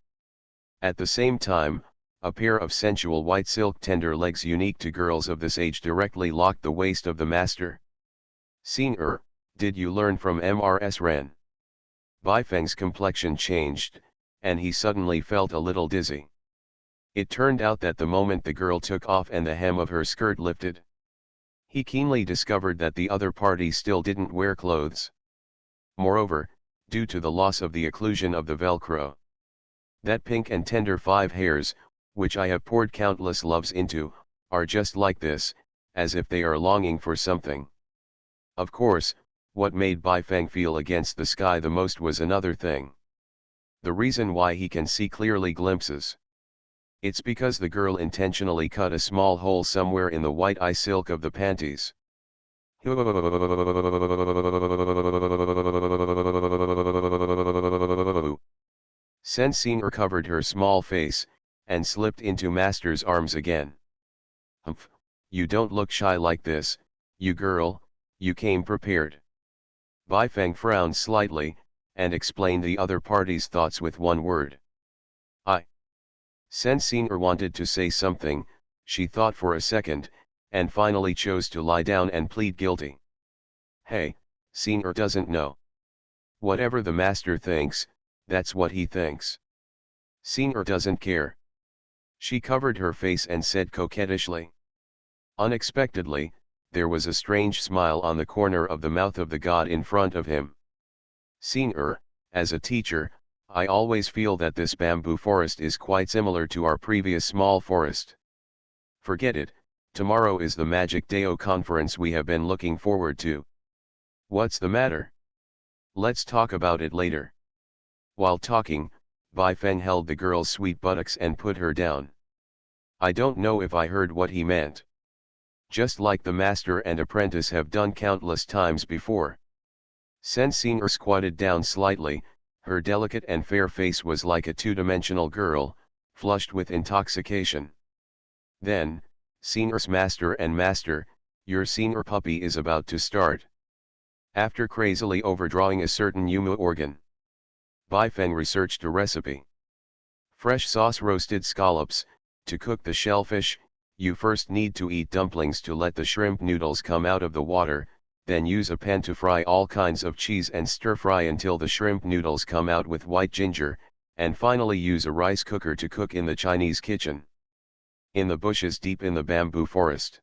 Speaker 1: At the same time, a pair of sensual white silk tender legs unique to girls of this age directly locked the waist of the master. Xing'er, did you learn from Mrs. Ren? Bai Feng's complexion changed, and he suddenly felt a little dizzy. It turned out that the moment the girl took off and the hem of her skirt lifted, he keenly discovered that the other party still didn't wear clothes. Moreover, due to the loss of the occlusion of the Velcro, that pink and tender 5 hairs, which I have poured countless loves into, are just like this, as if they are longing for something. Of course, what made Bai Feng feel against the sky the most was another thing. The reason why he can see clearly glimpses. It's because the girl intentionally cut a small hole somewhere in the white eye silk of the panties. Sen Xing'er covered her small face, and slipped into Master's arms again. Humph, you don't look shy like this, you girl, you came prepared. Bai Feng frowned slightly, and explained the other party's thoughts with one word. I. Sensing wanted to say something, she thought for a second, and finally chose to lie down and plead guilty. Hey, Senior doesn't know. Whatever the master thinks, that's what he thinks. Senior doesn't care. She covered her face and said coquettishly. Unexpectedly, there was a strange smile on the corner of the mouth of the god in front of him. Senior, as a teacher, I always feel that this bamboo forest is quite similar to our previous small forest. Forget it, tomorrow is the Magic Deo conference we have been looking forward to. What's the matter? Let's talk about it later. While talking, Bai Feng held the girl's sweet buttocks and put her down. I don't know if I heard what he meant. Just like the master and apprentice have done countless times before. Sensing squatted down slightly, her delicate and fair face was like a two-dimensional girl, flushed with intoxication. Then, Senior's master and master, your senior puppy is about to start. After crazily overdrawing a certain Yumu organ, Bai Feng researched a recipe. Fresh sauce roasted scallops. To cook the shellfish, you first need to eat dumplings to let the shrimp noodles come out of the water, then use a pan to fry all kinds of cheese and stir fry until the shrimp noodles come out with white ginger, and finally use a rice cooker to cook in the Chinese kitchen. In the bushes deep in the bamboo forest.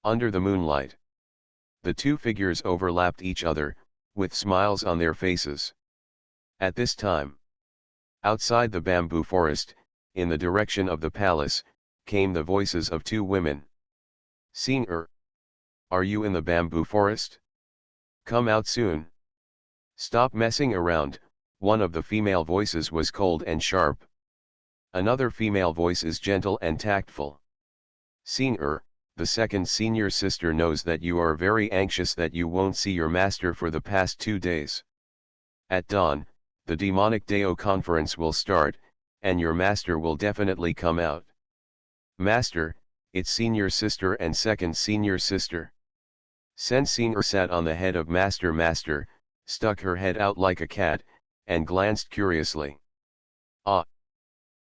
Speaker 1: Under the moonlight. The two figures overlapped each other, with smiles on their faces. At this time, outside the bamboo forest, in the direction of the palace, came the voices of two women. Senior, are you in the bamboo forest? Come out soon. Stop messing around, one of the female voices was cold and sharp. Another female voice is gentle and tactful. Senior, the second senior sister knows that you are very anxious that you won't see your master for the past 2 days. At dawn, the demonic Deo conference will start, and your master will definitely come out. Master, it's senior sister and second senior sister. Senior sat on the head of master, stuck her head out like a cat, and glanced curiously. Ah!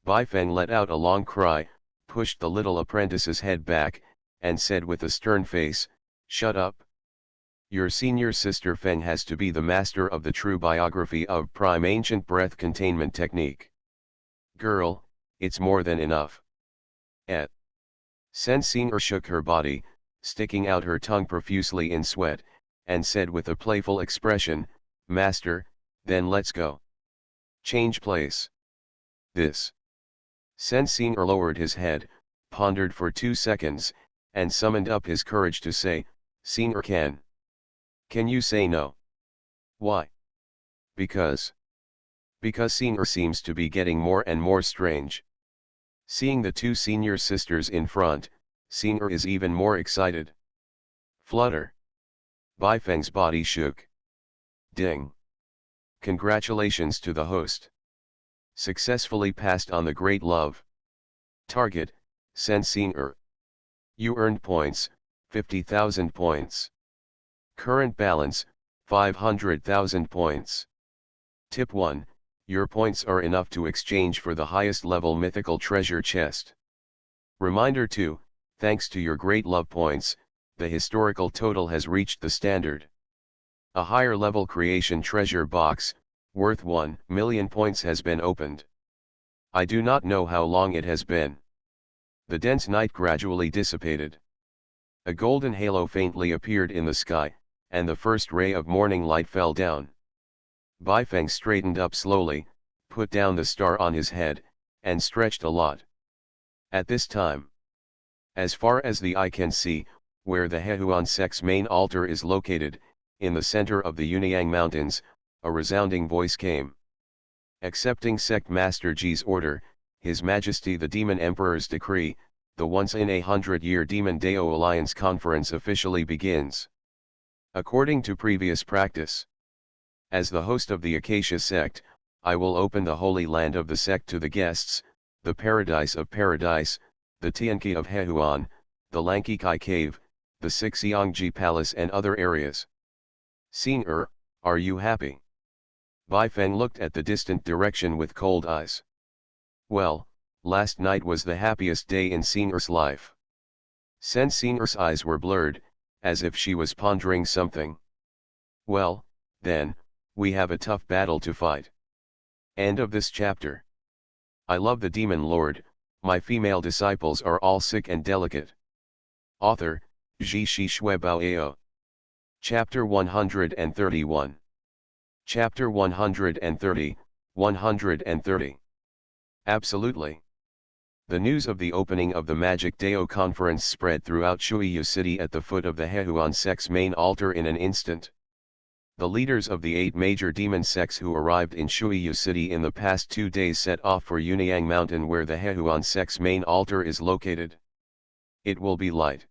Speaker 1: Bai Feng let out a long cry, pushed the little apprentice's head back, and said with a stern face, shut up. Your senior sister Feng has to be the master of the true biography of prime ancient breath containment technique. Girl, it's more than enough. Et. Senior shook her body, sticking out her tongue profusely in sweat, and said with a playful expression, Master, then let's go. Change place. This. Senior lowered his head, pondered for 2 seconds, and summoned up his courage to say, Senior can you say no? Why? Because Senior seems to be getting more and more strange. Seeing the two senior sisters in front, Senior is even more excited. Flutter. Bai Feng's body shook. Ding. Congratulations to the host. Successfully passed on the great love. Target, Senior. You earned points, 50,000 points. Current balance, 500,000 points. Tip 1. Your points are enough to exchange for the highest level mythical treasure chest. Reminder 2, thanks to your great love points, the historical total has reached the standard. A higher level creation treasure box, worth 1 million points has been opened. I do not know how long it has been. The dense night gradually dissipated. A golden halo faintly appeared in the sky, and the first ray of morning light fell down. Bai Feng straightened up slowly, put down the star on his head, and stretched a lot. At this time, as far as the eye can see, where the Hehuan sect's main altar is located, in the center of the Yunyang Mountains, a resounding voice came. Accepting Sect Master Ji's order, His Majesty the Demon Emperor's decree, the once-in-a-100-year Demon Deo Alliance Conference officially begins. According to previous practice, as the host of the Acacia sect, I will open the holy land of the sect to the guests, the paradise of paradise, the Tianqi of Hehuan, the Langkai Cave, the Sixiangji Palace and other areas. Xing are you happy? Bai Feng looked at the distant direction with cold eyes. Well, last night was the happiest day in Xing's life. Sen Xing's eyes were blurred, as if she was pondering something. Well, then, we have a tough battle to fight. End of this chapter. I love the Demon Lord, my female disciples are all sick and delicate. Author, Zhi Shi Shui Bao. Chapter 131. Chapter 130, 130. Absolutely. The news of the opening of the Magic Dao conference spread throughout Shuiyu City at the foot of the Hehuan sect's main altar in an instant. The leaders of the 8 major demon sects who arrived in Shuiyu City in the past 2 days set off for Yunyang Mountain where the Hehuan sect's main altar is located. It will be light.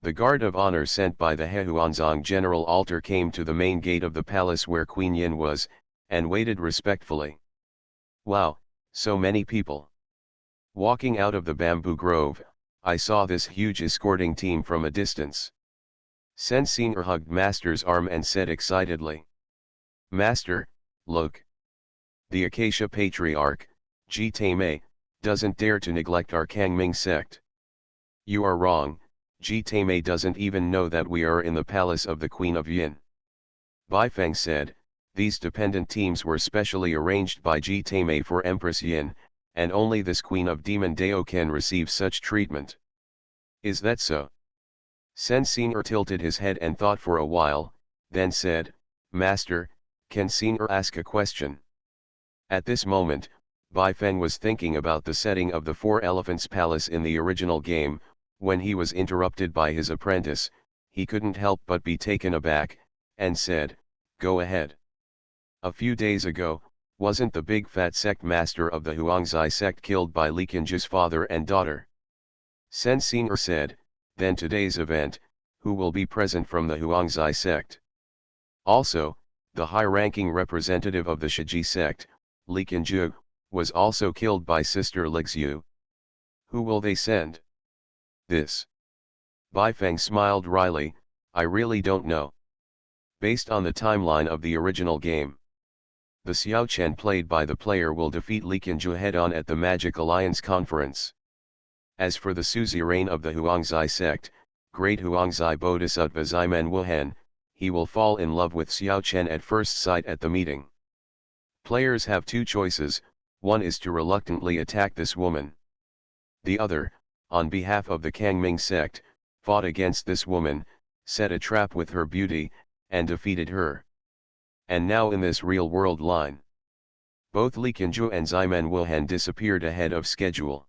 Speaker 1: The guard of honor sent by the Hehuanzong General Altar came to the main gate of the palace where Queen Yin was, and waited respectfully. Wow, so many people. Walking out of the bamboo grove, I saw this huge escorting team from a distance. Sen Xing'er hugged Master's arm and said excitedly. Master, look. The Acacia Patriarch, Ji Taimei, doesn't dare to neglect our Kangming sect. You are wrong, Ji Taimei doesn't even know that we are in the palace of the Queen of Yin. Bai Feng said, these dependent teams were specially arranged by Ji Taimei for Empress Yin, and only this Queen of Demon Dao can receive such treatment. Is that so? Sen Xing'er tilted his head and thought for a while, then said, Master, can Xing'er ask a question? At this moment, Bai Feng was thinking about the setting of the Four Elephants Palace in the original game. When he was interrupted by his apprentice, he couldn't help but be taken aback, and said, go ahead. A few days ago, wasn't the big fat sect master of the Huangzai sect killed by Li Qinju's father and daughter? Sen Xing'er said, then today's event, who will be present from the Huangzai sect? Also, the high-ranking representative of the Shiji sect, Li Qinju, was also killed by Sister Lixu. Who will they send? This. Bai Feng smiled wryly, I really don't know. Based on the timeline of the original game, the Xiao Chen played by the player will defeat Li Qinju head-on at the Magic Alliance Conference. As for the suzerain of the Huangzai sect, Great Huangzai Bodhisattva Ximen Wuhan, he will fall in love with Xiao Chen at first sight at the meeting. Players have 2 choices, one is to reluctantly attack this woman. The other, on behalf of the Kangming sect, fought against this woman, set a trap with her beauty, and defeated her. And now in this real-world line, both Li Qinju and Ximen Wuhan disappeared ahead of schedule.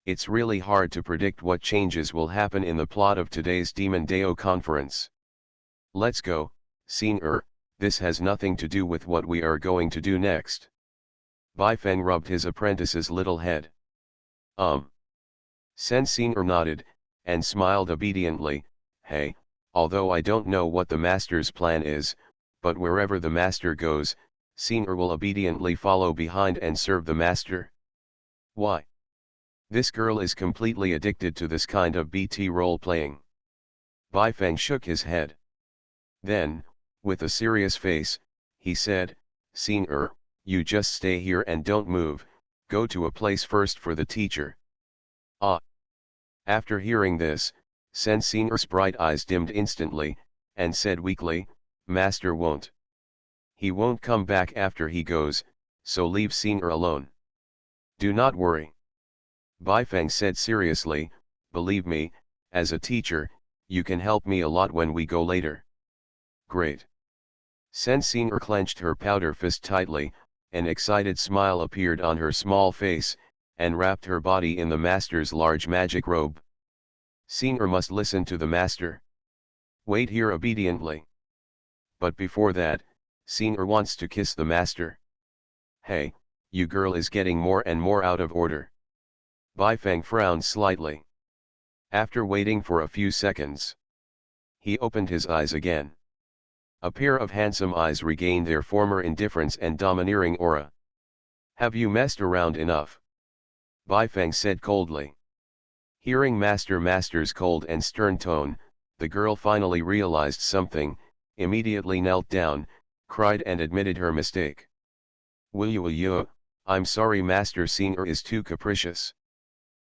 Speaker 1: It's really hard to predict what changes will happen in the plot of today's Demon Dao conference. Let's go, Xing'er, this has nothing to do with what we are going to do next. Bai Feng rubbed his apprentice's little head. Sen Xing'er nodded, and smiled obediently, hey, although I don't know what the master's plan is, but wherever the master goes, Xing'er will obediently follow behind and serve the master. Why? This girl is completely addicted to this kind of BT role-playing. Bai Feng shook his head. Then, with a serious face, he said, Xing'er, you just stay here and don't move, go to a place first for the teacher. Ah! After hearing this, Sen Xing'er's bright eyes dimmed instantly, and said weakly, Master won't. He won't come back after he goes, so leave Xing'er alone. Do not worry. Bai Feng said seriously, believe me, as a teacher, you can help me a lot when we go later. Great. Sen Xing'er clenched her powder fist tightly, an excited smile appeared on her small face, and wrapped her body in the master's large magic robe. Xing'er must listen to the master. Wait here obediently. But before that, Xing'er wants to kiss the master. Hey, you girl is getting more and more out of order. Bai Feng frowned slightly. After waiting for a few seconds, he opened his eyes again. A pair of handsome eyes regained their former indifference and domineering aura. Have you messed around enough? Bai Feng said coldly. Hearing Master's cold and stern tone, the girl finally realized something, immediately knelt down, cried and admitted her mistake. Will you, I'm sorry, Master Singer is too capricious.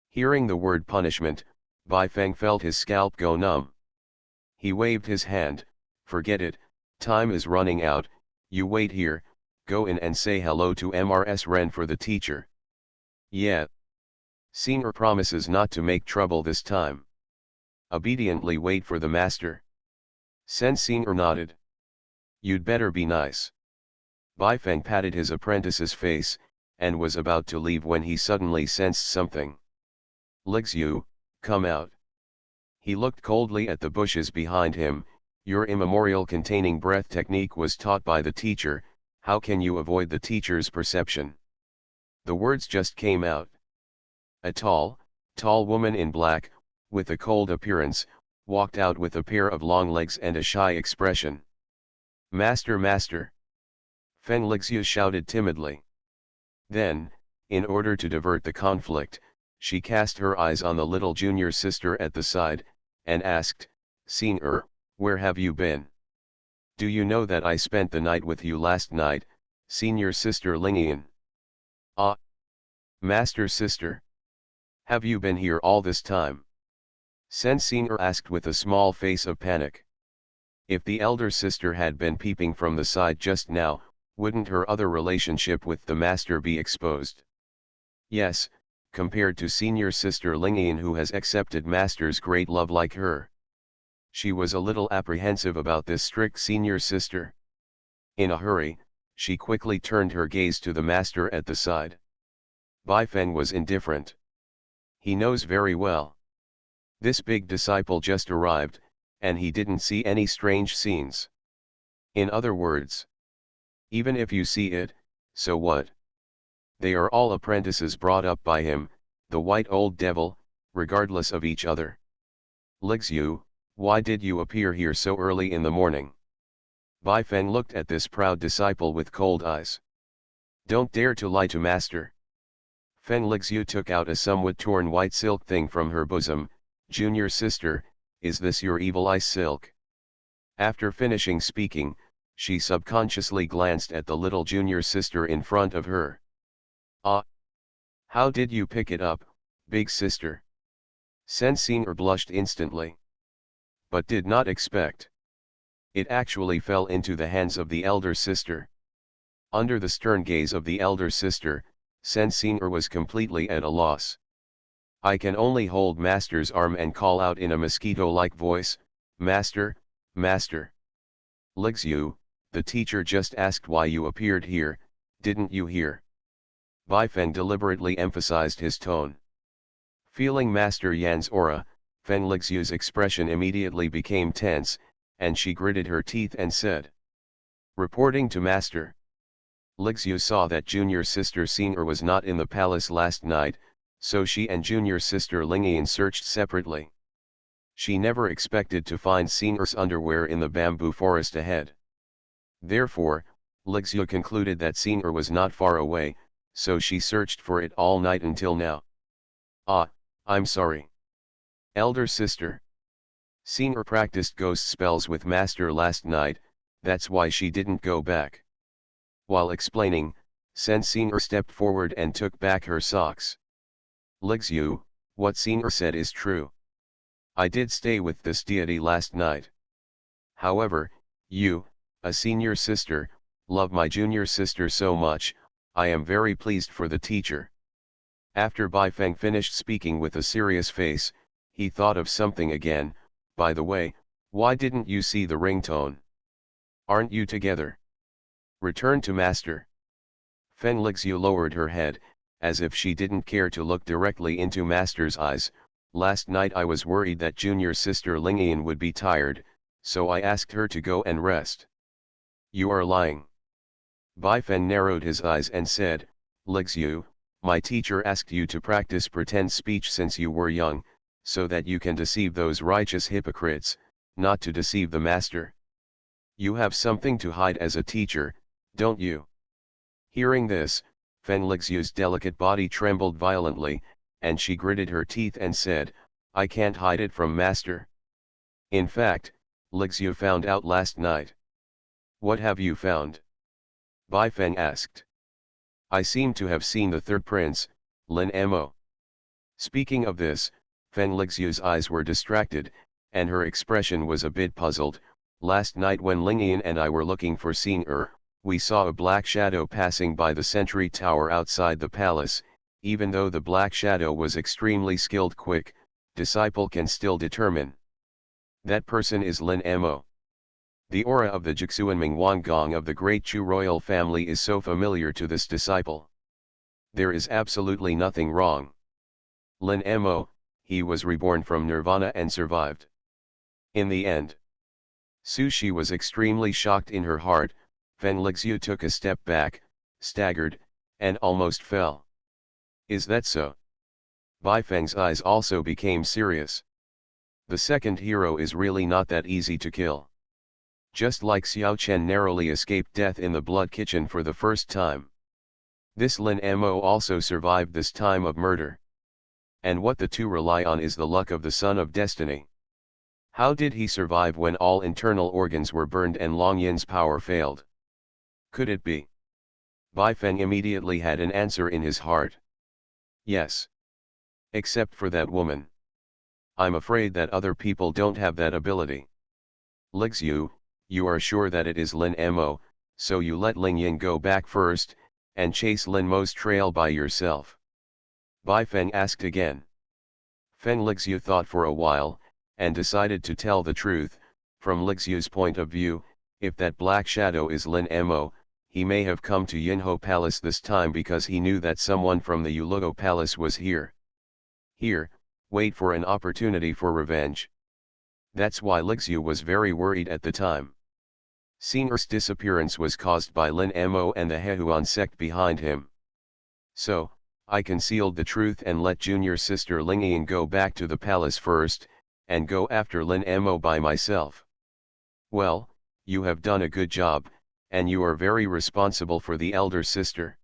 Speaker 1: Hearing the word punishment, Bai Feng felt his scalp go numb. He waved his hand, forget it, time is running out, you wait here, go in and say hello to Mrs. Ren for the teacher. Yeah. Singer promises not to make trouble this time. Obediently wait for the master. Sen Singer nodded. You'd better be nice. Bai Feng patted his apprentice's face, and was about to leave when he suddenly sensed something. Lixu, come out. He looked coldly at the bushes behind him. Your immemorial containing breath technique was taught by the teacher, how can you avoid the teacher's perception? The words just came out. A tall woman in black, with a cold appearance, walked out with a pair of long legs and a shy expression. Master! Feng Lixu shouted timidly. Then, in order to divert the conflict, she cast her eyes on the little junior sister at the side, and asked, Singer, where have you been? Do you know that I spent the night with you last night, senior sister Lingian? Ah! Master sister! Have you been here all this time? Sen Singer asked with a small face of panic. If the elder sister had been peeping from the side just now, wouldn't her other relationship with the master be exposed? Yes, compared to senior sister Lingian who has accepted master's great love like her. She was a little apprehensive about this strict senior sister. In a hurry, she quickly turned her gaze to the master at the side. Bai Feng was indifferent. He knows very well. This big disciple just arrived, and he didn't see any strange scenes. In other words, even if you see it, so what? They are all apprentices brought up by him, the white old devil, regardless of each other. Lixu, why did you appear here so early in the morning? Bai Feng looked at this proud disciple with cold eyes. Don't dare to lie to master. Feng Lixu took out a somewhat torn white silk thing from her bosom. Junior sister, is this your evil eye silk? After finishing speaking, she subconsciously glanced at the little junior sister in front of her. Ah! How did you pick it up, big sister? Sen Singer blushed instantly. But did not expect. It actually fell into the hands of the elder sister. Under the stern gaze of the elder sister, Sen Singer was completely at a loss. I can only hold master's arm and call out in a mosquito-like voice, Master, Master. Lixu, the teacher just asked why you appeared here, didn't you hear? Bai Feng deliberately emphasized his tone. Feeling Master Yan's aura, Feng Lixu's expression immediately became tense, and she gritted her teeth and said. Reporting to Master. Lixu saw that junior sister Singer was not in the palace last night, so she and junior sister Lingian searched separately. She never expected to find Singer's underwear in the bamboo forest ahead. Therefore, Lixu concluded that Singer was not far away, so she searched for it all night until now. Ah, I'm sorry. Elder sister. Singer practiced ghost spells with master last night, that's why she didn't go back. While explaining, Sen Singer stepped forward and took back her socks. Lixu, what Singer said is true. I did stay with this deity last night. However, you, a senior sister, love my junior sister so much, I am very pleased for the teacher. After Bai Feng finished speaking with a serious face, he thought of something again. By the way, why didn't you see the ringtone? Aren't you together? Return to master. Feng Lixu lowered her head, as if she didn't care to look directly into master's eyes. Last night I was worried that junior sister Lingian would be tired, so I asked her to go and rest. You are lying. Bai Feng narrowed his eyes and said, Lixu, my teacher asked you to practice pretend speech since you were young, so that you can deceive those righteous hypocrites, not to deceive the master. You have something to hide as a teacher, don't you? Hearing this, Feng Lixu's delicate body trembled violently, and she gritted her teeth and said, I can't hide it from master. In fact, Lixu found out last night. What have you found? Bai Feng asked. I seem to have seen the third prince, Lin Mo. Speaking of this, Feng Lixu's eyes were distracted, and her expression was a bit puzzled. Last night when Lingyan and I were looking for Xing we saw a black shadow passing by the sentry tower outside the palace. Even though the black shadow was extremely skilled quick, disciple can still determine. That person is Lin Mo. The aura of the Jixuanming Wanggong of the great Chu royal family is so familiar to this disciple. There is absolutely nothing wrong. Lin Mo, he was reborn from nirvana and survived. In the end, Su Shi was extremely shocked in her heart. Feng Lixu took a step back, staggered, and almost fell. Is that so? Bai Feng's eyes also became serious. The second hero is really not that easy to kill. Just like Xiao Chen narrowly escaped death in the blood kitchen for the first time. This Lin Mo also survived this time of murder. And what the two rely on is the luck of the Son of Destiny. How did he survive when all internal organs were burned and Long Yin's power failed? Could it be? Bai Feng immediately had an answer in his heart. Yes. Except for that woman. I'm afraid that other people don't have that ability. Lixu, you are sure that it is Lin Mo, so you let Ling Yin go back first, and chase Lin Mo's trail by yourself. Bai Feng asked again. Feng Lixu thought for a while, and decided to tell the truth. From Lixu's point of view, if that black shadow is Lin Mo, he may have come to Yinho Palace this time because he knew that someone from the Yuluo Palace was here. Here, wait for an opportunity for revenge. That's why Lixu was very worried at the time. Xing'er's disappearance was caused by Lin Mo and the Hehuan sect behind him. So, I concealed the truth and let junior sister Lingyan go back to the palace first, and go after Lin Mo by myself. Well, you have done a good job, and you are very responsible for the elder sister.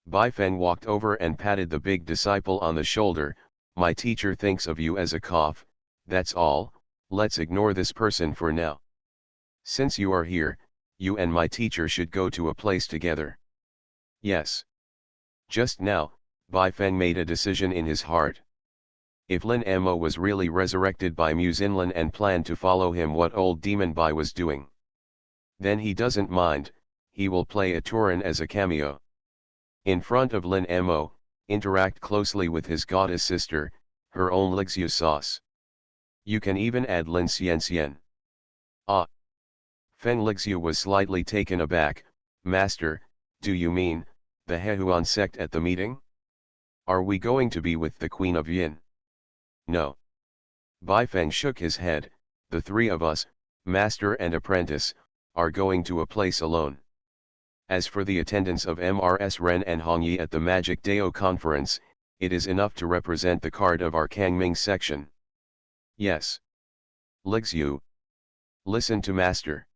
Speaker 1: Bai Feng walked over and patted the big disciple on the shoulder. My teacher thinks of you as a cough, that's all, let's ignore this person for now. Since you are here, you and my teacher should go to a place together. Yes. Just now, Bai Feng made a decision in his heart. If Lin Mo was really resurrected by Mu Xinlan and planned to follow him what old demon Bai was doing, then he doesn't mind, he will play a Turan as a cameo. In front of Lin Mo, interact closely with his goddess sister, her own Lixu sauce. You can even add Lin Xian. Ah! Feng Lixu was slightly taken aback. Master, do you mean, the Hehuan sect at the meeting? Are we going to be with the Queen of Yin? No. Bai Feng shook his head. The three of us, master and apprentice, are going to a place alone. As for the attendance of Mrs. Ren and Hongyi at the Magic Dao conference, it is enough to represent the card of our Kangming section. Yes. Lixu. Listen to master.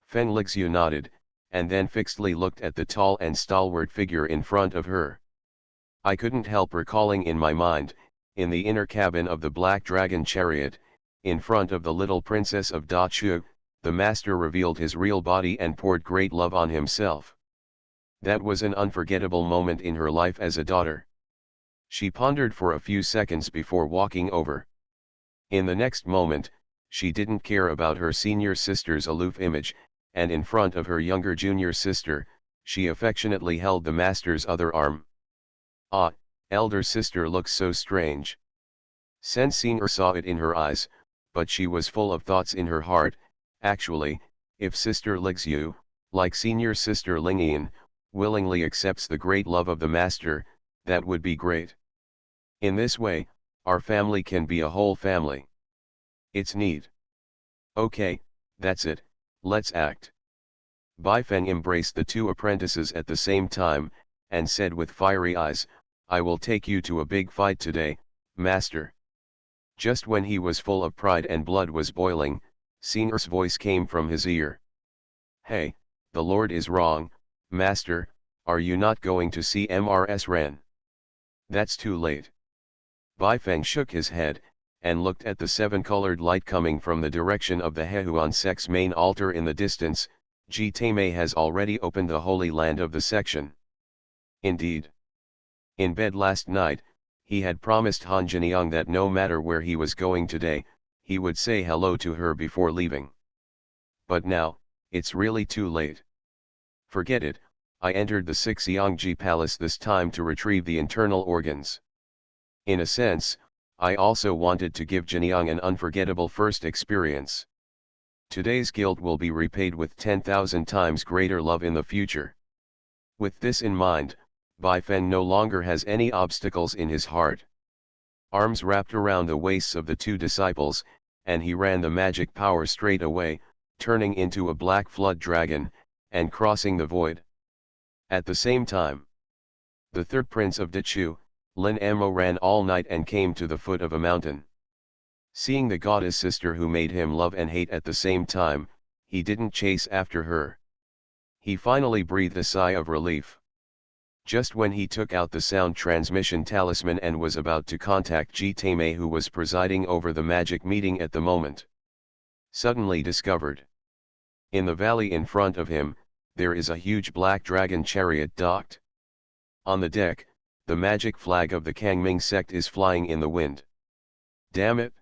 Speaker 1: Feng Lixu nodded, and then fixedly looked at the tall and stalwart figure in front of her. I couldn't help recalling in my mind, in the inner cabin of the Black Dragon chariot, in front of the little princess of Da Chu, the master revealed his real body and poured great love on himself. That was an unforgettable moment in her life as a daughter. She pondered for a few seconds before walking over. In the next moment, she didn't care about her senior sister's aloof image, and in front of her younger junior sister, she affectionately held the master's other arm. Ah, elder sister looks so strange. Sen Xing'er saw it in her eyes, but she was full of thoughts in her heart. Actually, if Sister Lixu, like senior sister Lingyan, willingly accepts the great love of the master, that would be great. In this way, our family can be a whole family. It's neat. Okay, that's it, let's act. Bai Feng embraced the two apprentices at the same time, and said with fiery eyes, I will take you to a big fight today, master. Just when he was full of pride and blood was boiling, Xing'er's voice came from his ear. Hey, the Lord is wrong, master, are you not going to see Mrs. Ren? That's too late. Bai Feng shook his head, and looked at the seven-colored light coming from the direction of the Hehuan sect's main altar in the distance. Jitame has already opened the holy land of the section. Indeed. In bed last night, he had promised Han Jiniang that no matter where he was going today, he would say hello to her before leaving. But now, it's really too late. Forget it, I entered the Xiangji Palace this time to retrieve the internal organs. In a sense, I also wanted to give Jiniang an unforgettable first experience. Today's guilt will be repaid with 10,000 times greater love in the future. With this in mind, Bai Fen no longer has any obstacles in his heart. Arms wrapped around the waists of the two disciples, and he ran the magic power straight away, turning into a black flood dragon, and crossing the void. At the same time, the third prince of Dechu, Lin Amo, ran all night and came to the foot of a mountain. Seeing the goddess sister who made him love and hate at the same time, he didn't chase after her. He finally breathed a sigh of relief. Just when he took out the sound transmission talisman and was about to contact Jitame, who was presiding over the magic meeting at the moment, suddenly discovered. In the valley in front of him, there is a huge black dragon chariot docked. On the deck, the magic flag of the Kangming sect is flying in the wind. Damn it!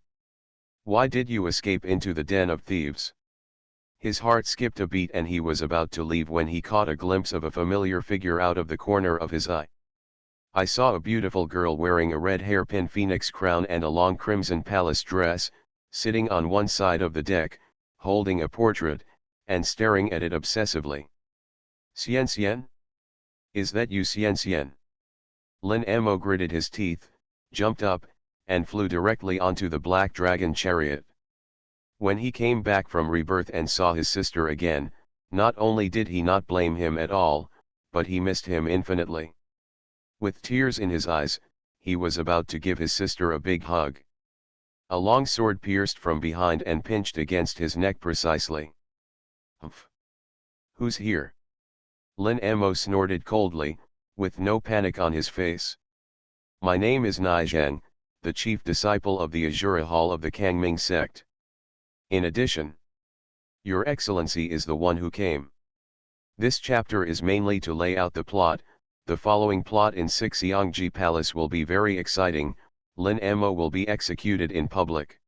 Speaker 1: Why did you escape into the den of thieves? His heart skipped a beat and he was about to leave when he caught a glimpse of a familiar figure out of the corner of his eye. I saw a beautiful girl wearing a red hairpin phoenix crown and a long crimson palace dress, sitting on one side of the deck, holding a portrait, and staring at it obsessively. Xian Xian? Is that you, Xian Xian? Lin Amo gritted his teeth, jumped up, and flew directly onto the black dragon chariot. When he came back from rebirth and saw his sister again, not only did he not blame him at all, but he missed him infinitely. With tears in his eyes, he was about to give his sister a big hug. A long sword pierced from behind and pinched against his neck precisely. Humph! Who's here? Lin Amo snorted coldly, with no panic on his face. My name is Nizheng, the chief disciple of the Azura Hall of the Kangming sect. In addition, Your Excellency is the one who came. This chapter is mainly to lay out the plot. The following plot in Xiangji Palace will be very exciting. Lin Amo will be executed in public.